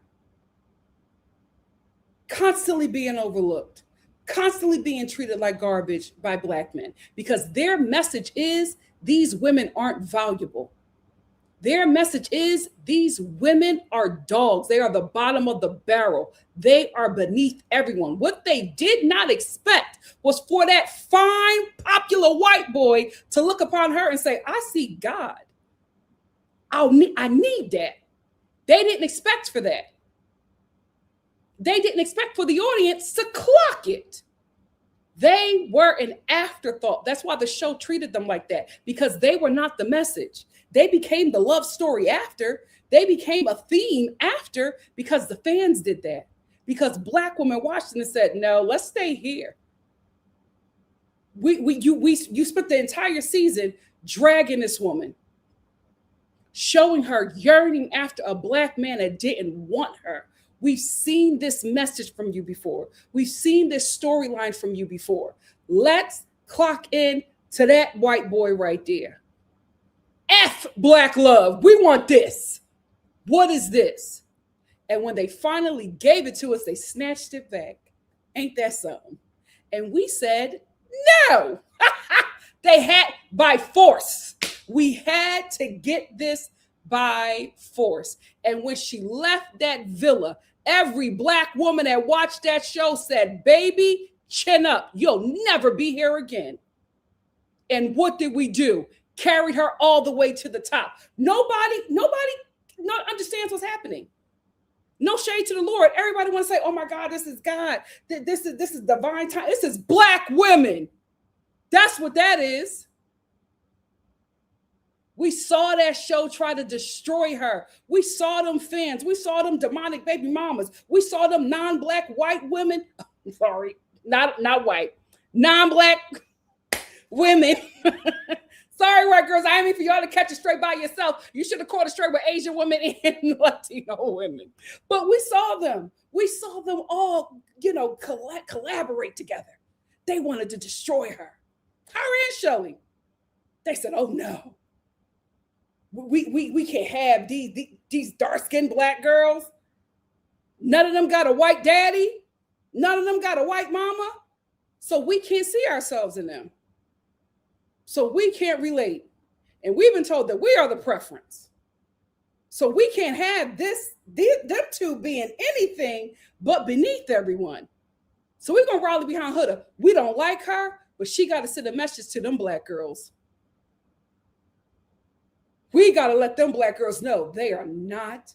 constantly being overlooked, constantly being treated like garbage by Black men because their message is these women aren't valuable. Their message is these women are dogs. They are the bottom of the barrel. They are beneath everyone. What they did not expect was for that fine, popular white boy to look upon her and say, I see God. I need that. They didn't expect for that. They didn't expect for the audience to clock it. They were an afterthought. That's why the show treated them like that, because they were not the message. They became the love story after. They became a theme after because the fans did that. Because Black women watched it and said, no, let's stay here. You spent the entire season dragging this woman, showing her yearning after a Black man that didn't want her. We've seen this message from you before. We've seen this storyline from you before. Let's clock in to that white boy right there. F Black love. We want this. What is this? And when they finally gave it to us, they snatched it back. Ain't that something? And we said, no. They had by force. We had to get this by force. And when she left that villa, every Black woman that watched that show said, baby, chin up. You'll never be here again. And what did we do? Carried her all the way to the top. Nobody understands what's happening. No shade to the Lord. Everybody wants to say, oh my God, this is God. This is divine time. This is Black women. That's what that is. We saw that show try to destroy her. We saw them fans. We saw them demonic baby mamas. We saw them non-Black white women. Sorry, not white. Non-Black women. Sorry, white girls. I mean for y'all to catch it straight by yourself. You should have caught it straight with Asian women and Latino women. But we saw them. We saw them all, collaborate together. They wanted to destroy her. Her and Shelley. They said, oh no. We can't have these dark-skinned Black girls. None of them got a white daddy. None of them got a white mama. So we can't see ourselves in them. So we can't relate. And we've been told that we are the preference. So we can't have them two being anything but beneath everyone. So we're going to rally behind Huda. We don't like her, but she got to send a message to them Black girls. We got to let them Black girls know they are not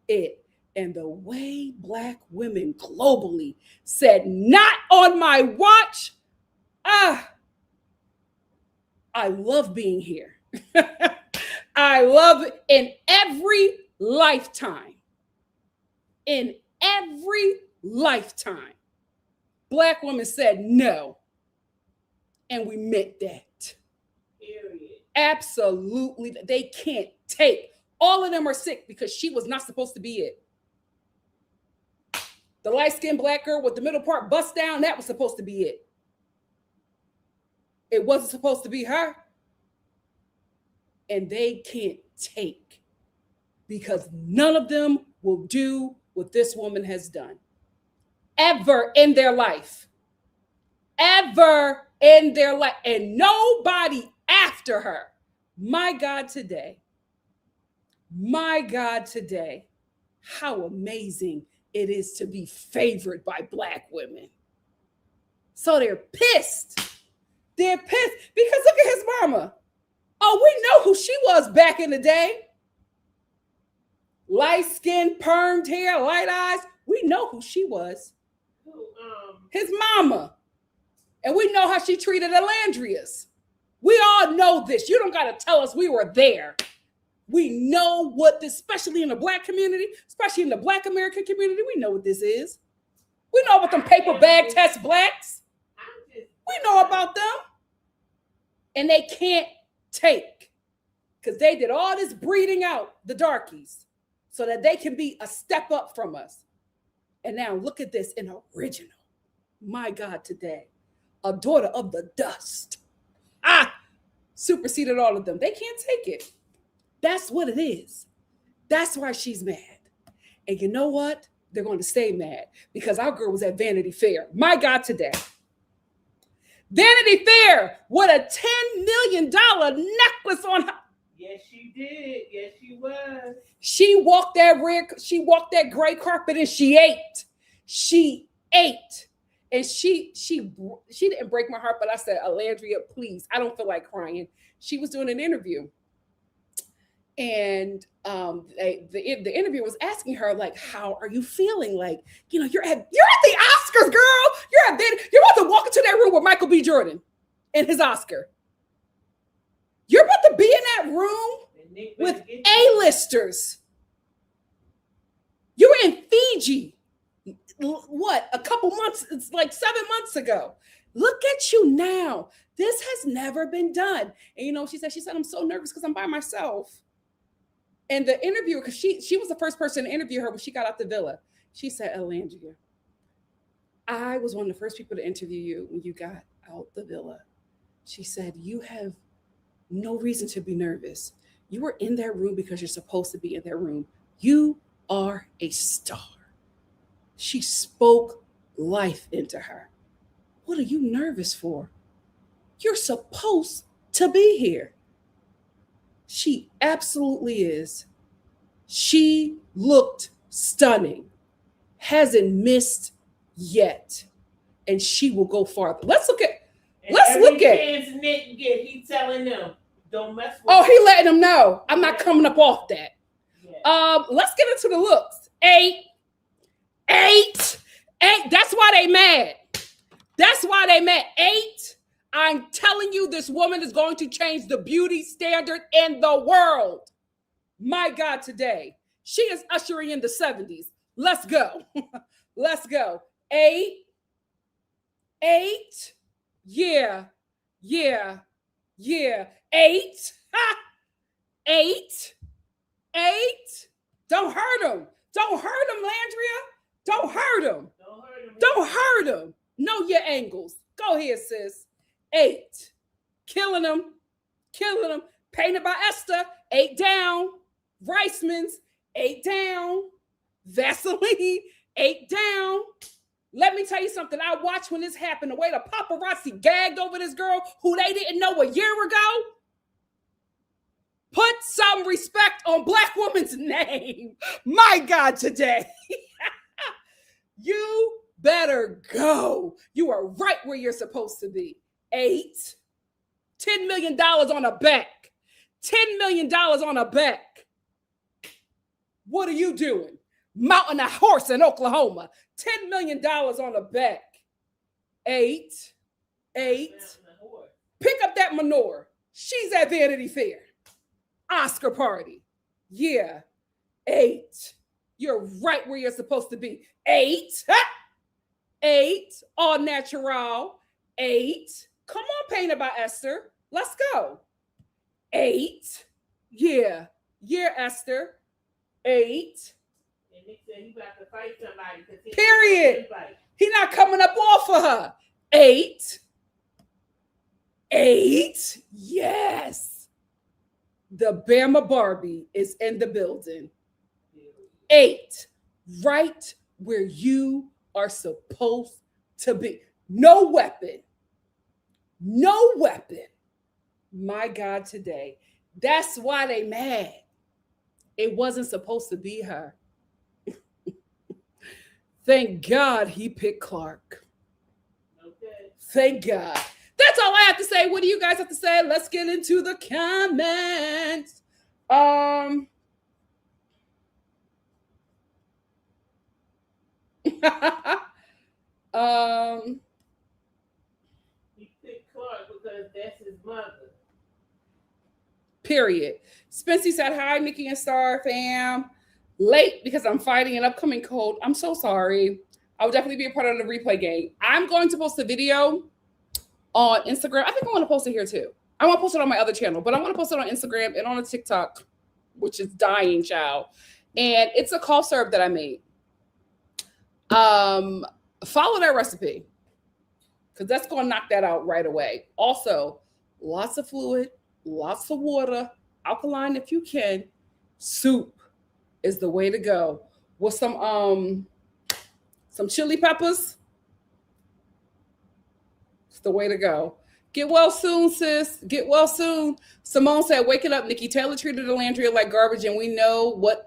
it. And the way Black women globally said, not on my watch. I love being here. I love it in every lifetime. In every lifetime, Black women said no. And we meant that. Period. Absolutely. They can't take. All of them are sick because she was not supposed to be it. The light-skinned Black girl with the middle part bust down, that was supposed to be it. It wasn't supposed to be her. And they can't take because none of them will do what this woman has done. Ever in their life. Ever in their life. And nobody after her. My God, today. My God, today. How amazing it is to be favored by Black women. So they're pissed. They're pissed because look at his mama. Oh, we know who she was back in the day. Light skin, permed hair, light eyes. We know who she was. His mama. And we know how she treated Olandria's. We all know this. You don't got to tell us we were there. We know what this, especially in the Black community, especially in the Black American community, we know what this is. We know about them paper bag test Blacks. We know about them. And they can't take, because they did all this breeding out, the darkies, so that they can be a step up from us. And now look at this, an original. My God, today, a daughter of the dust. Superseded all of them. They can't take it. That's what it is. That's why she's mad. And you know what? They're going to stay mad because our girl was at Vanity Fair. My God, today. Vanity Fair with a $10 million necklace on her. Yes, she did. Yes, she was. She walked that gray carpet and she ate. She ate. And she didn't break my heart, but I said, Olandria, please, I don't feel like crying. She was doing an interview. And the interviewer was asking her, like, how are you feeling? Like, you know, you're at the Oscars, girl. You're about to walk into that room with Michael B. Jordan and his Oscar. You're about to be in that room with A-listers. You were in Fiji. What, a couple months, it's like 7 months ago. Look at you now. This has never been done. And you know, she said, I'm so nervous because I'm by myself. And the interviewer, because she was the first person to interview her when she got out the villa. She said, Olandria, I was one of the first people to interview you when you got out the villa. She said, you have no reason to be nervous. You were in that room because you're supposed to be in that room. You are a star. She spoke life into her. What are you nervous for? You're supposed to be here. She absolutely is. She looked stunning. Hasn't missed yet. And she will go farther. Let's look at. Nick get, he telling them, don't mess with. Oh, he letting them know. I'm not coming up off that. Yeah. Let's get into the looks. Eight. That's why they mad. That's why they mad. 8. I'm telling you, this woman is going to change the beauty standard in the world. My God, today. She is ushering in the 70s. Let's go. Let's go. 8. Yeah. 8. 8. Don't hurt him. Don't hurt him, Landria. Don't hurt him. Don't hurt him. Know your angles. Go ahead, sis. 8. Killing them. Painted by Esther. 8 down. Reisman's. 8 down. Vaseline. 8 down. Let me tell you something. I watched when this happened. The way the paparazzi gagged over this girl who they didn't know a year ago. Put some respect on Black woman's name. My God, today. You better go. You are right where you're supposed to be. 8. $10 million on a back. $10 million on a back. What are you doing? Mounting a horse in Oklahoma. $10 million on a back. 8. Pick up that manure. She's at Vanity Fair. Oscar party. Yeah. 8. You're right where you're supposed to be. 8. 8. All natural. 8. Come on, painted by Esther. Let's go. 8. Yeah, Esther. 8. And Nick said he about to fight somebody. Period. He's not coming up off of her. 8. Yes. The Bama Barbie is in the building. 8. Right where you are supposed to be. No weapon. My God, today. That's why they mad. It wasn't supposed to be her. Thank God he picked Clark. Okay. Thank God. That's all I have to say. What do you guys have to say? Let's get into the comments. He picked Clark because that's his mother. Period. Spency said, hi, NikkiNicoleStar fam. Late because I'm fighting an upcoming cold. I'm so sorry. I will definitely be a part of the replay game. I'm going to post a video on Instagram. I think I want to post it here too. I want to post it on my other channel, but I want to post it on Instagram and on a TikTok, which is dying, child. And it's a cough syrup that I made. Follow that recipe because that's going to knock that out right away. Also, lots of fluid, lots of water, alkaline if you can. Soup is the way to go with some chili peppers. It's the way to go. Get well soon, sis. Get well soon. Simone said, "Wake it up, Nikki. Taylor treated Olandria like garbage, and we know what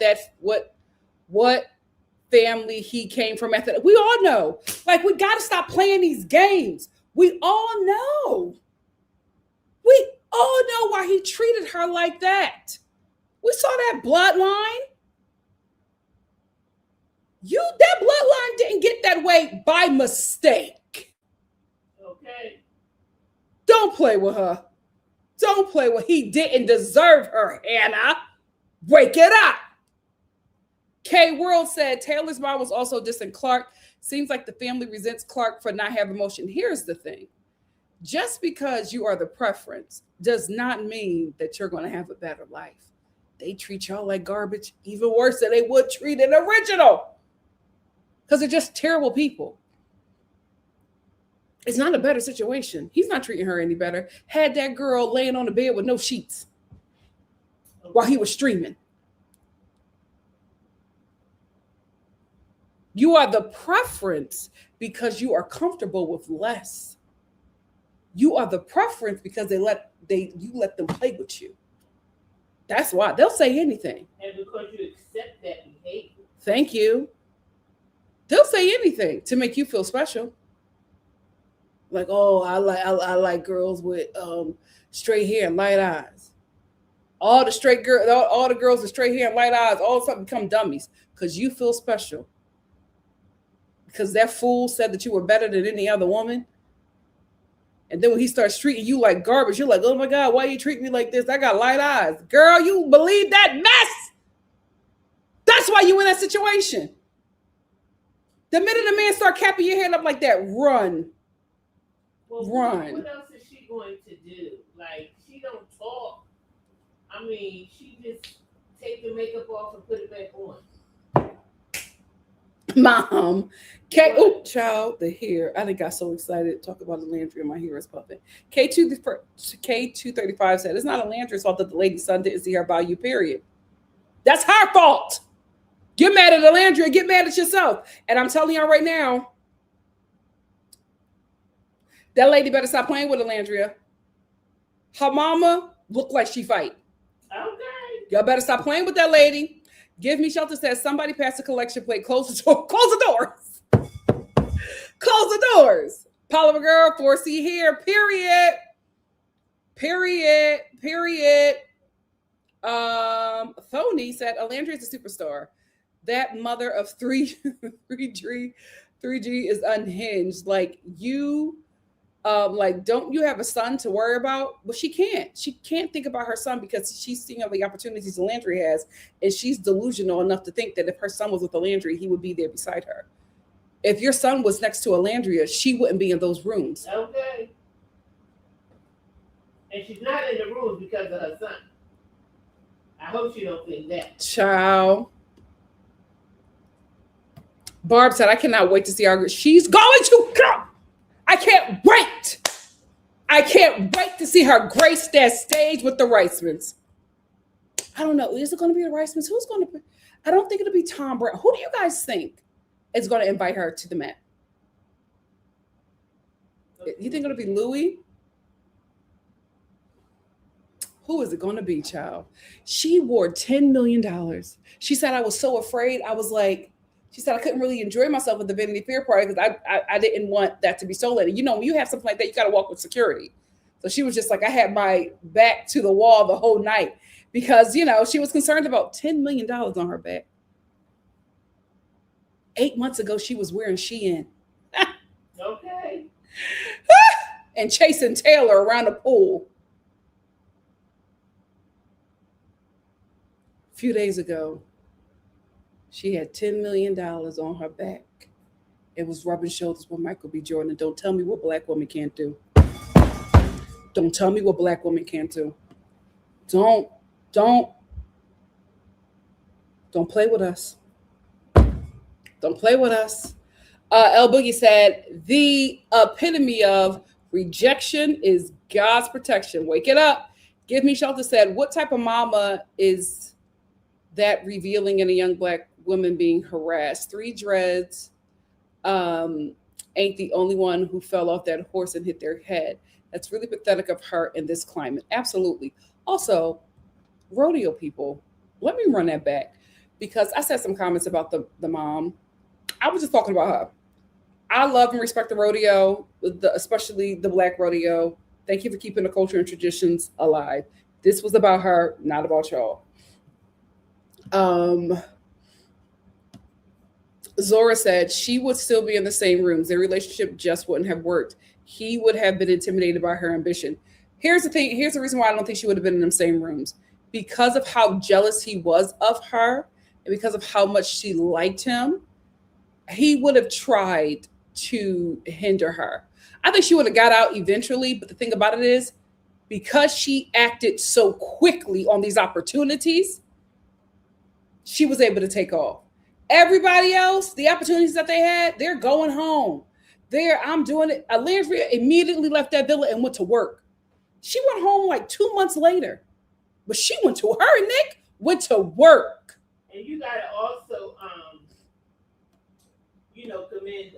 family he came from. We all know. Like, we got to stop playing these games. We all know. We all know why he treated her like that. We saw that bloodline. That bloodline didn't get that way by mistake. Okay. Don't play with her. Don't play with. He didn't deserve her, Hannah. Wake it up." K World said Taylor's mom was also dissing Clark. Seems like the family resents Clark for not having emotion. Here's the thing. Just because you are the preference does not mean that you're going to have a better life. They treat y'all like garbage even worse than they would treat an original. Because they're just terrible people. It's not a better situation. He's not treating her any better. Had that girl laying on the bed with no sheets while he was streaming. You are the preference because you are comfortable with less. You are the preference because you let them play with you. That's why they'll say anything. And because you accept that behavior. Thank you. They'll say anything to make you feel special. Like, oh, I like girls with straight hair and light eyes. All the girls with straight hair and light eyes, all of a sudden become dummies because you feel special. Because that fool said that you were better than any other woman. And then when he starts treating you like garbage, you're like, oh my God, why you treat me like this? I got light eyes. Girl, you believe that mess? That's why you in that situation. The minute a man start capping your head up like that, run. Well, run. What else is she going to do? Like, she don't talk. I mean, she just take the makeup off and put it back on. Mom, child, the hair. I done got so excited to talk about Olandria. My hair is puffing. K235 said, it's not Olandria's fault that the lady's son didn't see her value, period. That's her fault. Get mad at Olandria, get mad at yourself. And I'm telling y'all right now, that lady better stop playing with Olandria. Her mama look like she fight. Okay. Y'all better stop playing with that lady. Give Me Shelter says, somebody pass the collection plate. Close the door. Close the doors. Close the doors. Polymer girl, 4C here. Period. Thony said, Olandria is a superstar. That mother of 3G is unhinged. Like, you don't you have a son to worry about? But she can't think about her son because she's seeing all the opportunities Olandria has, and she's delusional enough to think that if her son was with Olandria, he would be there beside her. If your son was next to Olandria, she wouldn't be in those rooms. Okay. And she's not in the rooms because of her son. I hope she don't think that. Ciao. Barb said, I cannot wait to see our. She's going to come. I can't wait. I can't wait to see her grace that stage with the Reismans. I don't know. Is it going to be the Reismans? Who's going to be? I don't think it'll be Tom Brown. Who do you guys think is going to invite her to the Met? You think it'll be Louis? Who is it going to be, child? She wore $10 million. She said, I was so afraid. I was like, she said, I couldn't really enjoy myself at the Vanity Fair party because I didn't want that to be stolen. You know, when you have something like that, you got to walk with security. So she was just like, I had my back to the wall the whole night because, you know, she was concerned about $10 million on her back. 8 months ago, she was wearing Shein. Okay. And chasing Taylor around the pool. A few days ago, she had $10 million on her back. It was rubbing shoulders with Michael B. Jordan. And don't tell me what black woman can't do. Don't tell me what black women can't do. Don't play with us. Don't play with us. El Boogie said, the epitome of rejection is God's protection. Wake it up. Give Me Shelter said, what type of mama is that revealing in a young black woman being harassed? 3 dreads ain't the only one who fell off that horse and hit their head. That's really pathetic of her in this climate. Absolutely. Also, rodeo people, let me run that back, because I said some comments about the mom. I was just talking about her. I love and respect the rodeo, especially the black rodeo. Thank you for keeping the culture and traditions alive. This was about her, not about y'all. Zora said she would still be in the same rooms. Their relationship just wouldn't have worked. He would have been intimidated by her ambition. Here's the thing. Here's the reason why I don't think she would have been in the same rooms. Because of how jealous he was of her, and because of how much she liked him, he would have tried to hinder her. I think she would have got out eventually, but the thing about it is, because she acted so quickly on these opportunities, she was able to take off. Everybody else, the opportunities that they had, they're going home. I'm doing it. Olandria immediately left that villa and went to work. She went home like 2 months later, but she went to her, Nick, went to work. And you got to also, commend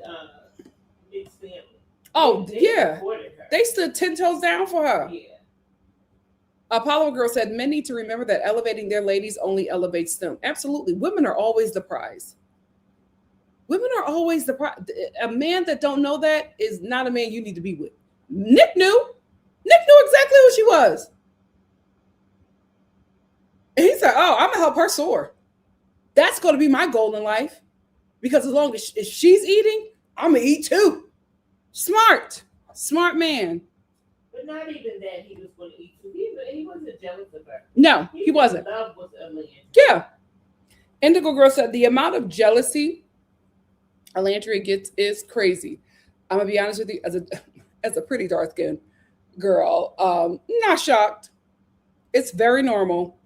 Nick's family. Oh, yeah. Her. They stood 10 toes down for her. Yeah. Apollo Girl said, men need to remember that elevating their ladies only elevates them. Absolutely. Women are always the prize. Women are always the prize. A man that don't know that is not a man you need to be with. Nick knew. Nick knew exactly who she was. And he said, oh, I'm going to help her soar. That's going to be my goal in life. Because as long as she's eating, I'm going to eat too. Smart man. But not even that he was going to eat too. He wasn't jealous of her. No, he wasn't. Love was Olandria. Yeah. Indigo Girl said the amount of jealousy Olandria gets is crazy. I'm going to be honest with you, as a pretty dark-skinned girl, not shocked. It's very normal.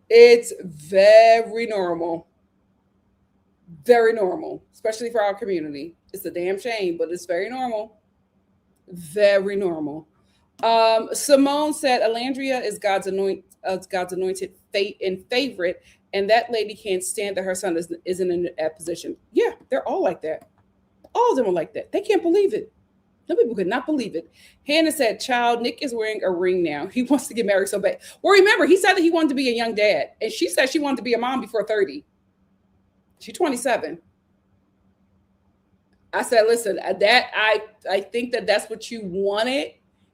It's very normal. Very normal, especially for our community. It's a damn shame, but it's very normal. Very normal. Simone said Olandria is God's anointed fate and favorite, and that lady can't stand that her son isn't in that position. Yeah, they're all like that. All of them are like that. They can't believe it. Some people could not believe it. Hannah said, child, Nick is wearing a ring now. He wants to get married so bad. Well, remember, he said that he wanted to be a young dad, and she said she wanted to be a mom before 30. She's 27. I said, listen, I think that's what you wanted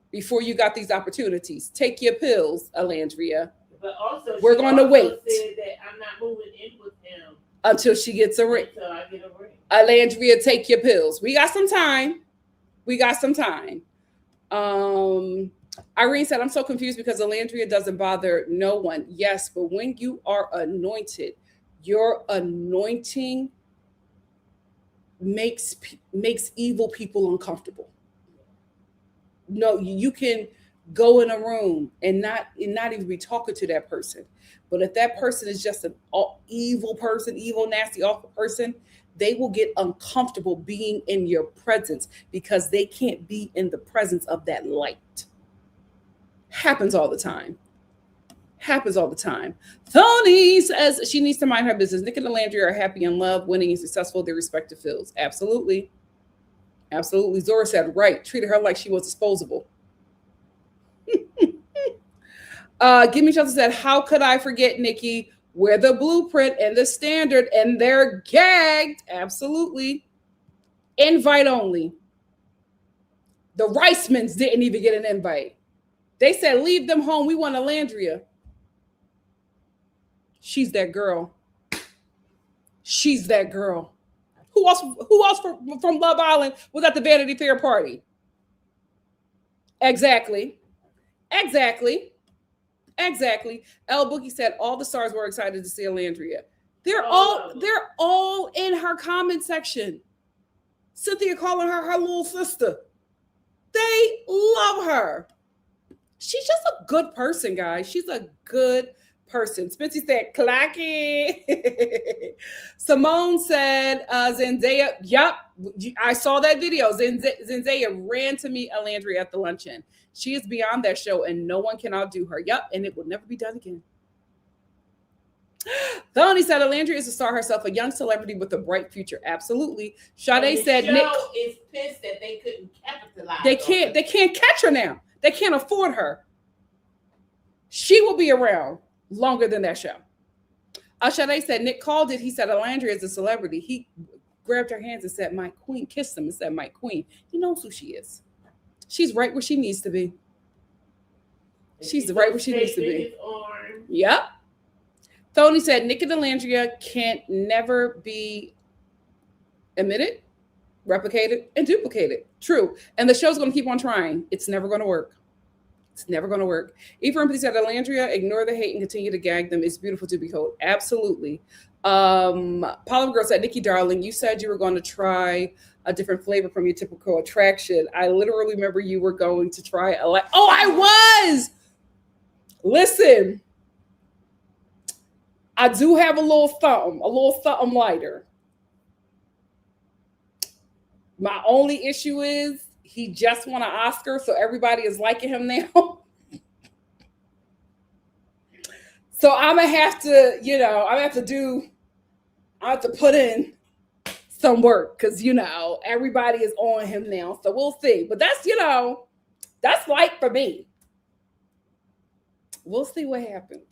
before you got these opportunities. Take your pills, Olandria. But also, we're going to wait. Said that I'm not moving in with him until she gets a ring. Until I get a ring. Olandria, take your pills. We got some time. Irene said, I'm so confused because Olandria doesn't bother no one. Yes, but when you are anointed, your anointing makes evil people uncomfortable. No, you can go in a room and not even be talking to that person. But if that person is just an evil person, evil, nasty, awful person, they will get uncomfortable being in your presence because they can't be in the presence of that light. Happens all the time. Tony says she needs to mind her business. Nick and Olandria are happy in love, winning and successful in their respective fields. Absolutely. Zora said, right. Treated her like she was disposable. Give Me Shelter said, how could I forget, Nikki? We're the blueprint and the standard, and they're gagged. Absolutely. Invite only. The Reismans didn't even get an invite. They said, leave them home. We want Olandria. She's that girl. Who else from Love Island was at the Vanity Fair party? Exactly. El Boogie said all the stars were excited to see Olandria. They're all in her comment section. Cynthia calling her little sister. They love her. She's just a good person, guys. She's a good person. Spency said, clacky. Simone said, Zendaya, yup, I saw that video. Zendaya ran to meet Olandria at the luncheon. She is beyond that show, and no one can outdo her. Yup, and it will never be done again. Tony said, Olandria is a star herself, a young celebrity with a bright future. Absolutely. Sade said, Nick is pissed that they couldn't capitalize. They can't catch her now. They can't afford her. She will be around longer than that show. Sade said, Nick called it. He said, Olandria is a celebrity. He grabbed her hands and said, my queen, kissed them and said, my queen. He knows who she is. She's right where she needs to be. She's right where she needs to be. Yep. Tony said, Nick and Olandria can't never be omitted, replicated, and duplicated. True. And the show's going to keep on trying. It's never going to work. It's never going to work. Ephraim said, Olandria, ignore the hate and continue to gag them. It's beautiful to behold. Absolutely. Polymer Girl said, Nikki, darling, you said you were going to try a different flavor from your typical attraction. I literally remember you were going to try I was! Listen, I do have a little something lighter. My only issue is he just won an Oscar, so everybody is liking him now. So I'm gonna have to, I have to put in some work because everybody is on him now. So we'll see. But that's that's light for me. We'll see what happens.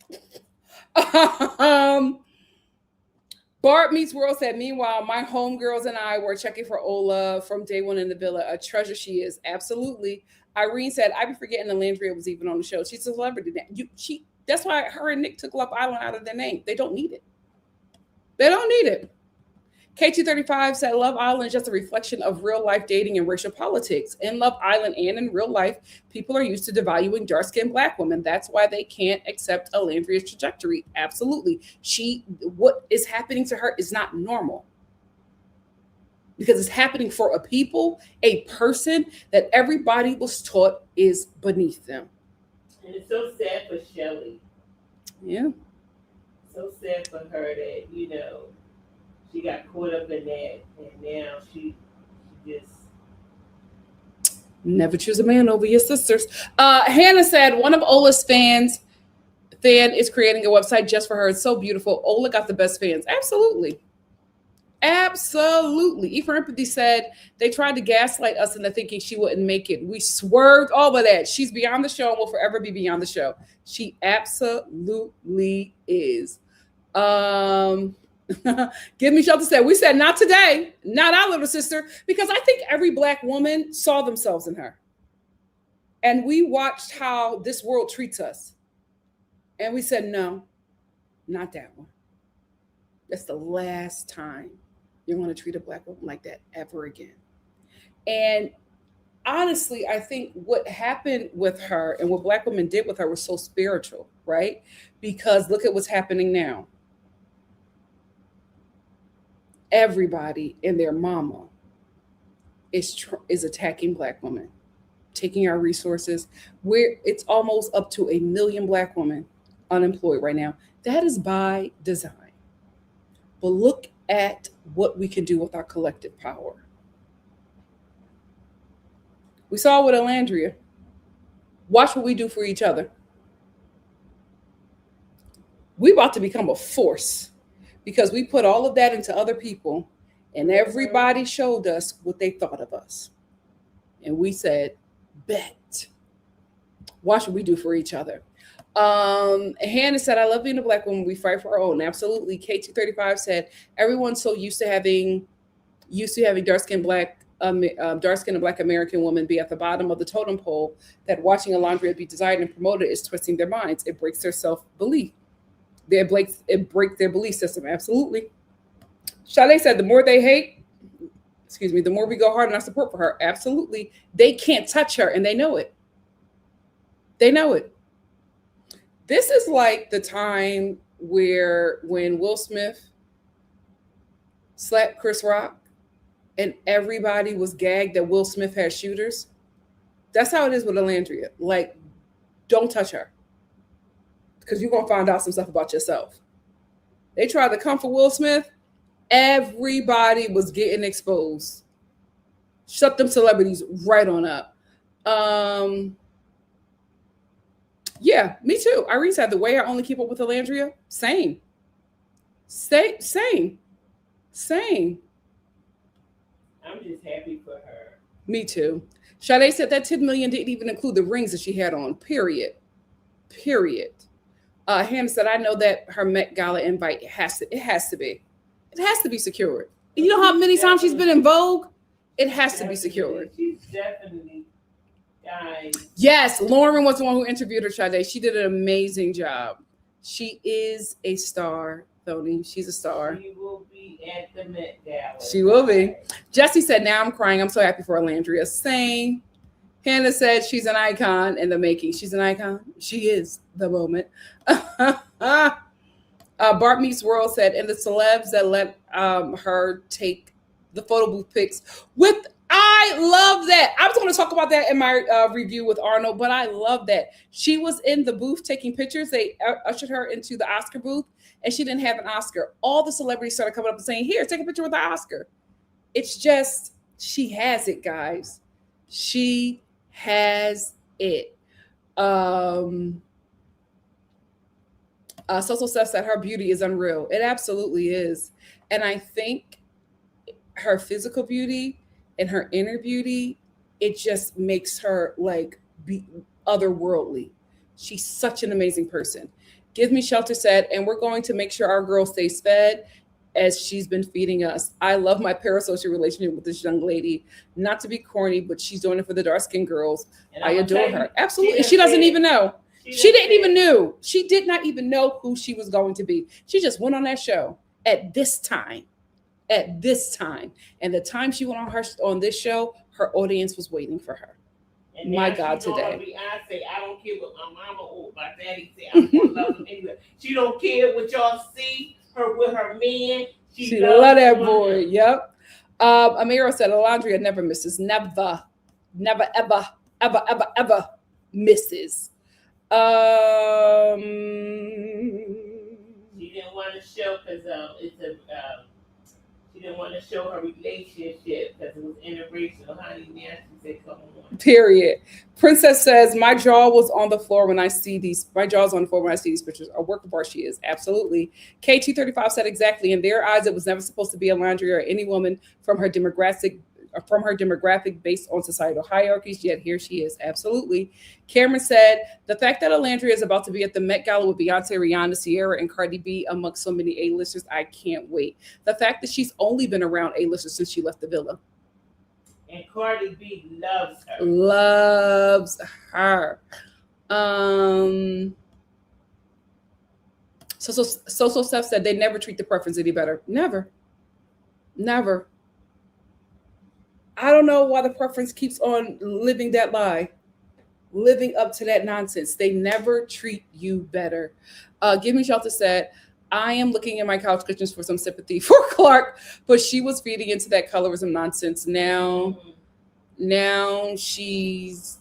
Barb Meets World said, meanwhile, my homegirls and I were checking for Ola from day one in the villa. A treasure she is. Absolutely. Irene said, I be forgetting Olandria was even on the show. She's a celebrity now. That's why her and Nick took Love Island out of their name. They don't need it. They don't need it. K235 said, Love Island is just a reflection of real life dating and racial politics. In Love Island and in real life, people are used to devaluing dark-skinned Black women. That's why they can't accept Olandria's trajectory. Absolutely. What is happening to her is not normal. Because it's happening for a person that everybody was taught is beneath them. And it's so sad for Shelly. Yeah. So sad for her that, she got caught up in that, and now she just never choose a man over your sisters. Hannah said one of Ola's fan is creating a website just for her. It's so beautiful. Ola got the best fans. Absolutely. Ephraim Empathy said they tried to gaslight us into thinking she wouldn't make it. We swerved all of that. She's beyond the show and will forever be beyond the show. She absolutely is. Give me shelter said, we said not today, not our little sister, because I think every Black woman saw themselves in her. And we watched how this world treats us. And we said, no, not that one. That's the last time you're going to treat a Black woman like that ever again. And honestly, I think what happened with her and what Black women did with her was so spiritual, right? Because look at what's happening now. Everybody and their mama is attacking Black women, taking our resources. It's almost up to 1 million Black women unemployed right now. That is by design. But look at what we can do with our collective power. We saw with Olandria. Watch what we do for each other. We about to become a force. Because we put all of that into other people and everybody showed us what they thought of us. And we said, bet. Watch what we do for each other. Hannah said, I love being a Black woman. We fight for our own. Absolutely. K235 said, everyone's so used to having dark-skinned and Black American women be at the bottom of the totem pole that watching Olandria be desired and promoted is twisting their minds. It breaks their self-belief. It breaks their belief system. Absolutely. Sade said, the more they hate, the more we go hard in our support for her. Absolutely. They can't touch her and they know it. They know it. This is like the time when Will Smith slapped Chris Rock and everybody was gagged that Will Smith had shooters. That's how it is with Olandria. Like, don't touch her. Because you're going to find out some stuff about yourself. They tried to come for Will Smith. Everybody was getting exposed. Shut them celebrities right on up. Yeah, me too. Irene said the way I only keep up with Olandria, same. Same. I'm just happy for her. Me too. Sade said that 10 million didn't even include the rings that she had on. Period. Hannah said, I know that her Met Gala invite has to be secured. You know how many times she's been in Vogue? It has to be secured. She's definitely, guys. Yes, Lauren was the one who interviewed her, Sade. She did an amazing job. She is a star, Tony. She's a star. She will be at the Met Gala. She will be. Jesse said, now I'm crying. I'm so happy for Olandria. Same. Hannah said she's an icon in the making. She's an icon. She is the moment. Bart Meets World said, and the celebs that let her take the photo booth pics with, I love that. I was going to talk about that in my review with Arnold, but I love that. She was in the booth taking pictures. They ushered her into the Oscar booth, and she didn't have an Oscar. All the celebrities started coming up and saying, here, take a picture with the Oscar. It's just, she has it, guys. She has it. Social Steph said her beauty is unreal. It absolutely is. And I think her physical beauty and her inner beauty, it just makes her like be otherworldly. She's such an amazing person. Give Me Shelter said, and we're going to make sure our girl stays fed as she's been feeding us. I love my parasocial relationship with this young lady. Not to be corny, but she's doing it for the dark-skinned girls. I adore her. Absolutely. She doesn't even know. She didn't even know. She did not even know who she was going to be. She just went on that show at this time. And the time she went on this show, her audience was waiting for her. And my God, today. Beyonce, I don't care what my mama or my daddy say. I'm gonna love them anyway. She don't care what y'all see her with her man. She love that boy. Yep. Amira said, Olandria never misses. Never, ever misses. She didn't want to show because she didn't want to show her relationship because it was interracial. Honey, now she said, come on. Period. Princess says, my jaw was on the floor when I see these. My jaw's on the floor when I see these pictures. A work of art she is. Absolutely. K235 said exactly. In their eyes, it was never supposed to be Olandria or any woman from her demographic based on societal hierarchies, yet here she is. Absolutely. Cameron said, the fact that Olandria is about to be at the Met Gala with Beyonce, Rihanna, Sierra, and Cardi B amongst so many A-listers, I can't wait. The fact that she's only been around A-listers since she left the villa. And Cardi B loves her. Loves her. So Steph said they never treat the preference any better. Never. I don't know why the preference keeps on living that lie, living up to that nonsense. They never treat you better. Give Me Shelter said, I am looking at my couch cushions for some sympathy for Clark, but she was feeding into that colorism nonsense. Now she's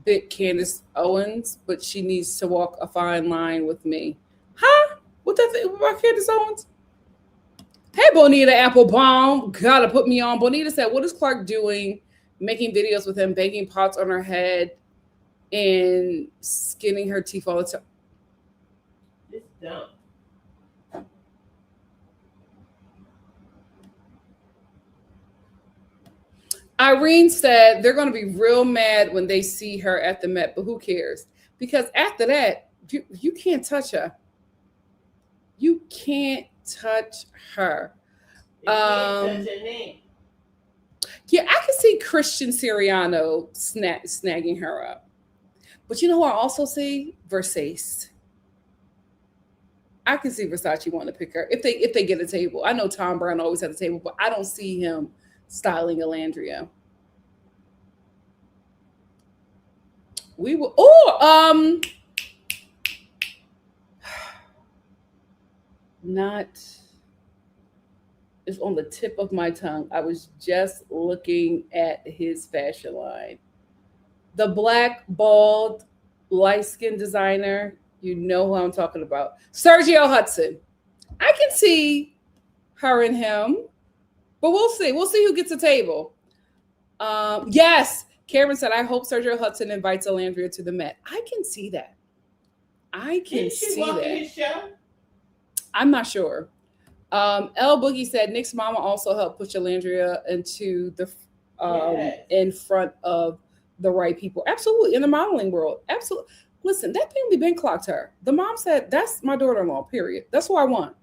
bit Candace Owens, but she needs to walk a fine line with me. Huh? What that thing about Candace Owens? Hey, Bonita Applebaum, gotta put me on. Bonita said, what is Clark doing? Making videos with him, banging pots on her head and skinning her teeth all the time. It's dumb. Irene said they're going to be real mad when they see her at the Met, but who cares? Because after that, you can't touch her. You can't touch her. Yeah, I can see Christian Siriano snagging her up. But you know who I also see? Versace. I can see Versace wanting to pick her if they get a table. I know Tom Brown always had a table, but I don't see him styling Olandria. We will. Not. It's on the tip of my tongue. I was just looking at his fashion line. The black, bald, light-skinned designer. You know who I'm talking about. Sergio Hudson. I can see her and him, but we'll see. We'll see who gets a table. Yes, Cameron said, I hope Sergio Hudson invites Olandria to the Met. I can see that. I can see that. His show? I'm not sure. L Boogie said Nick's mama also helped push Olandria into the in front of the right people. Absolutely, in the modeling world. Absolutely. Listen, that family been clocked her. The mom said, that's my daughter-in-law, period. That's who I want.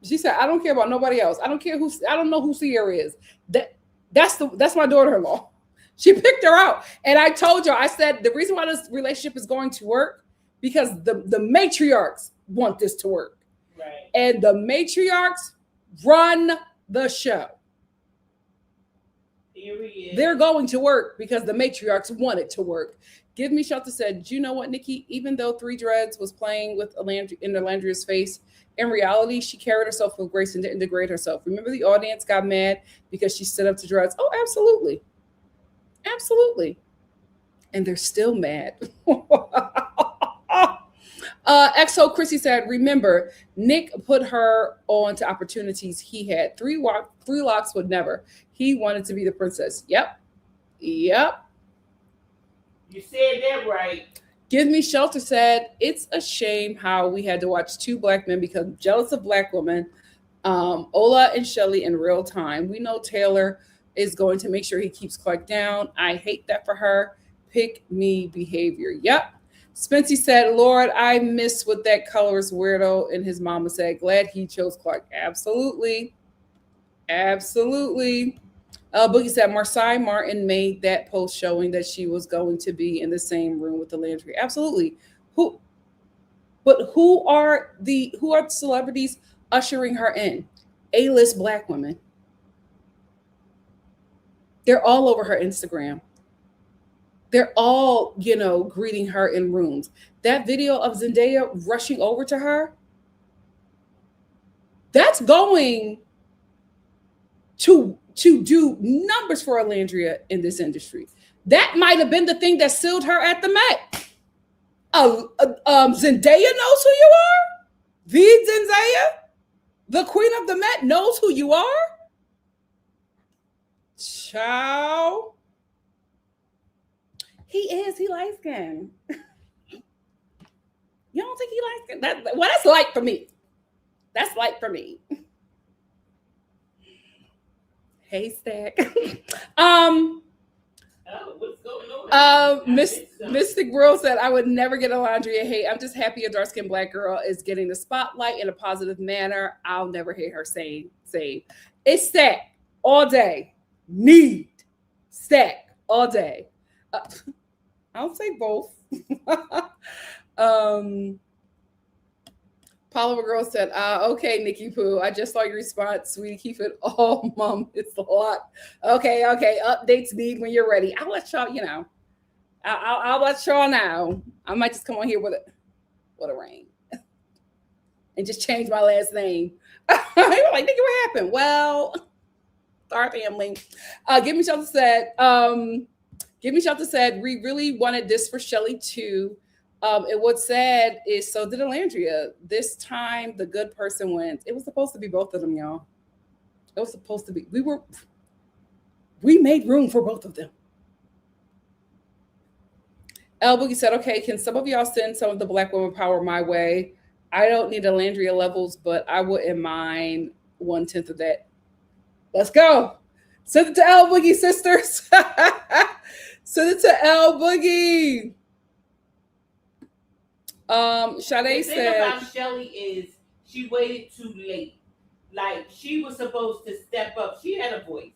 She said, I don't care about nobody else. I don't care who, I don't know who Sierra is. That's my daughter-in-law. She picked her out. And I told you, I said, the reason why this relationship is going to work, because the matriarchs want this to work. Right. And the matriarchs run the show. Period. They're going to work because the matriarchs want it to work. Give Me Shelter said, do you know what, Nikki? Even though Three Dreads was playing with Olandria's face, in reality, she carried herself with grace and didn't degrade herself. Remember, the audience got mad because she stood up to Dreads? Oh, absolutely. Absolutely. And they're still mad. XO Chrissy said, remember, Nick put her on to opportunities he had. Three locks would never. He wanted to be the princess. Yep. You said that right. Give Me Shelter said, it's a shame how we had to watch two black men become jealous of black women, Ola and Shelly, in real time. We know Taylor is going to make sure he keeps Clark down. I hate that for her. Pick me behavior. Yep. Spency said, Lord, I miss what that colorist weirdo and his mama said. Glad he chose Clark. Absolutely. Boogie said, Marseille Martin made that post showing that she was going to be in the same room with Olandria. Absolutely. Who are the celebrities ushering her in? A-list black women. They're all over her Instagram. They're all, greeting her in rooms. That video of Zendaya rushing over to her, that's going to do numbers for Olandria in this industry. That might have been the thing that sealed her at the Met. Zendaya knows who you are. The Zendaya, the queen of the Met, knows who you are. Ciao. He light skinned. You don't think he light skinned? That's light for me. That's light for me. Hey, Stack. What's going on? Mystic World said, I would never get Olandria hate. I'm just happy a dark-skinned black girl is getting the spotlight in a positive manner. I'll never hear her saying. It's Stack all day. Need Stack all day. I'll say both. Paula Girl said, okay, Nikki Pooh, I just saw your response, sweetie. Keep it all, mom. It's a lot. Okay. Updates need when you're ready. I'll let y'all, I'll let y'all know. I might just come on here with a ring and just change my last name. You're like, Nikki, what happened? Well, our family. Give Me Shelter said, we really wanted this for Shelly too. And what's sad is, so did Olandria. This time, the good person wins. It was supposed to be both of them, y'all. It was supposed to be. We made room for both of them. El Boogie said, okay, can some of y'all send some of the black woman power my way? I don't need Olandria levels, but I wouldn't mind 1/10 of that. Let's go. Send it to El Boogie, sisters. Send it to El Boogie. Sade the thing said, about Shelly is she waited too late. Like, she was supposed to step up. She had a voice.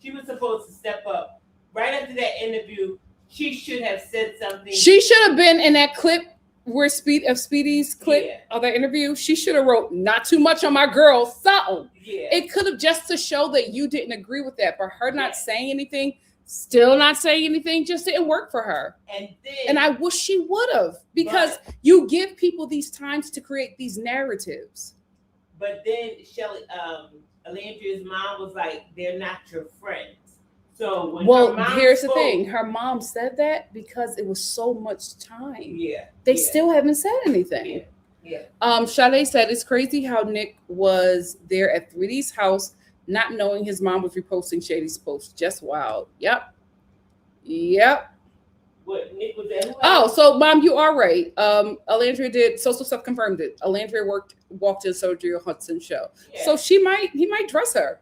She was supposed to step up. Right after that interview, she should have said something. She should have been in that clip where Speedy's clip of that interview. She should have wrote, not too much on my girl, something. Yeah. It could have, just to show that you didn't agree with that. But her not saying anything, still not saying anything, just didn't work for her. And I wish she would have, because you give people these times to create these narratives. But then Shelly, Olandria's mom was like, they're not your friends. So when well, her mom here's spoke, the thing. Her mom said that because it was so much time. Yeah. They still haven't said anything. Yeah. Sade said it's crazy how Nick was there at 3D's house, not knowing his mom was reposting Shady's post. Just wild. Yep. What, Nick was at who Oh, house? so Mom, you are right. Alandria did. Social Stuff confirmed it. Alandria walked in Sergio Hudson's show, Yeah. so he might dress her.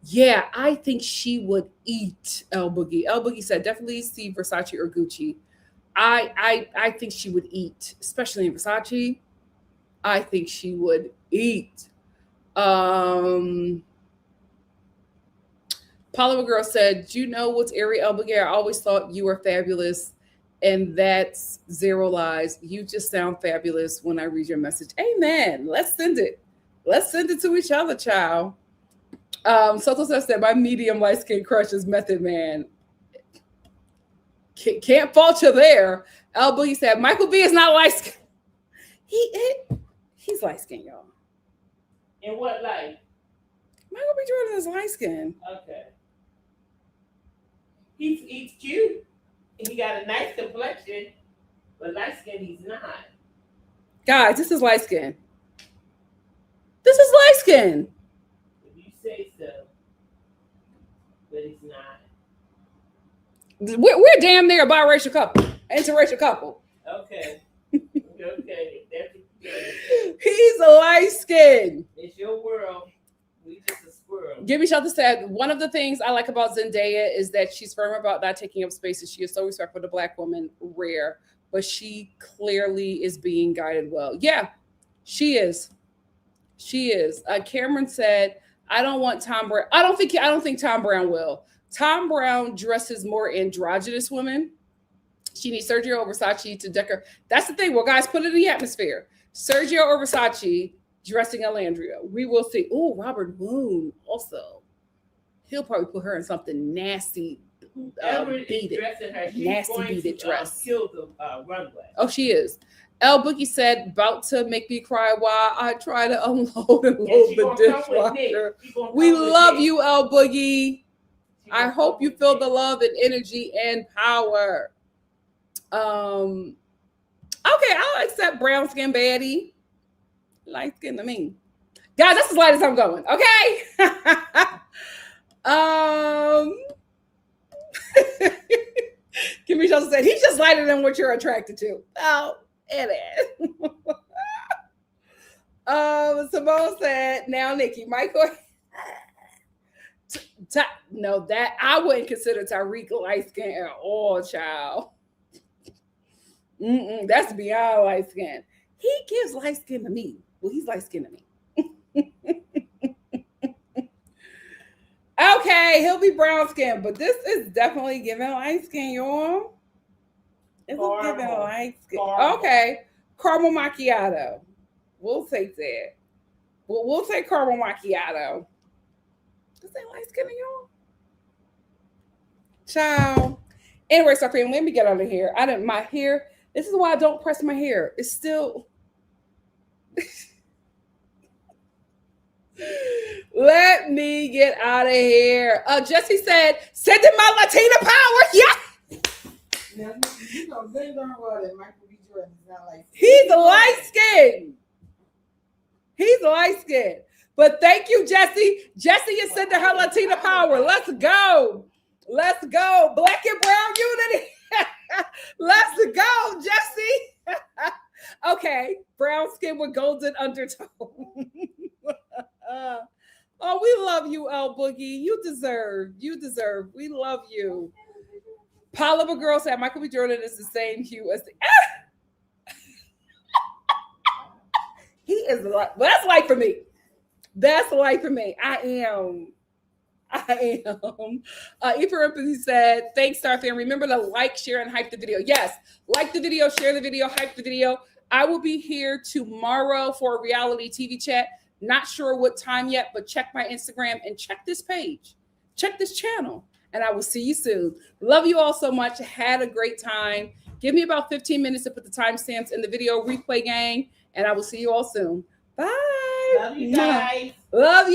Yeah, I think she would eat El Boogie. El Boogie said definitely see Versace or Gucci. I think she would eat, especially in Versace. I think she would eat. Polymer Girl said, "Do you know what's Ari El Boogie? I always thought you were fabulous, and that's zero lies. You just sound fabulous when I read your message." Amen. Let's send it. Let's send it to each other, child. Soto said, "My medium light skin crush is Method Man." Can't fault you there. El Boogie said, "Michael B is not light skin. He's light skin, y'all. In what light? Michael B Jordan is light skin. Okay. He's cute. He got a nice complexion, but light skin he's not. Guys, this is light skin. This is light skin. If you say so, but he's not. We're damn near a biracial couple, interracial couple. Okay. Okay. That's good. He's a light skin. It's your world. We just a squirrel. Give me Shelter said, one of the things I like about Zendaya is that she's firm about not taking up spaces. She is so respectful of the Black woman, rare, but she clearly is being guided well. Yeah, she is. She is. Cameron said, I don't want Tom Brown. I don't think Tom Brown will. Tom Brown dresses more androgynous women. She needs Sergio or Versace to decorate. That's the thing. Well, guys, put it in the atmosphere. Sergio or Versace dressing Olandria. We will see. Oh, Robert Moon also. He'll probably put her in something nasty. Beat it. Nasty beaded dress. Kill the runway. Oh, she is. El Boogie said, about to make me cry while I try to unload and load the dishwasher. We love you, El Boogie. I hope you feel the love and energy and power. Okay, I'll accept brown skin baddie. Light skin to me. Guys, that's as light as I'm going, okay? Give me Shelter said, he's just lighter than what you're attracted to. Oh, it is. Simone said, now Nikki, Michael. No, that I wouldn't consider Tyreek light skin at all, child. That's beyond light skin. He gives light skin to me. Well, he's light skin to me. Okay, he'll be brown skin, but this is definitely giving light skin, y'all. This is giving light skin. Okay, caramel macchiato. We'll take that. We'll take caramel macchiato. This ain't light skin, y'all. Ciao. Anyway, so let me get out of here. My hair. This is why I don't press my hair. It's still. Let me get out of here. Jesse said, send in my Latina power. Yeah. Now, you know, they learn well that Michael B. Jordan is not like. He's a light skin. He's a light skin. But thank you, Jesse. Jesse is sending her Latina power. Let's go. Let's go. Black and brown unity. Let's go, Jesse. Okay. Brown skin with golden undertone. Oh, we love you, El Boogie. You deserve. We love you. Polymer Girl said Michael B. Jordan is the same hue as the. He is like, well, that's light for me. That's light for me. I am. Empathy said, thanks, Star Fan. Remember to like, share, and hype the video. Yes, like the video, share the video, hype the video. I will be here tomorrow for a reality TV chat. Not sure what time yet, but check my Instagram and check this page. Check this channel. And I will see you soon. Love you all so much. Had a great time. Give me about 15 minutes to put the timestamps in the video replay gang. And I will see you all soon. Bye. Love you guys. Love you.